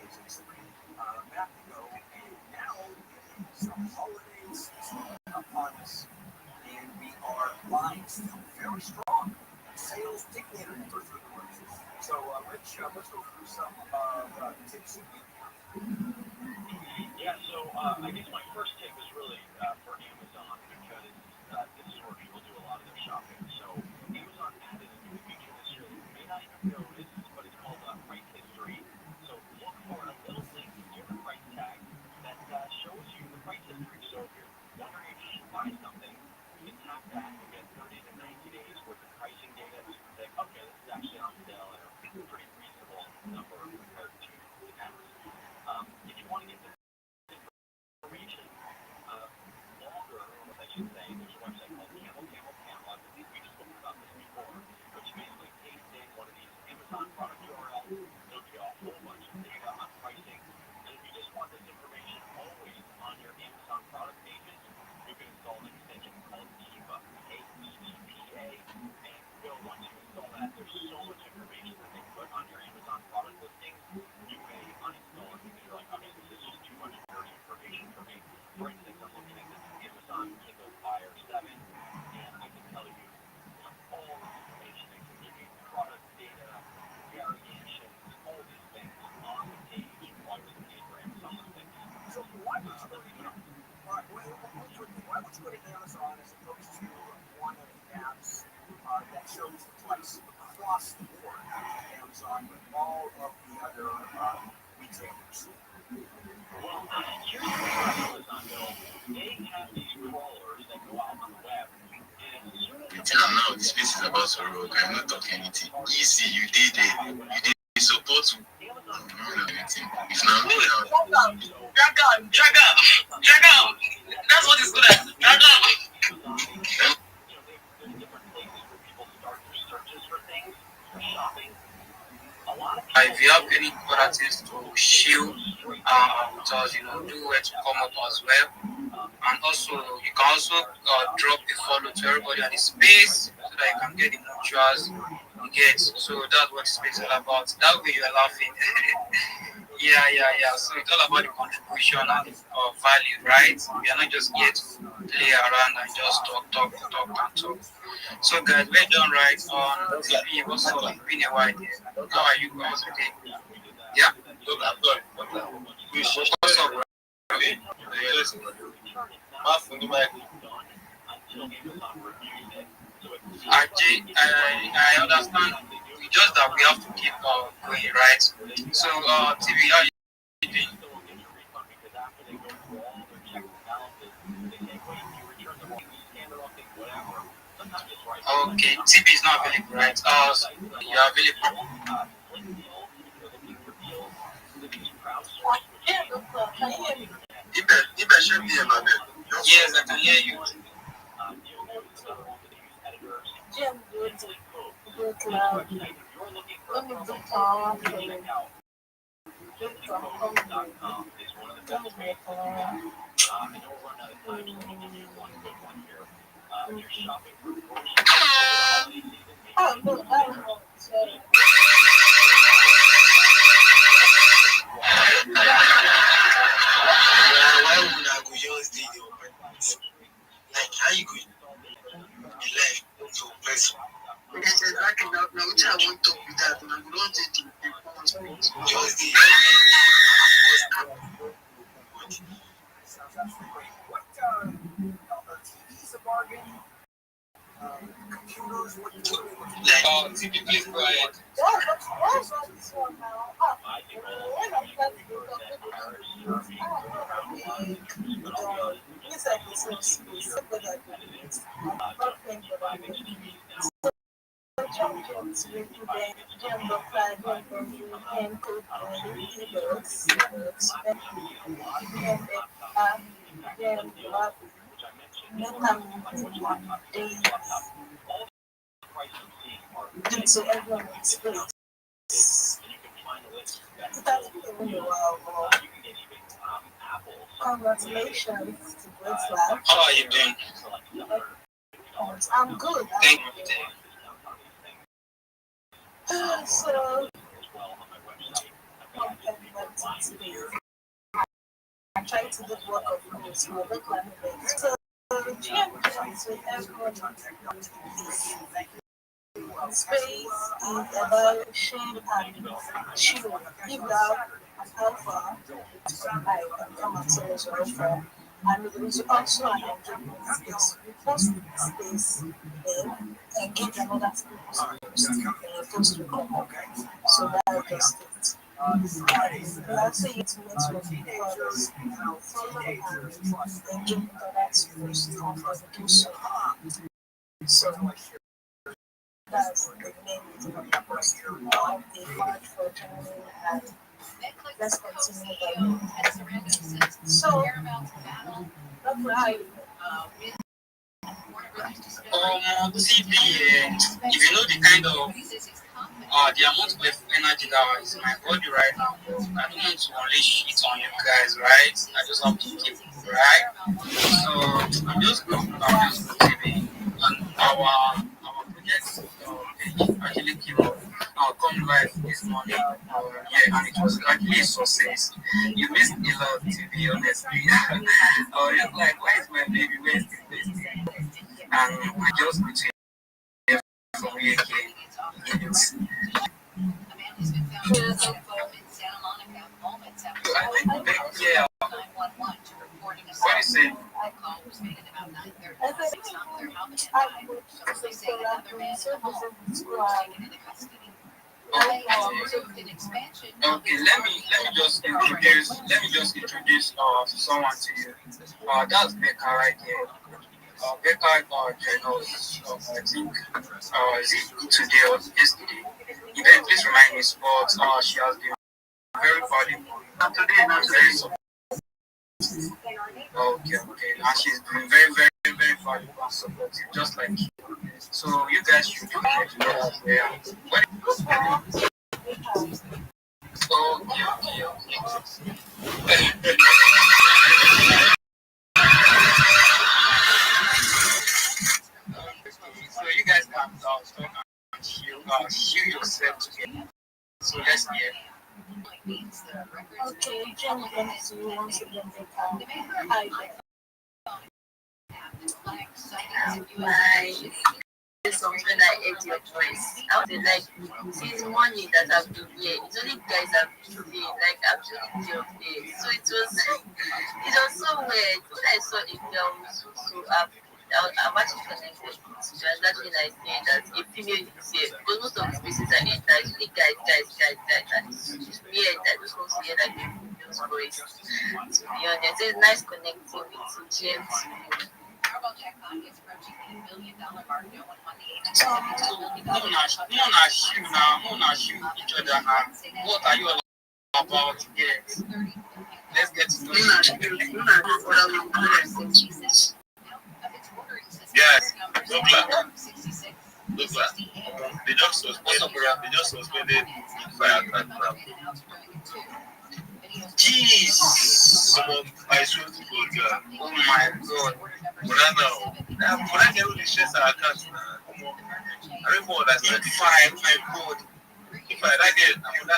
is Instagram. Back to go, and now it is the holiday season upon us. And we are lying still very strong. Sales dictator for the quarter. So let's go through some tips. Yeah, so I guess my first tip is really for Amazon because this is where people do a lot of their shopping. So Amazon added a new feature this year that you may not even notice, but it's called Price History. So look for a little link near the price tag that shows you the price history. So if you're wondering if you should buy something, you can tap that and get 30 to 90 days worth of pricing data. So you can say, okay, this is actually on sale. across the board, not just Amazon, but all of the other retailers. Well, here's the thing about Amazon, though. They have these crawlers that go out on the web, and as soon as now the space is about to roll. I'm not talking anything. Easy, you did it. You did support to anything. If not, Drag out. That's what it's good at. Drag out. If you have any other things to share with us, do where to come up as well. And also, you can also drop a follow to everybody on the space so that you can get the mutuals you get. So that's what the space is all about. That way you're laughing. Yeah. So it's all about the contribution and value, right? We are not just here to play around and just talk. So guys, we're done right on TV. What's up? It's been a while. How are you guys today? Yeah? What's up, bro? I understand. It's just that we have to keep going, right? So, TV, how you doing? Okay, TB is not available, right? You are available. Yes, I can hear you. why would I go just do the appointment? Like, how you going in life to person? Yes, exactly. Now which I want to talk with that, and I don't take it. Just the TV's a bargain. Computers, what you TB, please go ahead. So everyone space. Congratulations to Great Life. How are you doing? I'm good. Thank you. So, I'm trying to do work of me, so I look like it. So, with everyone space is about shade and chill. If now and alpha, I can come and tell us alpha. And it is also an engagement space. We post space, then engage another space, and post to come up. So that's just it. Last thing is meant to be others. Follow and engage with others first after we do so. So that's the main reason of the post. The part for joining and let's continue by so that's right. TB, if you know the kind of the amount of energy that is in my body right now, I don't want to unleash it on you guys, right? I just have to keep it, right? So I'm just going TB, and our project actually came up. Come live this morning, and it was actually a success. You missed a lot, to be honestly. Just like, why is my baby wasting? And I just go to hear from you again. Yeah. What do you say? I think I would say that Okay, let me just introduce someone to you. That's Becca right here. Becca joined us, I think, is it today or yesterday? You then please remind me, but she has been very valuable. And today, not very supportive. Okay. And she's been very, very, very valuable and supportive, just like you. So you guys should do that together as well. Okay. So you guys can talk and shield yourself together. So let's hear. Okay, Jim comes to you once again. Hi. When I ate your voice, I was like, since morning that I've been here, it's only guys I've been seeing, like actually your face. So it was so weird. When I saw a girl so happy, I'm actually connected to her. That's when I say that a female is here. Because most of the spaces I enter, it's only guys. And it's weird. I just want to hear like a female's voice. To be honest, it's nice connecting with James. Mona, each other now. What are you all about? Let's get to know each Yes, look like. They just suspended fire attack now. Jeez. Someone, I swear to God, oh my God. But I get all the shares I can't now. I don't know that's If I, my God. If I get that can I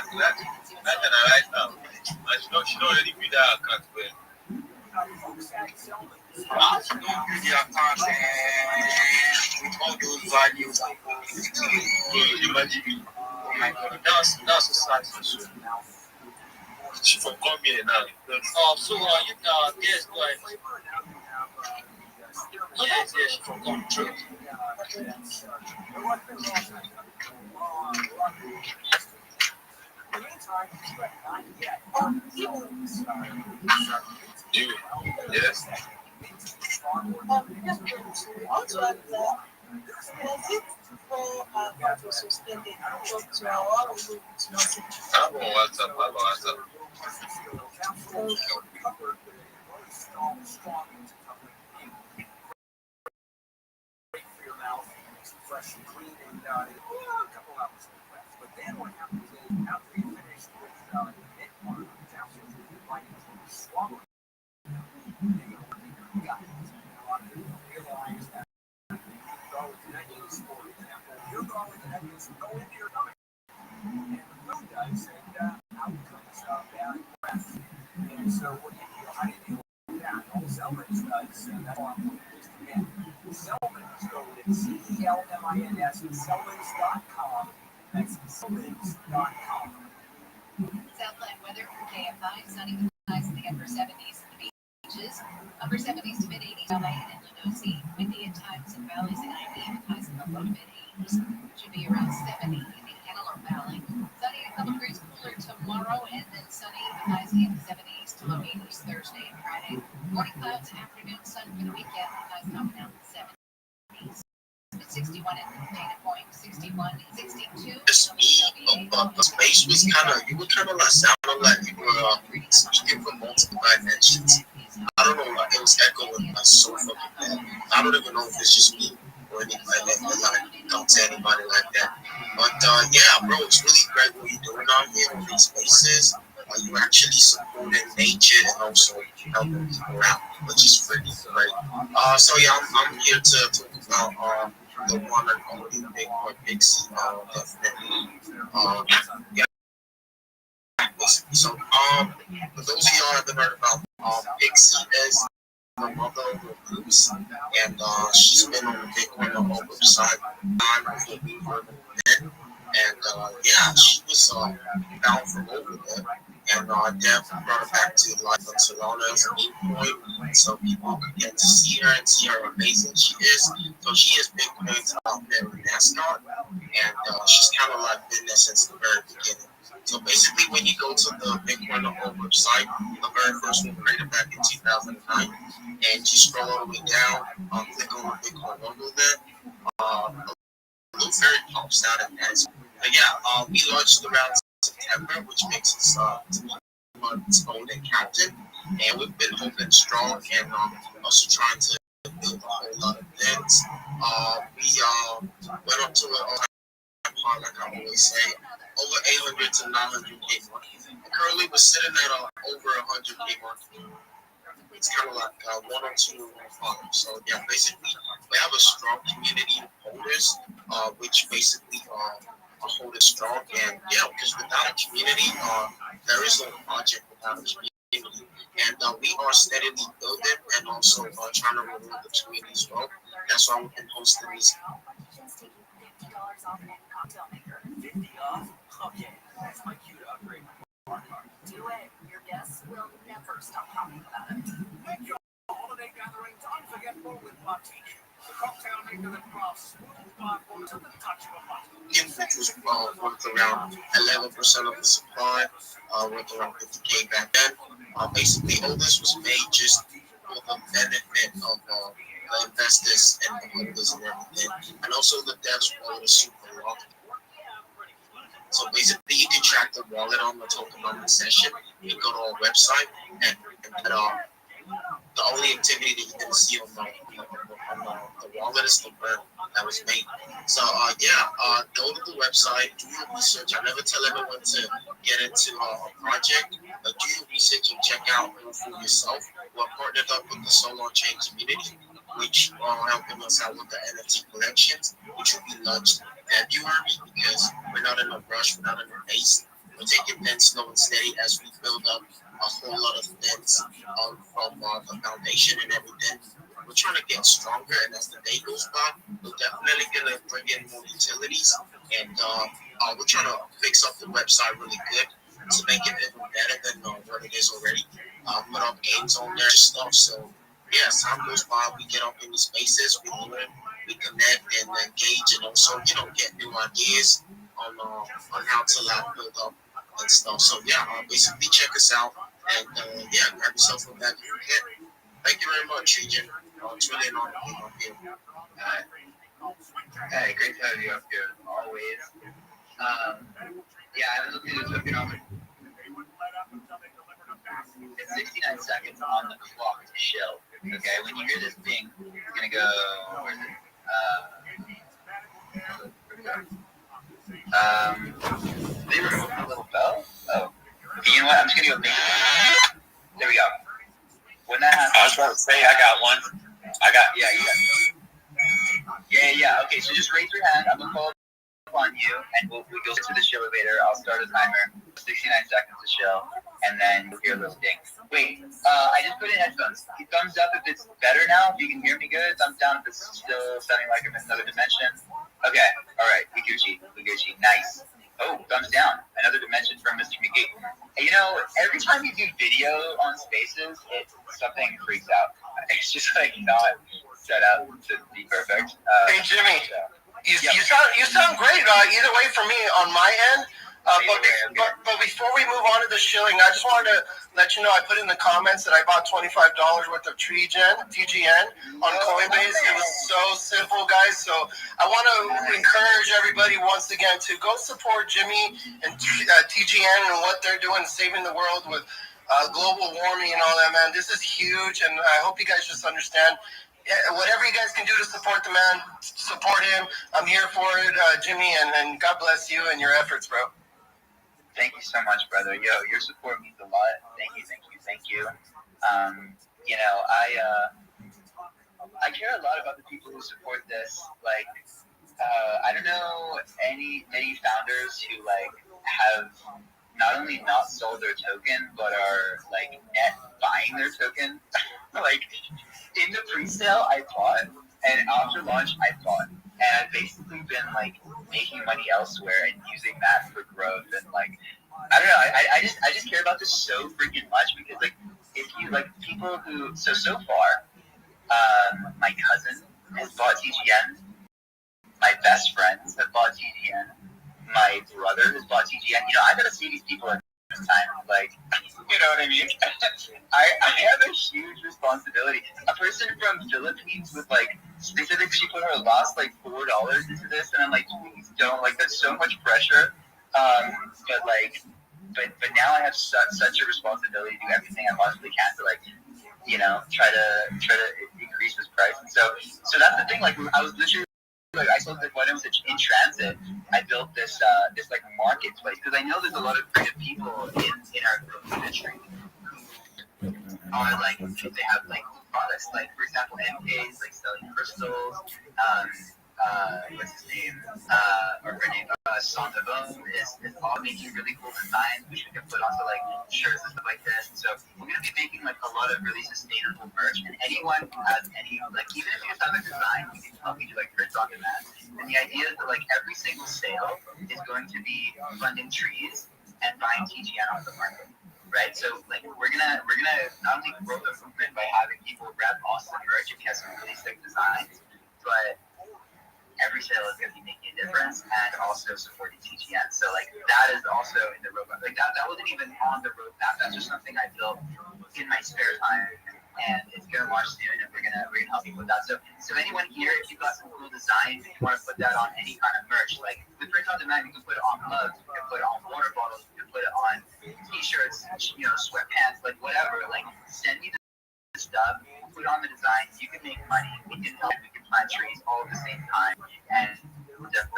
write now. And she don't already be that account well. She don't do the account with all those values. Imagine me. Oh my God. That's so sad. She for come here now. So you yes, go ahead. Yes, she for come through. You, yes. Also, was it before that was suspended? To our I'm on WhatsApp. Fresh and clean and a couple hours left. But then what happens is after you finish with the mid part of the capsule, you find it swallowed. You got it. A lot of people realize that garlic and onions, for example, your garlic and onions go into your stomach. And the food does, and out comes bad breath. And so what do you do? How do you deal with that? All Selmans does, and that's why I'm putting this together. Selmans, go to CELMINS, Selmans.com. That's Selmans.com. Southland weather for KFI, sunny with highs in the upper 70s in the beaches, upper 70s to mid 80s in and Ludosi, windy at times in valleys in 90 with highs in the low to mid 80s. Should be around 70 in the Antelope Valley. Sunny, a couple degrees cooler tomorrow, and then sunny with highs in the 70s to low 80s Thursday and Friday. Morning clouds, afternoon sun for the weekend, highs coming out in the 70s. 61 at data point, 61, 62. The speed of the space was you were kind of like sounding like you were speaking from multiple dimensions. I don't know, like it was echoing like so fucking bad. I don't even know if it's just me or anybody like don't tell anybody like that. But yeah, bro, it's really great what you're doing out here in these spaces. You actually supporting nature and also helping people out, which is pretty great. So yeah, I'm here to talk about the one and only Big C, definitely. Yeah. So for those of y'all who haven't heard about Big C is the mother of the groups, and she's been on the Bitcoin website before we heard of it. And yeah, she was down from over there. and Dev brought her back to like Barcelona as an 8 point, so people could get to see her and see how amazing she is. So she is Bitcoin's very mascot, and she's kind of like been there since the very beginning. So basically, when you go to the Bitcoin website, the very first one created back in 2009, and you scroll all the way down, click on the Bitcoin logo there. A little fairy pops out and that's. But yeah, we launched around September, which makes us months old and counting, and we've been holding strong and also trying to build a whole lot of things. We went up to an all-time high, like I always say, over 800 to 900K market. Currently, we're sitting at over 100K market. It's kind of like 1 or 2 or 5. So yeah, basically, we have a strong community of holders, which basically are holding strong. And yeah, because without a community, there is no project without a community. And we are steadily building and also trying to reward the community as well. That's why we've been hosting these. $50 off any cocktail maker. 50 off? Okay, that's my cue to upgrade my card. Do it. Your guests will never stop talking about it. Make your holiday gathering unforgettable with Batik, the cocktail maker that crafts smooth barcodes to the touch of a button. Which was worth around 11% of the supply, worth around 50K back then. Basically, all this was made just for the benefit of the investors and the holders and everything. And also the devs wallet is super long. So basically, you can track the wallet on the tokenomics session. You go to our website, and the only activity that you're going to see on the wallet is the burn that was made. So go to the website, do your research. I never tell everyone to get into a project, but do your research and check out for yourself. We're partnered up with the Solo Chain community, which are helping us out with the NFT collections, which will be launched February, because we're not in a rush, we're not in a haste. We're taking things slow and steady as we build up a whole lot of things from the foundation and everything. We're trying to get stronger, and as the day goes by, we're definitely going to bring in more utilities, and we're trying to fix up the website really good to make it even better than what it is already. Put up games on there and stuff. So yeah, as time goes by, we get up in the spaces, we learn, we connect and engage, and also get new ideas on how to build up and stuff. So yeah, basically check us out and grab yourself a bag if you can. Thank you very much, Regent. It's really an honor to be up here. Hey, great to have you up here, always. I was looking at the tokenomics. It's 69 seconds on the clock to shill. Okay, when you hear this ping, it's gonna go. Where is it? They removed the little bell. Oh, okay, you know what? I'm just gonna go. There we go. When that happens, I was about to say I got one. Yeah, you got. Yeah. Okay, so just raise your hand. I'm gonna call on you, and we'll go to the shill elevator. I'll start a timer. 69 seconds to shill, and then you'll hear this ding. Wait, I just put in headphones. Thumbs up if it's better now, if you can hear me good. Thumbs down if it's still sounding like I'm in another dimension. Okay, alright, we Gucci. Nice. Oh, thumbs down. Another dimension from Mr. McGee. Every time you do video on Spaces, something freaks out. It's just not set up to be perfect. Hey, Jimmy. You sound great. Either way for me on my end. But before we move on to the shilling, I just wanted to let you know I put in the comments that I bought $25 worth of TGN on Coinbase. It was so simple, guys. So I want to encourage everybody once again to go support Jimmy and TGN and what they're doing, saving the world with global warming and all that, man. This is huge, and I hope you guys just understand. Whatever you guys can do to support the man, support him. I'm here for it, Jimmy, and God bless you and your efforts, bro. Thank you so much, brother. Your support means a lot. Thank you. I care a lot about the people who support this. I don't know many founders who have not only not sold their token, but are net buying their token. In the pre-sale, I bought, and after launch, I bought. And I've basically been making money elsewhere and using that for growth. And I don't know, I just care about the this so freaking much because like if you like people who so far, my cousin has bought TGN, my best friends have bought TGN, my brother has bought TGN. You know, I gotta see these people at this time. Like, you know what I mean? I have a huge responsibility. A person from Philippines with like, they said that people have lost like $4 into this, and I'm like, please don't. Like, that's so much pressure. But now I have such a responsibility to do everything I possibly can to like, you know, try to increase this price. And so that's the thing. Like, I was literally. Like I told when I was in transit, I built this like marketplace because I know there's a lot of creative people in our industry who are like they have like products like for example MK's like selling crystals, what's his name? Or her name, Sondavon is all making really cool designs which we can put onto like shirts and stuff like this. And so we're gonna be making like a lot of really sustainable merch, and anyone who has any like even if you just have a design, we can help you do like print on demand. And the idea is that like every single sale is going to be funding trees and buying TGN on the market. Right, so like we're gonna not only grow the movement by having people rep awesome merch if you have some really sick designs, but every sale is going to be making a difference and also supporting TGN. So like that is also in the roadmap. Like that wasn't even on the roadmap. That's just something I built in my spare time, and it's going to launch soon. And we're gonna help you with that. So anyone here, if you've got some cool designs, if you want to put that on any kind of merch, like with print on demand, you can put it on mugs, you can put it on water bottles, you can put it on t-shirts, you know, sweatpants, like whatever. Like send me the stuff, put on the design, you can make money, we can help, we can plant trees all at the same time, and just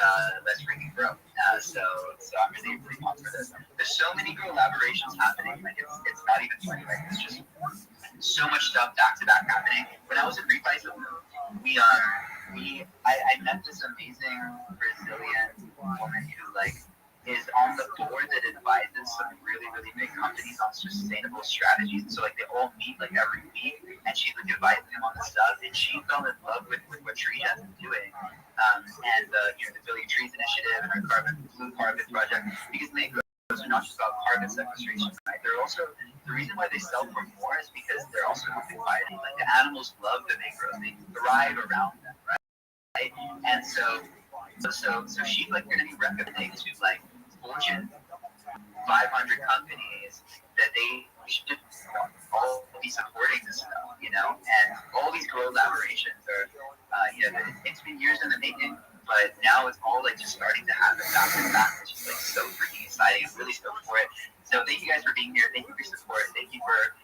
let's freaking grow. So I'm really pumped for this. There's so many collaborations happening, like it's not even funny, like it's just so much stuff back to back happening. When I was in Refi, I met this amazing Brazilian woman who like is on the board that advises some really, really big companies on sustainable strategies. And so like they all meet like every week, and she's like advising them on the stuff. And she fell in love with what TreeJet's doing, and you know, the Billion Trees Initiative and our Blue Carbon project, because mangroves are not just about carbon sequestration, right? They're also the reason why they sell for more is because they're also helping biodiversity. Like the animals love the mangroves; they thrive around them, right? And so she's like going to be recommending to like Fortune 500 companies that they should all be supporting this stuff, you know, and all these collaborations are, you know, it's been years in the making, but now it's all like just starting to happen back to back, which is like so freaking exciting. I'm really stoked for it. So thank you guys for being here. Thank you for your support. Thank you for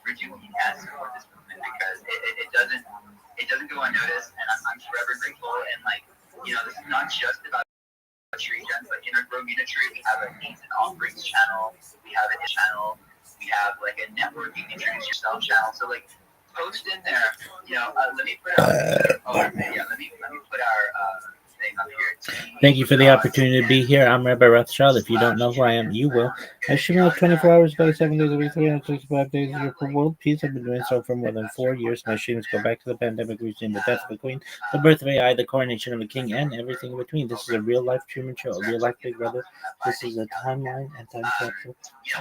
doing what you can to support this movement, because it doesn't go unnoticed, and I'm forever grateful. And like, you know, this is not just about TreeJet, but in our Grow Unitary, we have a needs and offerings channel. We have a channel. We have like a networking introduce yourself channel. So like, post in there. You know, let me put our let me put our thing up here. Thank you for the opportunity to be here. I'm Rabbi Rothschild. If you don't know who I am, you will. I stream like 24 hours a day, 7 days a week, 365 days a year for world peace. I've been doing so for more than 4 years. My streams go back to the pandemic, reaching the death of a queen, the birth of AI, the coronation of a king, and everything in between. This is a real life Truman Show, a real life Big Brother. This is a timeline and time capsule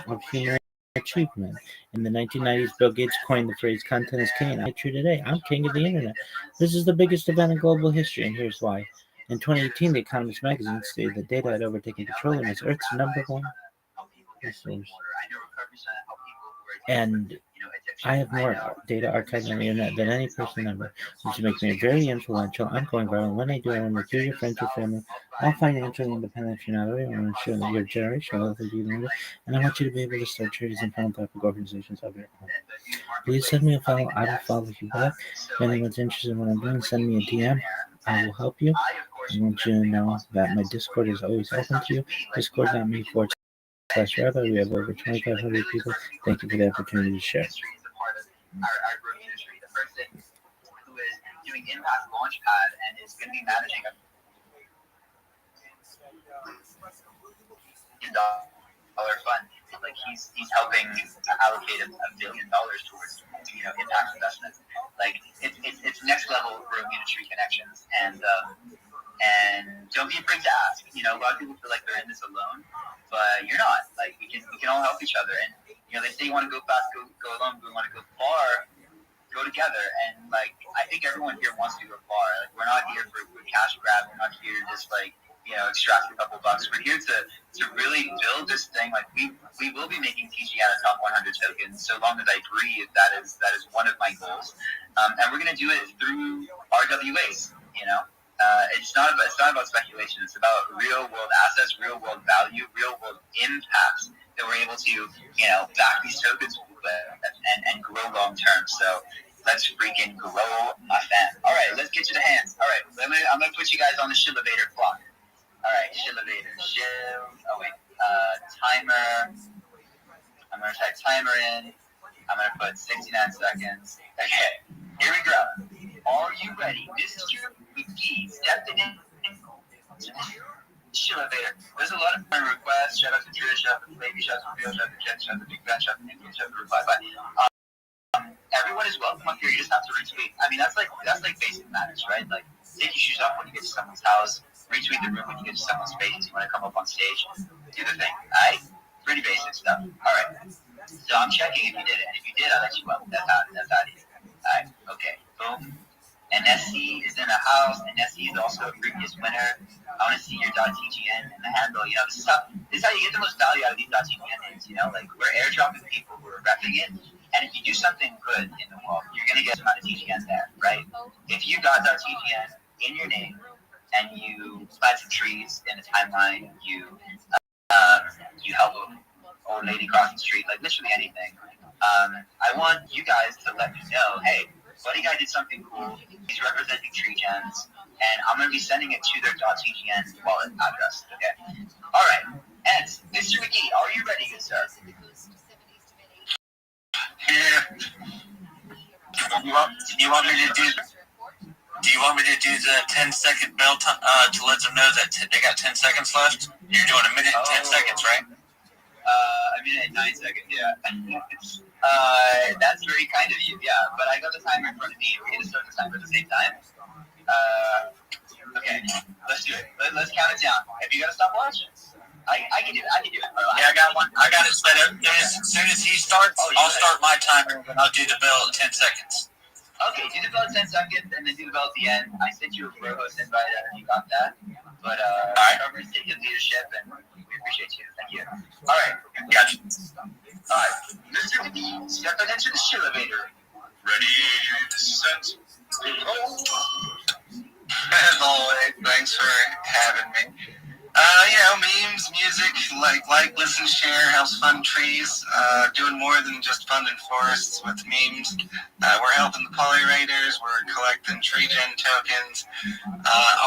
of human achievement. In the 1990s, Bill Gates coined the phrase "content is king," and I true today. I'm king of the internet. This is the biggest event in global history, and here's why. In 2018, The Economist magazine stated that data had overtaken petroleum as Earth's number one resource. And I have more data archived on the internet than any person ever, which makes me very influential. I'm going viral. When I do, I want to recruit your friends, your family, all financially independent. If you're not already, I want to show that you're generational wealthy, and I want you to be able to start charities and philanthropic organizations of your own. Please send me a follow. I will follow you back. If anyone's interested in what I'm doing, send me a DM. I will help you. I want you to know that my Discord is always open to you. Discord.me/Rabbi. We have over 2,500 people. Thank you for the opportunity to share. Our Grow Unitary, the person who is doing Impact Launchpad and is going to be managing a $1 billion fund. Like he's helping allocate $1 billion towards, you know, impact investments. Like it's next level Grow Unitary connections, and don't be afraid to ask. You know, a lot of people feel like they're in this alone, but you're not. Like we can all help each other, and They say you want to go fast, go alone. We want to go far, go together. And like, I think everyone here wants to go far. Like, we're not here for cash grab. We're not here to just like, extract a couple bucks. We're here to really build this thing. Like, we will be making TG out of top 100 tokens so long as I breathe. That is one of my goals. And we're gonna do it through RWAs. It's not about speculation. It's about real world assets, real world value, real world impact that we're able to, back these tokens with and grow long term. So let's freaking grow, my fam. All right, let's get to the hands. All right, I'm gonna put you guys on the Shillabator clock. All right, Shillabator. Timer. I'm gonna type timer in. I'm gonna put 69 seconds. Okay, here we go. Are you ready? This is your key. Stepping in. Shillabator. There's a lot of requests. Shout out to Trish, shout out to Baby, shout out to Bill, shout out to Jen, shout out to Big Ben, shout out to Nick, shout out to Reply Bye. Everyone is welcome up here. You just have to retweet. I mean, that's like basic manners, right? Like, take your shoes off when you get to someone's house. Retweet the room when you get to someone's space. You want to come up on stage, do the thing. All right? Pretty basic stuff. All right. So I'm checking if you did it, and if you did, I'll let you up. That's how it is. All right. Okay. Boom. NSC is in the house. NSC is also a previous winner. I want to see your .tgn and the handle. This is how you get the most value out of these .tgn names. Like, we're airdropping people who are repping it. And if you do something good in the world, you're going to get some amount of TGN there, right? If you got .tgn in your name and you plant some trees in the timeline, you help an old lady cross the street, like literally anything. I want you guys to let me know, hey, Buddy Guy did something cool. He's representing tree gens, and I'm going to be sending it to their .tgn wallet address, okay? All right, and Mr. McGee, are you ready, good sir? Yeah. Do you want me to do the 10-second bell to let them know that they got 10 seconds left? You're doing a minute and 10 seconds, right? A minute and 9 seconds, yeah. That's very kind of you, yeah. But I got the timer in front of me. We're going to start the timer at the same time. Okay, let's do it. Let's count it down. Have you got a stopwatch? I can do it. Yeah, I got one. I got it set up. As soon as he starts, I'll start my timer, and I'll do the bell at 10 seconds. Okay, do the bell at 10 seconds, and then do the bell at the end. I sent you a bro host invite, I don't know if you got that. But, Trevor's taking leadership, and we appreciate you. Thank you. All right. Gotcha. All right. Mr. McGee, stepping into the Shillabator. Ready, set, go. As always, thanks for having me. Memes, music, like, listen, share, helps fund trees, doing more than just funding forests with memes. We're helping the polyrators, we're collecting tree gen tokens.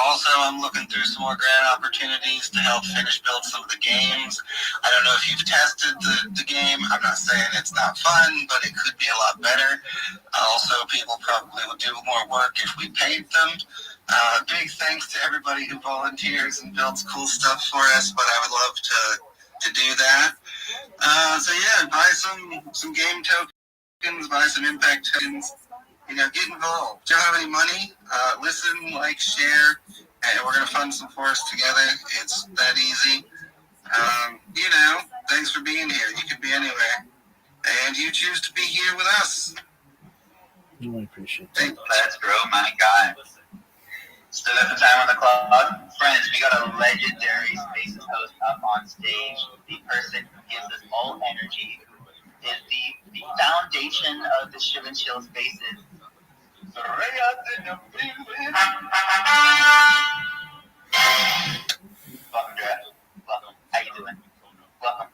Also, I'm looking through some more grant opportunities to help finish build some of the games. I don't know if you've tested the game. I'm not saying it's not fun, but it could be a lot better. Also, people probably would do more work if we paid them. Big thanks to everybody who volunteers and builds cool stuff for us, but I would love to do that. Buy some game tokens, buy some impact tokens, get involved. Don't have any money, listen, like, share, and we're going to fund some forests together. It's that easy. Thanks for being here. You could be anywhere, and you choose to be here with us. I appreciate that. Let's grow, my guy. Still got the time on the clock. Friends, we got a legendary Spaces host up on stage. The person who gives us all energy, who is the foundation of the Chill and Chill Spaces. Welcome, Dre. Welcome. How you doing? Welcome.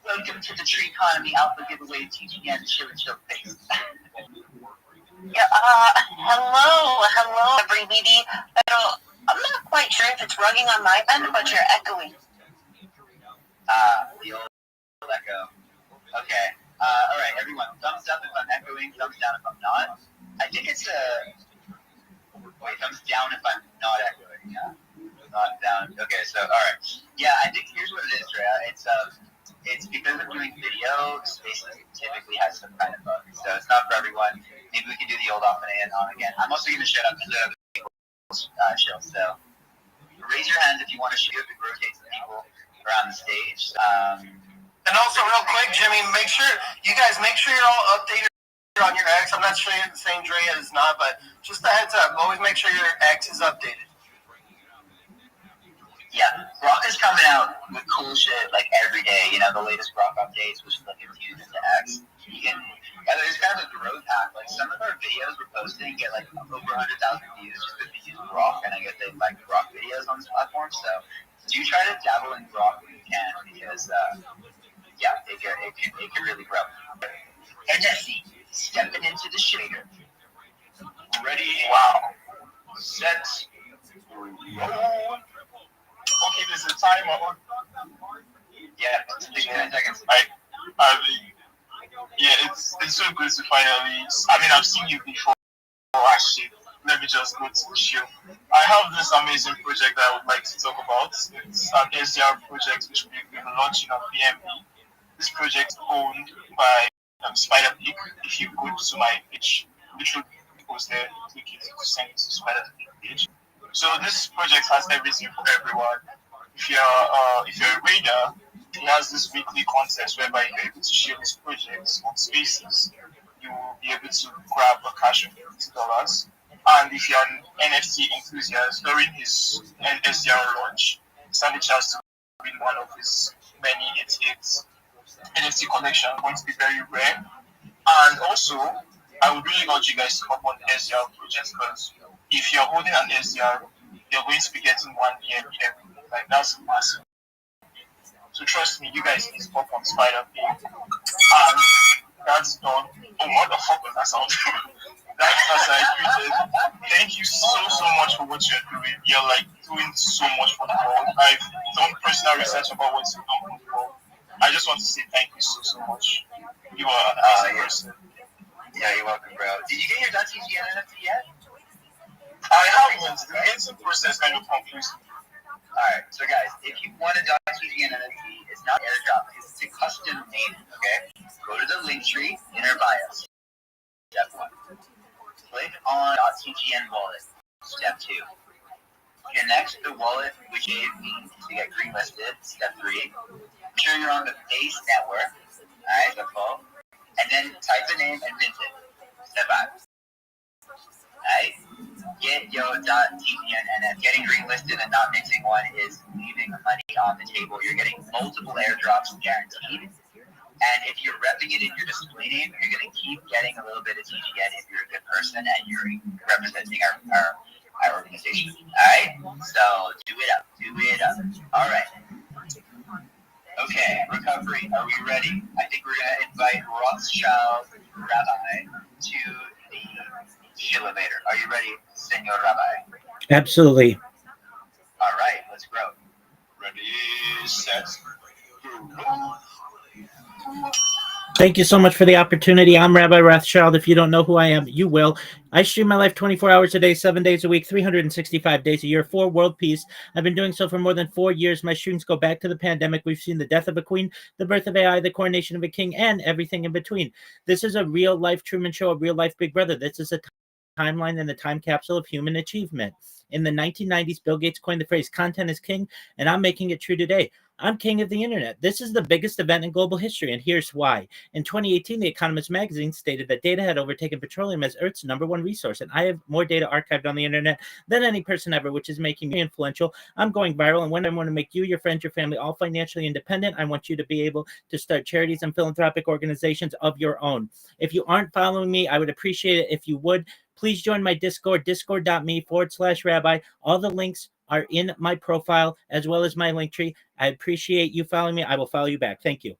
Welcome to the Tree Economy Alpha Giveaway TGN Chill and Chill Spaces. Hello, everybody. Pero I'm not quite sure if it's rugging on my end, but you're echoing. The old echo. Okay. All right, everyone. Thumbs up if I'm echoing. Thumbs down if I'm not. I think it's thumbs down if I'm not echoing. Yeah. Not down. Okay. So, all right. Yeah, I think here's what it is, Rhea. It's because of doing video, Spaces typically has some kind of bug. So it's not for everyone. Maybe we can do the old off and on again. I'm also going to shut up and do the chill. So raise your hands if you want to shoot. It rotates the people around the stage. And also, real quick, Jimmy, make sure you're all updated on your X. I'm not sure you're the same Dre as not, but just a heads up. Always make sure your X is updated. Yeah, Grok is coming out with cool shit like every day. You know, the latest Grok updates, which is like infused into X. It's kind of a growth hack. Like some of our videos we're posting get like over 100,000 views just because we use Grok, and I guess they like Grok videos on this platform. So do try to dabble in Grok when you can, because it can really grow. NFC stepping into the shader. Ready? Wow. Set. Roll. Okay, there's a timer. Yeah, 10 seconds. It's so good to finally. I mean, I've seen you before. Actually, let me just go to the show. I have this amazing project that I would like to talk about. It's an SDR project which we've been launching on BNB. This project is owned by Spider Pig. If you go to my page, literally post there, click it to send it to Spider Pig page. So this project has everything for everyone. If you're a reader, he has this weekly contest whereby you're able to share his projects on Spaces. You will be able to grab a cash of $50. And if you're an NFT enthusiast, during his SDR launch, stand a chance to win one of his many NFT collection. Going to be very rare. And also, I would really urge you guys to hop on the SDR project, because if you're holding an SDR, you're going to be getting one BNB every day. Like, that's massive. So trust me, you guys need to hop on Spider Pig. And that's done. Oh, what the fuck was that sound? That's I tweeted. Thank you so much for what you're doing. You're like doing so much for the world. I've done personal research about what you've done for the world. I just want to say thank you so much. You are an amazing person. Yeah, you're welcome, bro. Did you get your .tgn NFT yet? I haven't. The minting process kind of confused me. Alright, so guys, if you want a .tgn NFT, it's not airdrop, it's a custom name, okay? Go to the link tree in our bio. Step 1. Click on .tgn wallet. Step 2. Connect the wallet which gave me to get green listed. Step 3. Make sure you're on the base network. Alright, that's all. And then type the name and mint it. Step 5. Alright? Get your .tgn NFT. Getting green listed and not mixing one is leaving money on the table. You're getting multiple airdrops guaranteed. And if you're repping it in your display name, you're going to keep getting a little bit of TGN if you're a good person and you're representing our organization. Alright? So do it up. Alright. Okay, recovery. Are we ready? I think we're going to invite Rothschild Rabbi to the elevator. Are you ready, Senor Rabbi? Absolutely. All right, let's grow. Ready, set, go. Thank you so much for the opportunity. I'm Rabbi Rothschild. If you don't know who I am, you will. I stream my life 24 hours a day, 7 days a week, 365 days a year for world peace. I've been doing so for more than 4 years. My streams go back to the pandemic. We've seen the death of a queen, the birth of AI, the coronation of a king, and everything in between. This is a real-life Truman Show, a real-life Big Brother. This is a timeline and the time capsule of human achievement. In the 1990s, Bill Gates coined the phrase content is king, and I'm making it true today. I'm king of the internet. This is the biggest event in global history, and here's why. In 2018, The Economist magazine stated that data had overtaken petroleum as Earth's #1 resource, and I have more data archived on the internet than any person ever, which is making me influential. I'm going viral, and when I want to make you, your friends, your family all financially independent, I want you to be able to start charities and philanthropic organizations of your own. If you aren't following me, I would appreciate it if you would. Please join my Discord, discord.me/rabbi. All the links are in my profile as well as my link tree. I appreciate you following me. I will follow you back. Thank you. No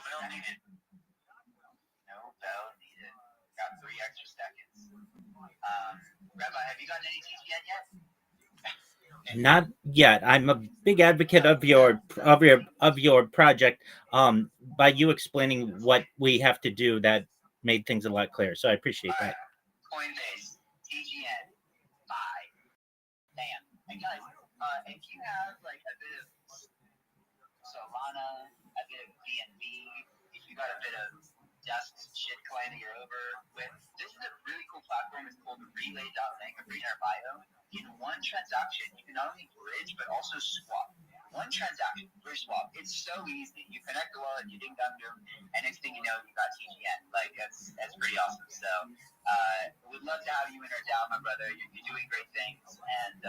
bell needed. Got 3 extra seconds. Rabbi, have you gotten any TGN yet? Not yet. I'm a big advocate of your project. By you explaining what we have to do, that made things a lot clearer. So I appreciate that. Coinbase, TGN, buy, bam. And guys, if you have like a bit of Solana, a bit of BNB, if you got a bit of Dust shitcoin that you're over with, this is a really cool platform. It's called Relay.link. I'll read in our bio. In one transaction, you can not only bridge but also swap One transaction, first swap. It's so easy. You connect the wallet, you ding dong dong, and next thing you know, you got TGN. Like that's pretty awesome. So we'd love to have you in our DAO, my brother. You're doing great things, and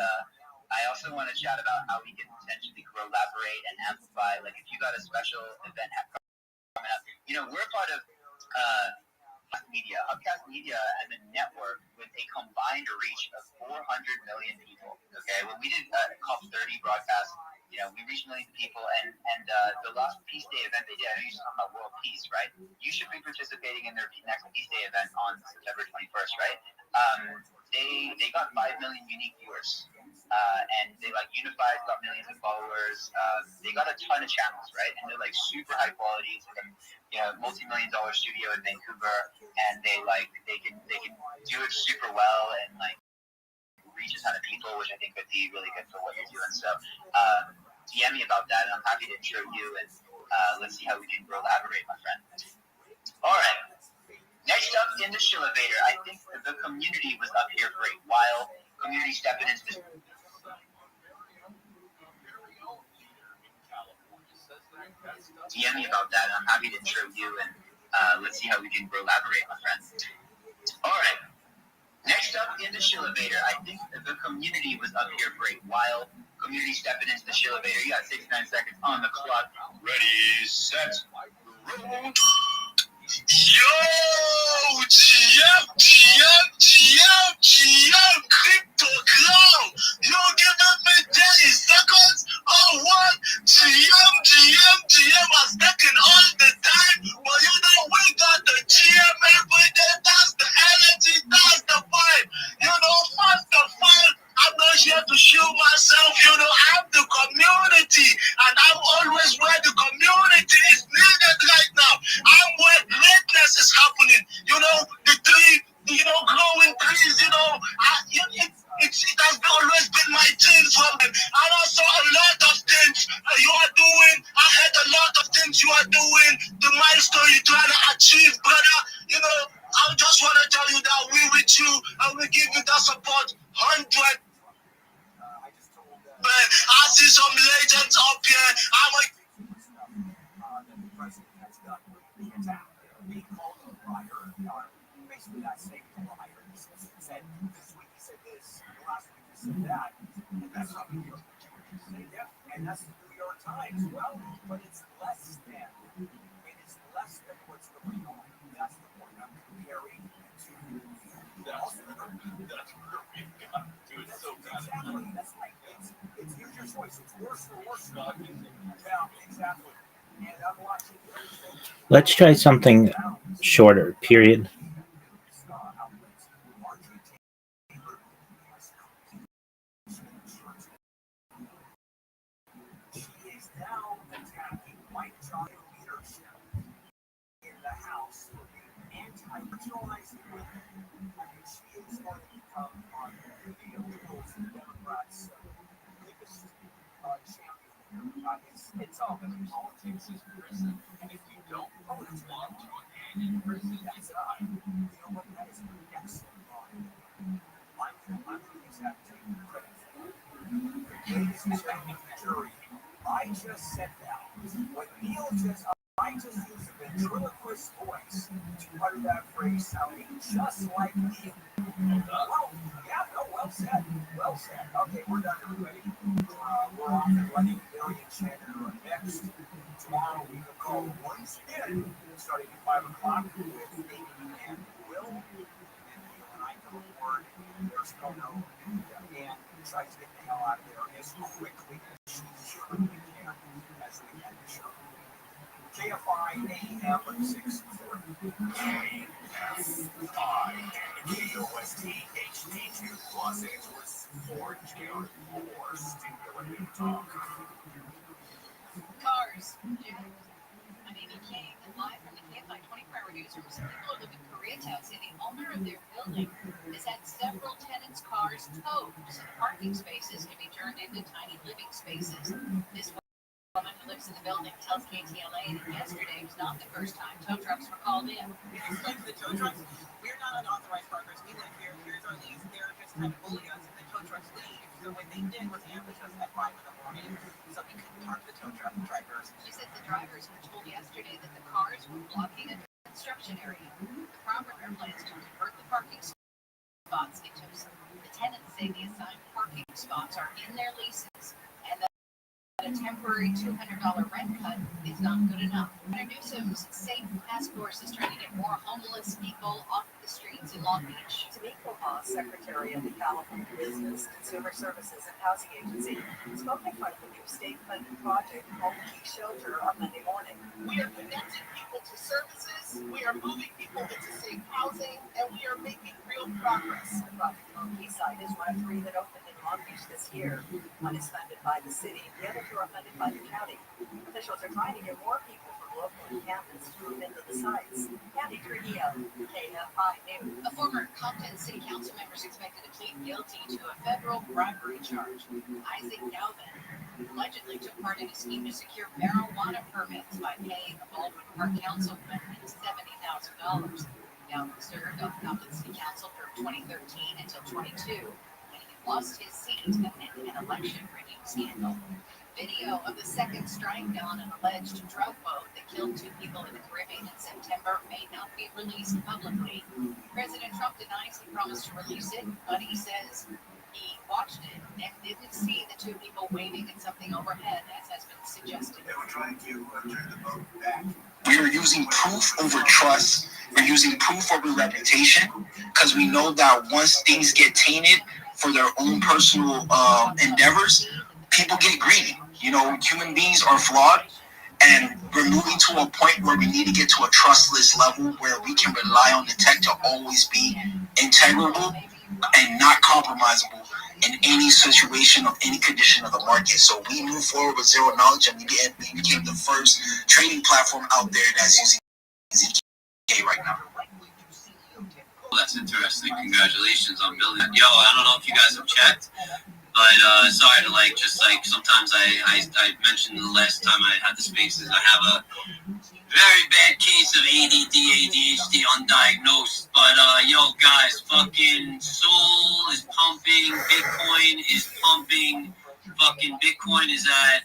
I also want to chat about how we can potentially collaborate and amplify. Like if you got a special event coming up, we're part of Media. Upcast Media as a network with a combined reach of 400 million people. Okay, when we did COP30 broadcast, we reached millions of people, and the last Peace Day event they did, I know you're talking about world peace, right? You should be participating in their next Peace Day event on September 21st, right? They got 5 million unique viewers, and they Unified got millions of followers. They got a ton of channels, right? And they're super high quality. It's multi-million-dollar studio in Vancouver, and they can do it super well and reach a ton of people, which I think would be really good for what you're doing. So DM me about that, and I'm happy to intro you, and let's see how we can collaborate, my friend. All right. Next up in the Shillevator, I think the community was up here for a while. Community stepping into this. DM me about that, and I'm happy to intro you, and let's see how we can collaborate, my friend. All right. Next up in the Shillevator, I think the community was up here for a while. Community stepping into the Shillevator. You got 69 seconds on the clock. Ready, set, roll. Yo, GM, crypto clown. You giving me 30 seconds or what? GM has taken all the time, but we got the GM every day. That's the energy, that's the vibe. First of all, I'm not here to show myself, I'm the community, and I'm always where the community is needed right now. I'm where greatness is happening. The tree, growing trees, it has always been my dream from them. And also a lot of things you are doing. I heard a lot of things you are doing. The milestone you're trying to achieve, brother. I just want to tell you that we with you and we give you that support 100. Man, I see some legends up here. Basically, that statement from the liar said this week he said this, last week he said that, and that's not New York. And that's the New York Times. Well, but it's less than. It is less than what's going on. That's the point I'm comparing to. That's where we've got to. It's so bad. Exactly. That's like it's here's your choice. It's worse or worse. Yeah, exactly. And I'm watching. Let's try something shorter, period. In the House, anti-marginalized women. She is going to become on the Liberals and Democrats' biggest champion. It's all going to be politics is prison, and if you don't vote as long to a man in prison, that's what that is an excellent line. I'm the exact same credit. Ladies and gentlemen, jury, I just said that. When Neil I just used the ventriloquist voice to utter that phrase sounding just like me. Well, yeah, no, well said. Well said. Okay, we're done, everybody. We're off and running Billy and Shannon are next. Tomorrow we will call once again, starting at 5 o'clock with Amy and Will. And Neil and I go forward. There's no, and try to get the hell out of there as quickly as she can as we end the show. KFI AM 640. KFI KOST HD2 Los Angeles, Orange County, or Stimulating Talk. Cars. I'm Amy King, and live from the KFI 24-hour newsroom. Some people who live in Koreatown say the owner of their building has had several tenants' cars towed, so the parking spaces can be turned into tiny living spaces. This woman who lives in the building tells KTLA that yesterday was not the first time tow trucks were called in. The tow trucks, we're not unauthorized parkers. We live here. Here's our lease. They're just trying to bully us. The tow trucks leave. So what they did was ambush us at 5 in the morning so we couldn't talked to the tow truck drivers. She said the drivers were told yesterday that the cars were blocking a construction area. The property plans to convert the parking spots into some. The tenants say the assigned parking spots are in their leases and that a temporary $200 rent cut is not good enough. Governor Newsom's Safe Task Force is trying to get more homeless people off the streets in Long Beach. Tamiko Haas, Secretary of the California Business, Consumer Services and Housing Agency, spoke in front of the new state-funded project, Home Key Shelter, on Monday morning. We are connecting people to services, we are moving people into safe housing, and we are making real progress. The project Home Key site is one of 3 that opened in Long Beach this year. One is funded by the city, the other 2 are funded by the county. Officials are trying to get more people from local encampments to move into the sites. County Trujillo, KFI News. A former Compton City Council member is expected to plead guilty to a federal bribery charge. Isaac Galvin allegedly took part in a scheme to secure marijuana permits by paying a Baldwin Park councilman $70,000. Galvin served on Compton City Council from 2013 until 22, when he lost his seat amid an election-rigging scandal. Video of the second strike on an alleged drug boat that killed 2 people in the Caribbean in September may not be released publicly. President Trump denies he promised to release it, but he says he watched it and didn't see the 2 people waving at something overhead, as has been suggested. They were trying to turn the boat back. We are using proof over trust. We're using proof over reputation, because we know that once things get tainted for their own personal endeavors, people get greedy. You know, human beings are flawed, and we're moving to a point where we need to get to a trustless level where we can rely on the tech to always be integrable and not compromisable in any situation of any condition of the market. So we move forward with zero knowledge, and we became the first trading platform out there that's using ZK right now. Well, that's interesting. Congratulations on building that. Yo, I don't know if you guys have checked, but sorry to sometimes I mentioned the last time I had the spaces, I have a very bad case of ADD, ADHD undiagnosed. But yo guys, fucking Sol is pumping, Bitcoin is pumping, fucking Bitcoin is at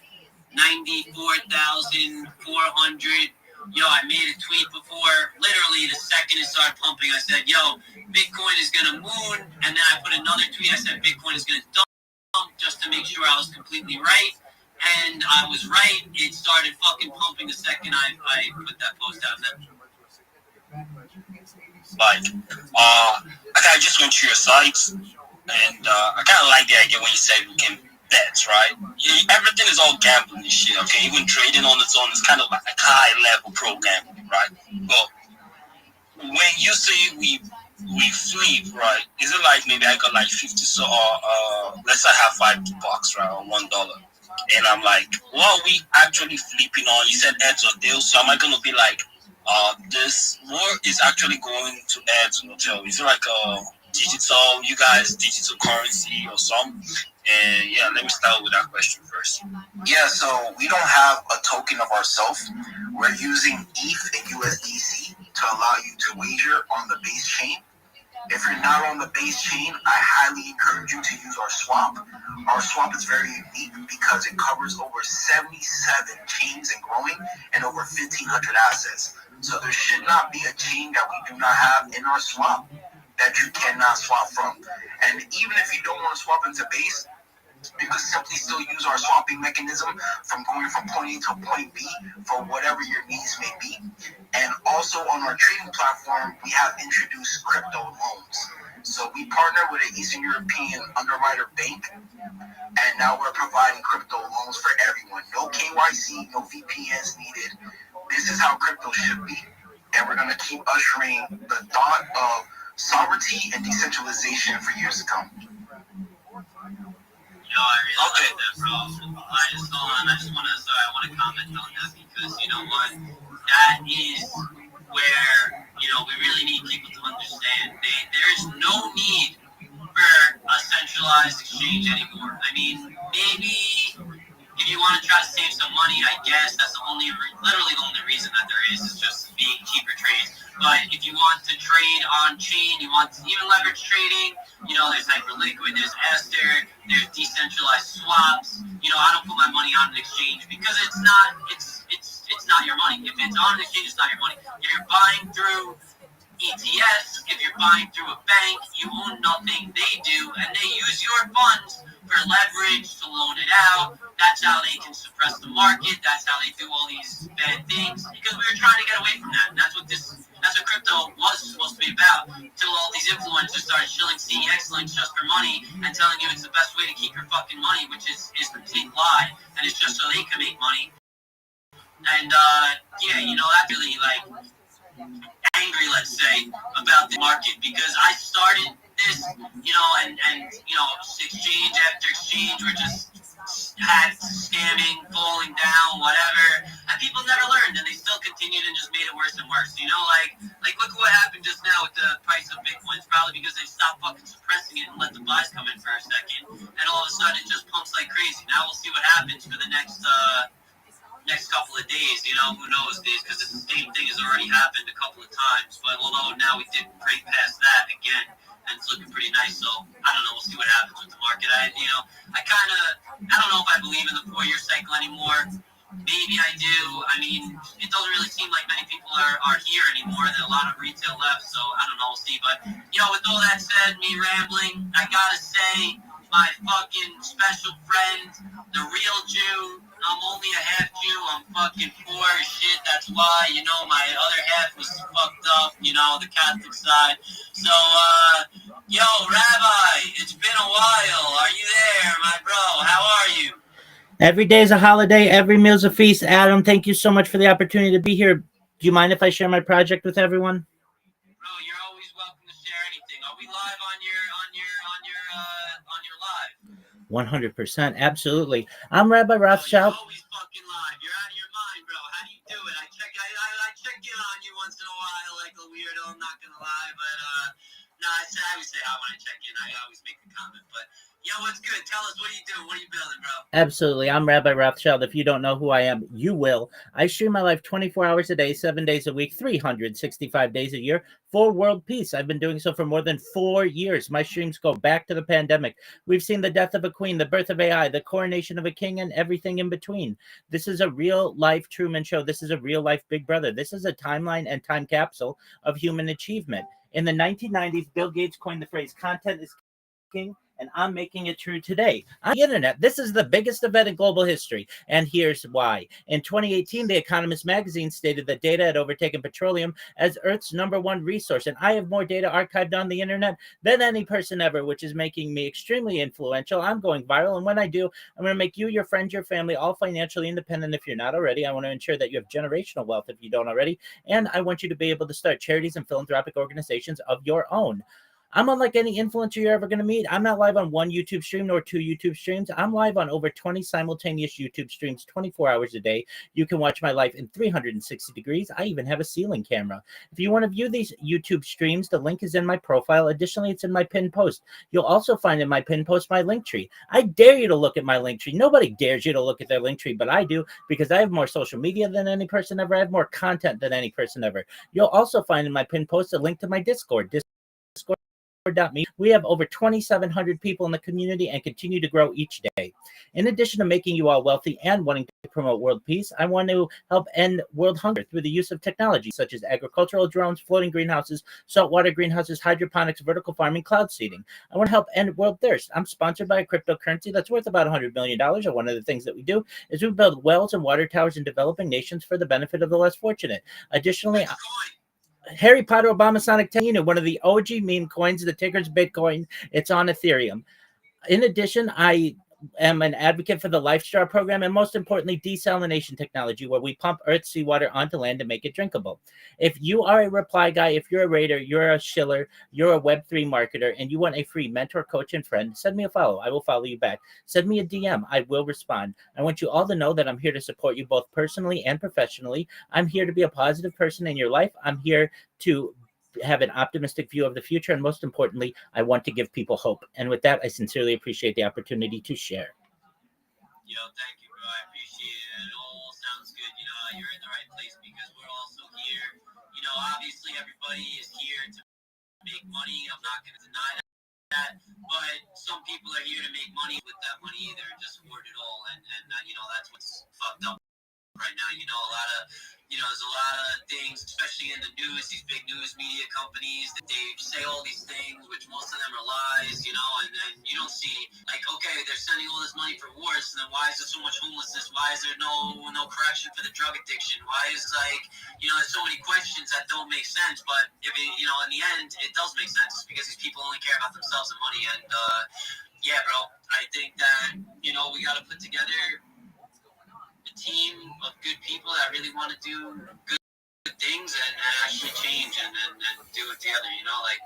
94,400. Yo, I made a tweet before, literally the second it started pumping, I said, yo, Bitcoin is gonna moon, and then I put another tweet, I said Bitcoin is gonna dump, just to make sure I was completely right. And I was right. It started fucking pumping the second I put that post out there. I just went to your sites, and I kind of like the idea when you said we can bet, right? Everything is all gambling and shit, okay? Even trading on its own is kind of like a high-level pro gambling, right? But when you say we flip, right? Is it like maybe I got like 50, so let's say I have $5, right, or $1. And I'm like, what are we actually flipping on? You said heads or tails, so am I going to be like, this war is actually going to heads or tails? Is it like a digital, you guys, digital currency or something? And yeah, let me start with that question first. Yeah, so we don't have a token of ourselves. We're using ETH and USDC to allow you to wager on the base chain. If you're not on the base chain, I highly encourage you to use our swap. Our swap is very unique because it covers over 77 chains and growing and over 1,500 assets. So there should not be a chain that we do not have in our swap that you cannot swap from. And even if you don't want to swap into base, you can simply still use our swapping mechanism from going from point A to point B for whatever your needs may be. And also on our trading platform, we have introduced crypto loans. So we partner with an Eastern European underwriter bank, and now we're providing crypto loans for everyone. No KYC, no VPNs needed. This is how crypto should be. And we're going to keep ushering the thought of sovereignty and decentralization for years to come. Yo, I really like that, bro. I just want to comment on that because, you know what, that is where, you know, we really need people to understand. There is no need for a centralized exchange anymore. I mean, maybe if you want to try to save some money, I guess that's literally the only reason that there is just being cheaper trades. But if you want to trade on chain, you want to even leverage trading, you know, there's Hyperliquid, there's Esther, there's decentralized swaps, I don't put my money on an exchange because it's not your money. If it's on an exchange, it's not your money. If you're buying through ETS, if you're buying through a bank, you own nothing. They do, and they use your funds for leverage to loan it out. That's how they can suppress the market. That's how they do all these bad things. Because we were trying to get away from that. And that's what crypto was supposed to be about. Until all these influencers started shilling CEX links just for money and telling you it's the best way to keep your fucking money, which is a complete lie, and it's just so they can make money. And that really angry, let's say, about the market because I started this, and exchange after exchange were just had scamming, falling down, whatever, and people never learned, and they still continued and just made it worse and worse. Look what happened just now with the price of Bitcoin. It's probably because they stopped fucking suppressing it and let the buys come in for a second, and all of a sudden it just pumps like crazy. Now we'll see what happens for the next couple of days, who knows, because the same thing has already happened a couple of times, but although now we did break past that again, and it's looking pretty nice, so I don't know, we'll see what happens with the market. I don't know if I believe in the 4-year cycle anymore. Maybe I do. I mean, it doesn't really seem like many people are here anymore. There are a lot of retail left, so I don't know, we'll see. But, with all that said, me rambling, I gotta say, my fucking special friend, the real Jew, I'm only a half Jew, I'm fucking poor as shit, that's why, my other half was fucked up, the Catholic side. So, yo, Rabbi, it's been a while, are you there, my bro, how are you? Every day is a holiday, every meal's a feast. Adam, thank you so much for the opportunity to be here. Do you mind if I share my project with everyone? Bro, you're always welcome to share anything. Are we live on your live? 100%, absolutely. I'm Rabbi Rothschild. Always fucking live. You're out of your mind, bro. How do you do it? I check in on you once in a while like a weirdo, I'm not gonna lie, but no, I always say hi when I check in. I always make a comment, but yo, what's good? Tell us, what are you doing? What are you building, bro? Absolutely. I'm Rabbi Rothschild. If you don't know who I am, you will. I stream my life 24 hours a day, 7 days a week, 365 days a year for world peace. I've been doing so for more than 4 years. My streams go back to the pandemic. We've seen the death of a queen, the birth of AI, the coronation of a king, and everything in between. This is a real life Truman Show. This is a real life Big Brother. This is a timeline and time capsule of human achievement. In the 1990s, Bill Gates coined the phrase, content is king, and I'm making it true today. On the internet, this is the biggest event in global history, and here's why. In 2018, The Economist magazine stated that data had overtaken petroleum as Earth's #1 resource, and I have more data archived on the internet than any person ever, which is making me extremely influential. I'm going viral, and when I do, I'm going to make you, your friends, your family, all financially independent if you're not already. I want to ensure that you have generational wealth if you don't already, and I want you to be able to start charities and philanthropic organizations of your own. I'm unlike any influencer you're ever going to meet. I'm not live on one YouTube stream nor 2 YouTube streams. I'm live on over 20 simultaneous YouTube streams 24 hours a day. You can watch my life in 360 degrees. I even have a ceiling camera. If you want to view these YouTube streams, the link is in my profile. Additionally, it's in my pinned post. You'll also find in my pinned post my link tree. I dare you to look at my link tree. Nobody dares you to look at their link tree, but I do because I have more social media than any person ever. I have more content than any person ever. You'll also find in my pinned post a link to my Discord. Me. We have over 2,700 people in the community and continue to grow each day. In addition to making you all wealthy and wanting to promote world peace, I want to help end world hunger through the use of technology such as agricultural drones, floating greenhouses, saltwater greenhouses, hydroponics, vertical farming, cloud seeding. I want to help end world thirst. I'm sponsored by a cryptocurrency that's worth about $100 million. And one of the things that we do is we build wells and water towers in developing nations for the benefit of the less fortunate. Additionally, Harry Potter Obama Sonic 10, one of the OG meme coins, the ticker's Bitcoin. It's on Ethereum. In addition, I am an advocate for the LifeStraw program and most importantly, desalination technology, where we pump earth seawater onto land to make it drinkable. If you are a reply guy, if you're a raider, you're a shiller, you're a Web3 marketer, and you want a free mentor, coach, and friend, send me a follow. I will follow you back. Send me a DM. I will respond. I want you all to know that I'm here to support you both personally and professionally. I'm here to be a positive person in your life. I'm here to have an optimistic view of the future, and most importantly, I want to give people hope. And with that, I sincerely appreciate the opportunity to share. Yo, thank you, bro. I appreciate it. It all sounds good. You're in the right place because we're also here. Obviously everybody is here to make money. I'm not going to deny that. But some some people are here to make money with that money either and just hoard it all, and you know, that's what's fucked up right now. You know, there's a lot of things, especially in the news, these big news media companies, that they say all these things, which most of them are lies, you know, and you don't see, like, okay, they're sending all this money for wars, and then why is there so much homelessness? Why is there no correction for the drug addiction? Why is, like, you know, there's so many questions that don't make sense, but if it, you know, in the end, it does make sense, because these people only care about themselves and money, and, yeah, bro, I think that, you know, we got to put together a team of good people that really want to do good things and actually change and do it together, you know, like,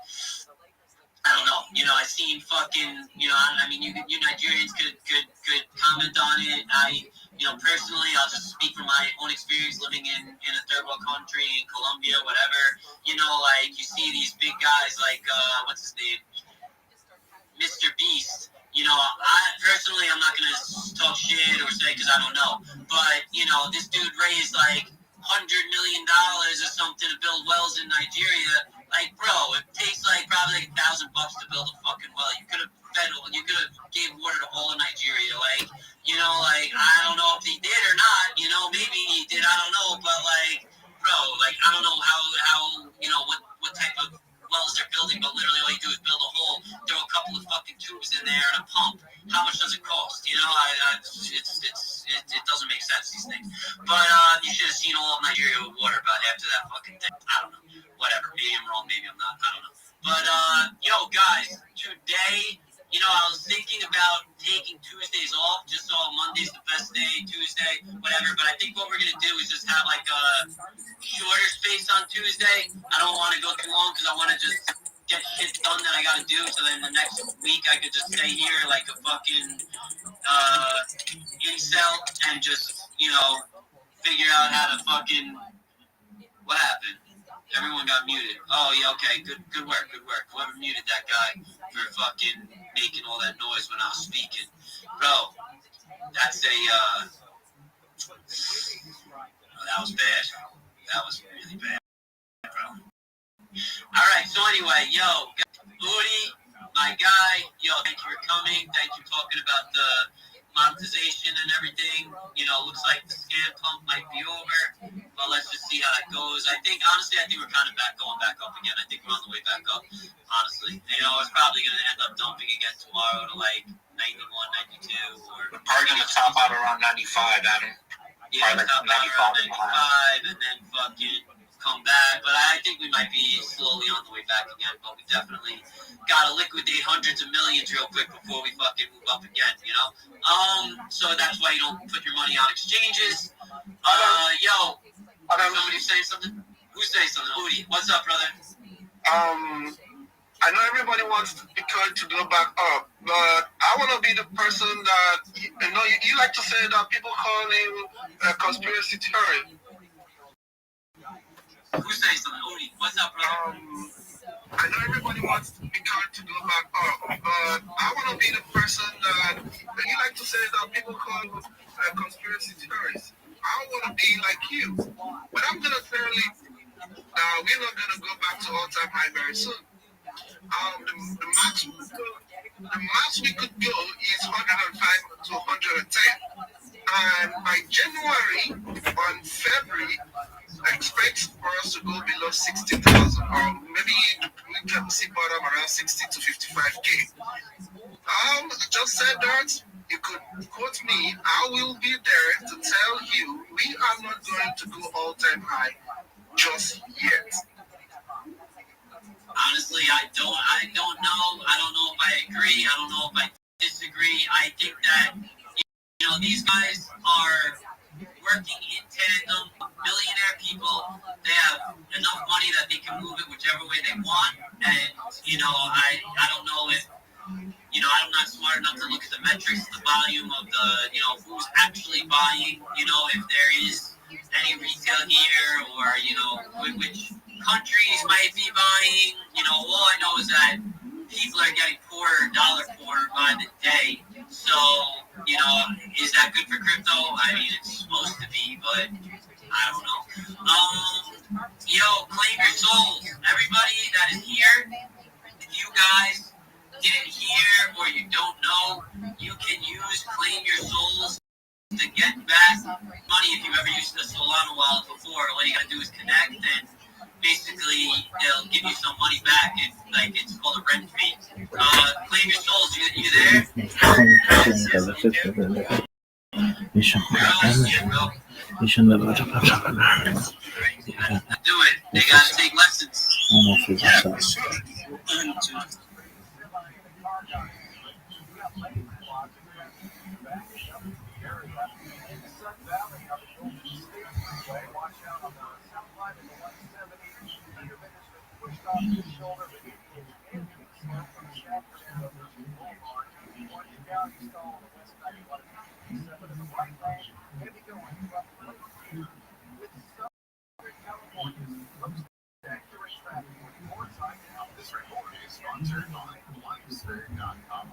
I don't know, you know, I seen fucking, you know, I mean, you Nigerians could comment on it. You know, personally, I'll just speak from my own experience living in a third world country, in Colombia, whatever, you know, like, you see these big guys like, what's his name, Mr. Beast. You know, I'm not going to talk shit or say because I don't know. But, you know, this dude raised like $100 million or something to build wells in Nigeria. Like, bro, it takes like probably like $1,000 to build a fucking well. You could have gave water to all of Nigeria. Like, you know, like, I don't know if he did or not. You know, maybe he did. I don't know. But, like, bro, like, I don't know how you know, what type of wells they're building, but literally all you do is build a hole, throw a couple of fucking tubes in there and a pump. How much does it cost? You know, it doesn't make sense, these things. But you should have seen all of Nigeria with water about after that fucking thing. I don't know. Whatever. Maybe I'm wrong, maybe I'm not. I don't know. But yo, guys, today, you know, I was thinking about taking Tuesdays off, just so Monday's the best day, Tuesday, whatever. But I think what we're going to do is just have like a shorter space on Tuesday. I don't want to go too long because I want to just get shit done that I got to do. So then the next week I could just stay here like a fucking incel and just, you know, figure out how to fucking... What happened? Everyone got muted. Oh, yeah, okay. Good work. Whoever muted that guy for fucking making all that noise when I was speaking. Bro, that's a, that was bad. That was really bad, bro. All right, so anyway, yo, Udi, my guy, yo, thank you for coming. Thank you for talking about the monetization and everything. You know, looks like the scam pump might be over, but let's just see how it goes. Honestly, I think we're kind of going back up again. I think we're on the way back up, honestly. You know, it's probably going to end up dumping again tomorrow to like 91, 92, or... We're probably going to top out around 95, Adam. Yeah, top out around 95, and then fucking come back. But I think we might be slowly on the way back again, but we definitely got to liquidate hundreds of millions real quick before we fucking move up again, you know? So that's why you don't put your money on exchanges. Yo, somebody say something? Who say something? Udi, what's up, brother? I know everybody wants Bitcoin to go back up, but I want to be the person that, you know, you like to say that people call you a conspiracy theory. Who say something? Udi, what's up, brother? I know everybody wants Bitcoin to go back up, but I want to be the person that, you like to say that people call you conspiracy theories. I want to be like you, but I'm going to tell you, we're not going to go back to all-time high very soon. The max we could go is 105 to 110. And by January, on February, I expect for us to go below 60,000. Maybe we can see bottom around 60 to 55K. I just said that. You could quote me. I will be there to tell you we are not going to go all-time high just yet. Honestly, I don't know. I don't know if I agree. I don't know if I disagree. I think that, you know, these guys are working in tandem. Millionaire people, they have enough money that they can move it whichever way they want. And, you know, I don't know if, you know, I'm not smart enough to look at the metrics, the volume of the, you know, who's actually buying, you know, if there is any retail here or, you know, which countries might be buying. You know, all I know is that people are getting poorer, dollar poorer by the day. So, you know, is that good for crypto? I mean, it's supposed to be, but I don't know. Yo, claim your souls. Everybody that is here, if you guys didn't hear or you don't money. If you've ever used a Solana wallet before, all you gotta do is connect, and basically it'll give you some money back. It's called a rent fee. Claim your souls. You there? Do it. They gotta take lessons. This report is sponsored by Blindster.com.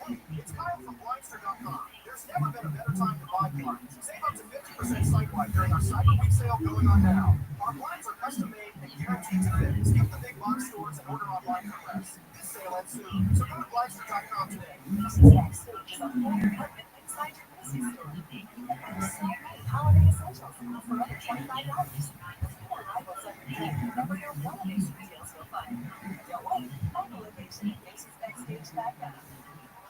Hey, it's Kyle from Blindster.com. There's never been a better time to buy blinds. Save up to 50% site-wide during our Cyber Week sale going on now. Our blinds are custom-made and guaranteed to fit. Skip the big box stores and order online for less. This sale ends soon, so go to Blindster.com today. Inside your Christmas store. Holiday essentials for under $25. Before arrivals on your head, remember your holiday details you'll find. Don't wait, find a location at Macy's.backstage.com.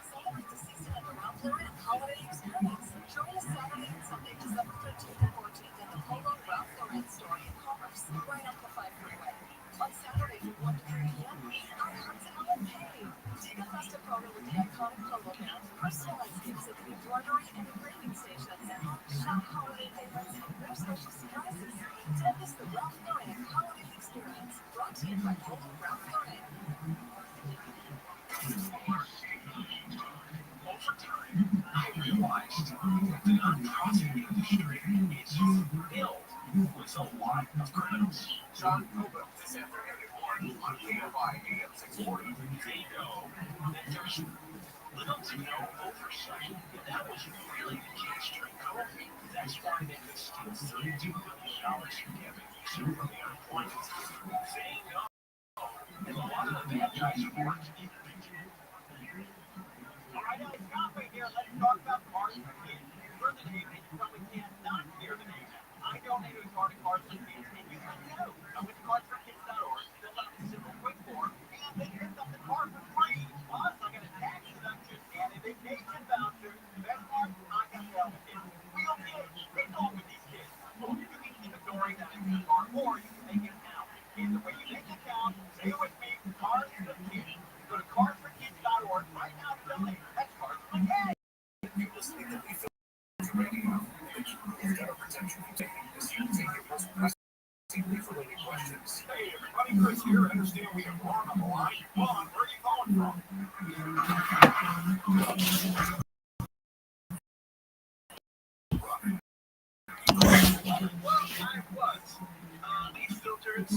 Celebrate the season of the Ralph Lauren holiday experience. Join us Saturday and Sunday, December 13th and 14th at the Polo Ralph Lauren store in Commerce, right off the 5 freeway. On Saturday from 1 to 3 p.m., our hearts out of pay. Take a festive photo with the iconic polo gown, personalized gifts at the embroidery and engraving stations. Shop holiday favorites and wear special surprises. Don't miss the Ralph Lauren holiday experience. Brought to you by Polo Ralph Lauren. Over time, I realized the nonprofit industry is filled with a lot of criminals. John Koba this afternoon on KFI AM 640. They know that there's little to no oversight. That was really the case during COVID. That's why they could steal $32 million from the unemployment. They know. And a lot of the bad guys are working. All right, guys, halfway here. Let's talk about Cards for Kids. For the name, and you probably can't not hear the name. I donated a card to Cards for Kids, and you can too. I went to cardsforkids.org, filled out a simple quick form, and they picked up the card for free. Plus, I got a tax deduction and a vacation voucher. Best part, I got to help with kids. Real kids, they talk with these kids. Well, you can keep ignoring that extra card, or you can make it count. Either way you make it count, say it with me, Cards for Kids. Go to cardsforkids.org right now to donate. That's Cards for Kids. You listening to me radio. You've got a protection container. This year, take your most pressing leaf-related questions. Hey, everybody, Chris here. Understand we have Ron on the line. Ron, where are you calling from? These filters.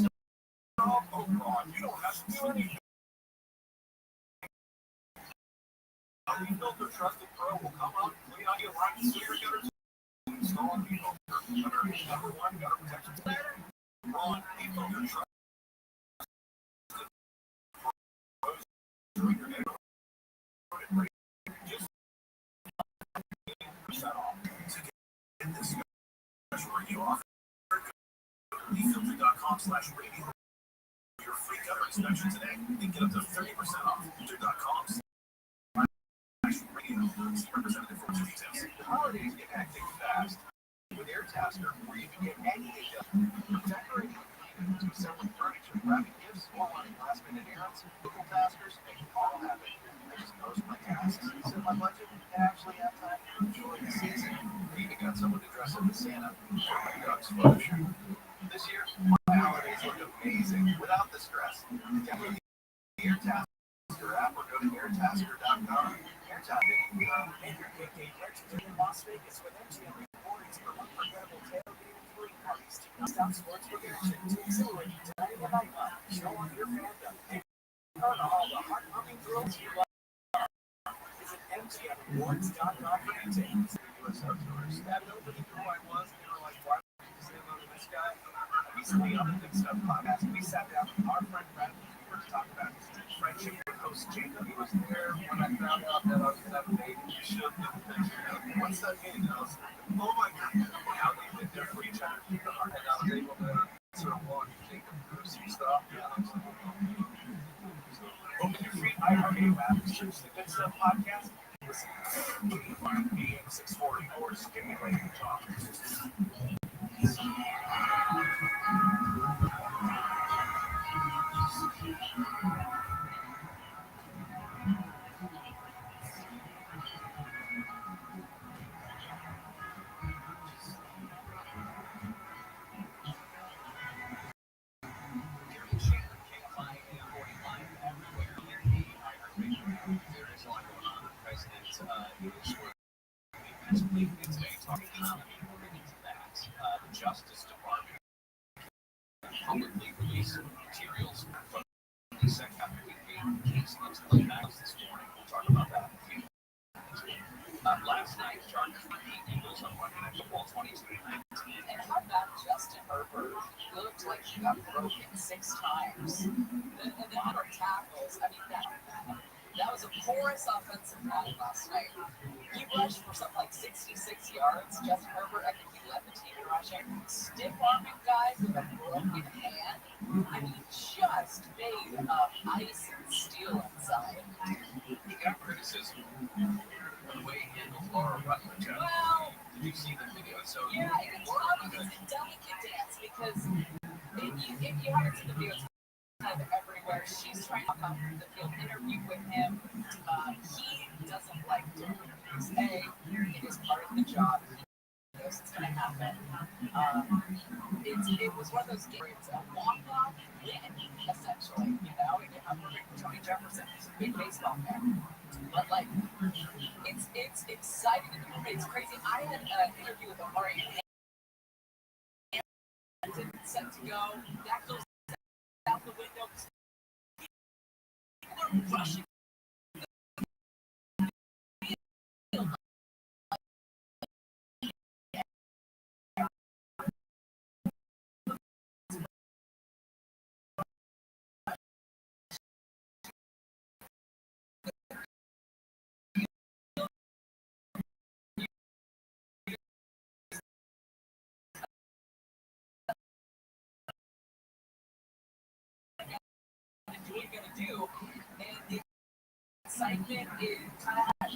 Oh, Ron, you don't have to do anything. The filter trusted pro will come up, clean out your line, so your gutters. Install the filter. Number one gutter protection ladder. Ron, the filter trusted. Just shut off. To get this special radio offer, thefilter.com/radio. Your free gutter inspection today and get up to 30% off. Filter.com/radio. See representative for details. The holidays get hectic fast. With AirTasker, where you can get any decorating, assembling furniture, wrapping gifts, or running last-minute errands, local taskers make it all happen. I just post my tasks, set my budget, and actually have time to enjoy the season. I even got someone to dress up as Santa for my dog's photo shoot. This year, my holidays look amazing without the stress. Download the AirTasker app or go to airtasker.com. AirTasker, make your cake day purchase in Las Vegas with MGM rewards for unforgettable tailgating and free parties. Non-stop sports with action to exhilarate you tonight in the nightlife. Show on your fandom and earn all the heart-pumping thrills you love. Visit MGMrewards.com for details. USO tours. Had no idea who I was, and they were like, why would you say hello to this guy? Recently on the Big Stuff podcast, we sat down with our friend Brad to talk about his friendship with host Jacob. He was there when I found out that I was going to have a baby. You should. What's that mean? I was, oh my God. How for each other. And I was able to sort of walk Jacob through some stuff. Open your free iHeartRadio app, search the Good Stuff Podcast. Listen, you can find me at 640 or Stimulating Talk. The Justice Department publicly released materials from the second case against the Max this morning. We'll talk about that in a few minutes. Last night, John Eagles on Monday Night Football 22-19. And how about Justin Herbert? Looked like he got broken 6 times. The number of tackles, I mean, that was a porous offensive line last night. He rushed for something like 66 yards. Justin Herbert, I think he led the team in rushing. Stiff-arming guys with a broken hand. I mean, just made of ice and steel inside. He got criticism for the way he handled Laura Rutledge. Well, did you see the video? So yeah, it's a delicate dance because if you haven't seen the video, it's kind of everywhere. She's trying to come the field interview with him. He doesn't like doing things. It is part of the job. He knows it's going to happen. It was one of those games, a walk-off win, essentially. You know, and you have Tony Jefferson, who's a big baseball fan. But, like, it's exciting in the moment. It's crazy. I had an interview with Omari and set to go. That goes out the window. People are rushing. What are you going to do? And the excitement is kind of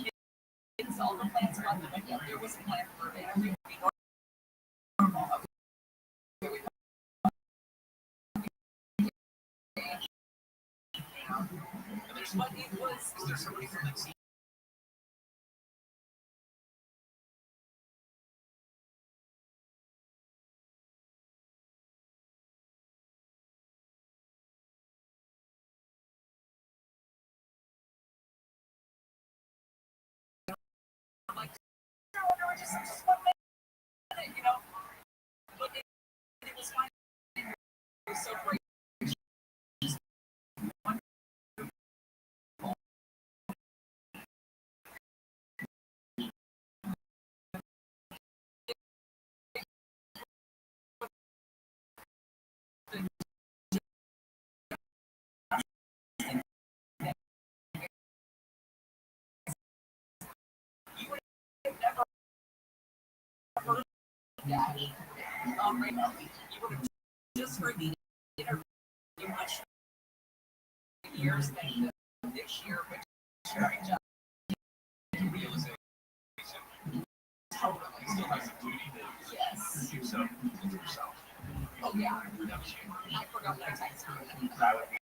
hits all the plans about the window. There was a plan for an interview to be normal. But it was. Is there somebody from the team? Like, just 1 minute, you know. But it was fine. It was so great. Yeah. Right now, you would have just heard the interview much years than this year, which is very just realization. Totally. Still has a duty to do so with yourself. Oh, yeah. I forgot what I texted you. That would be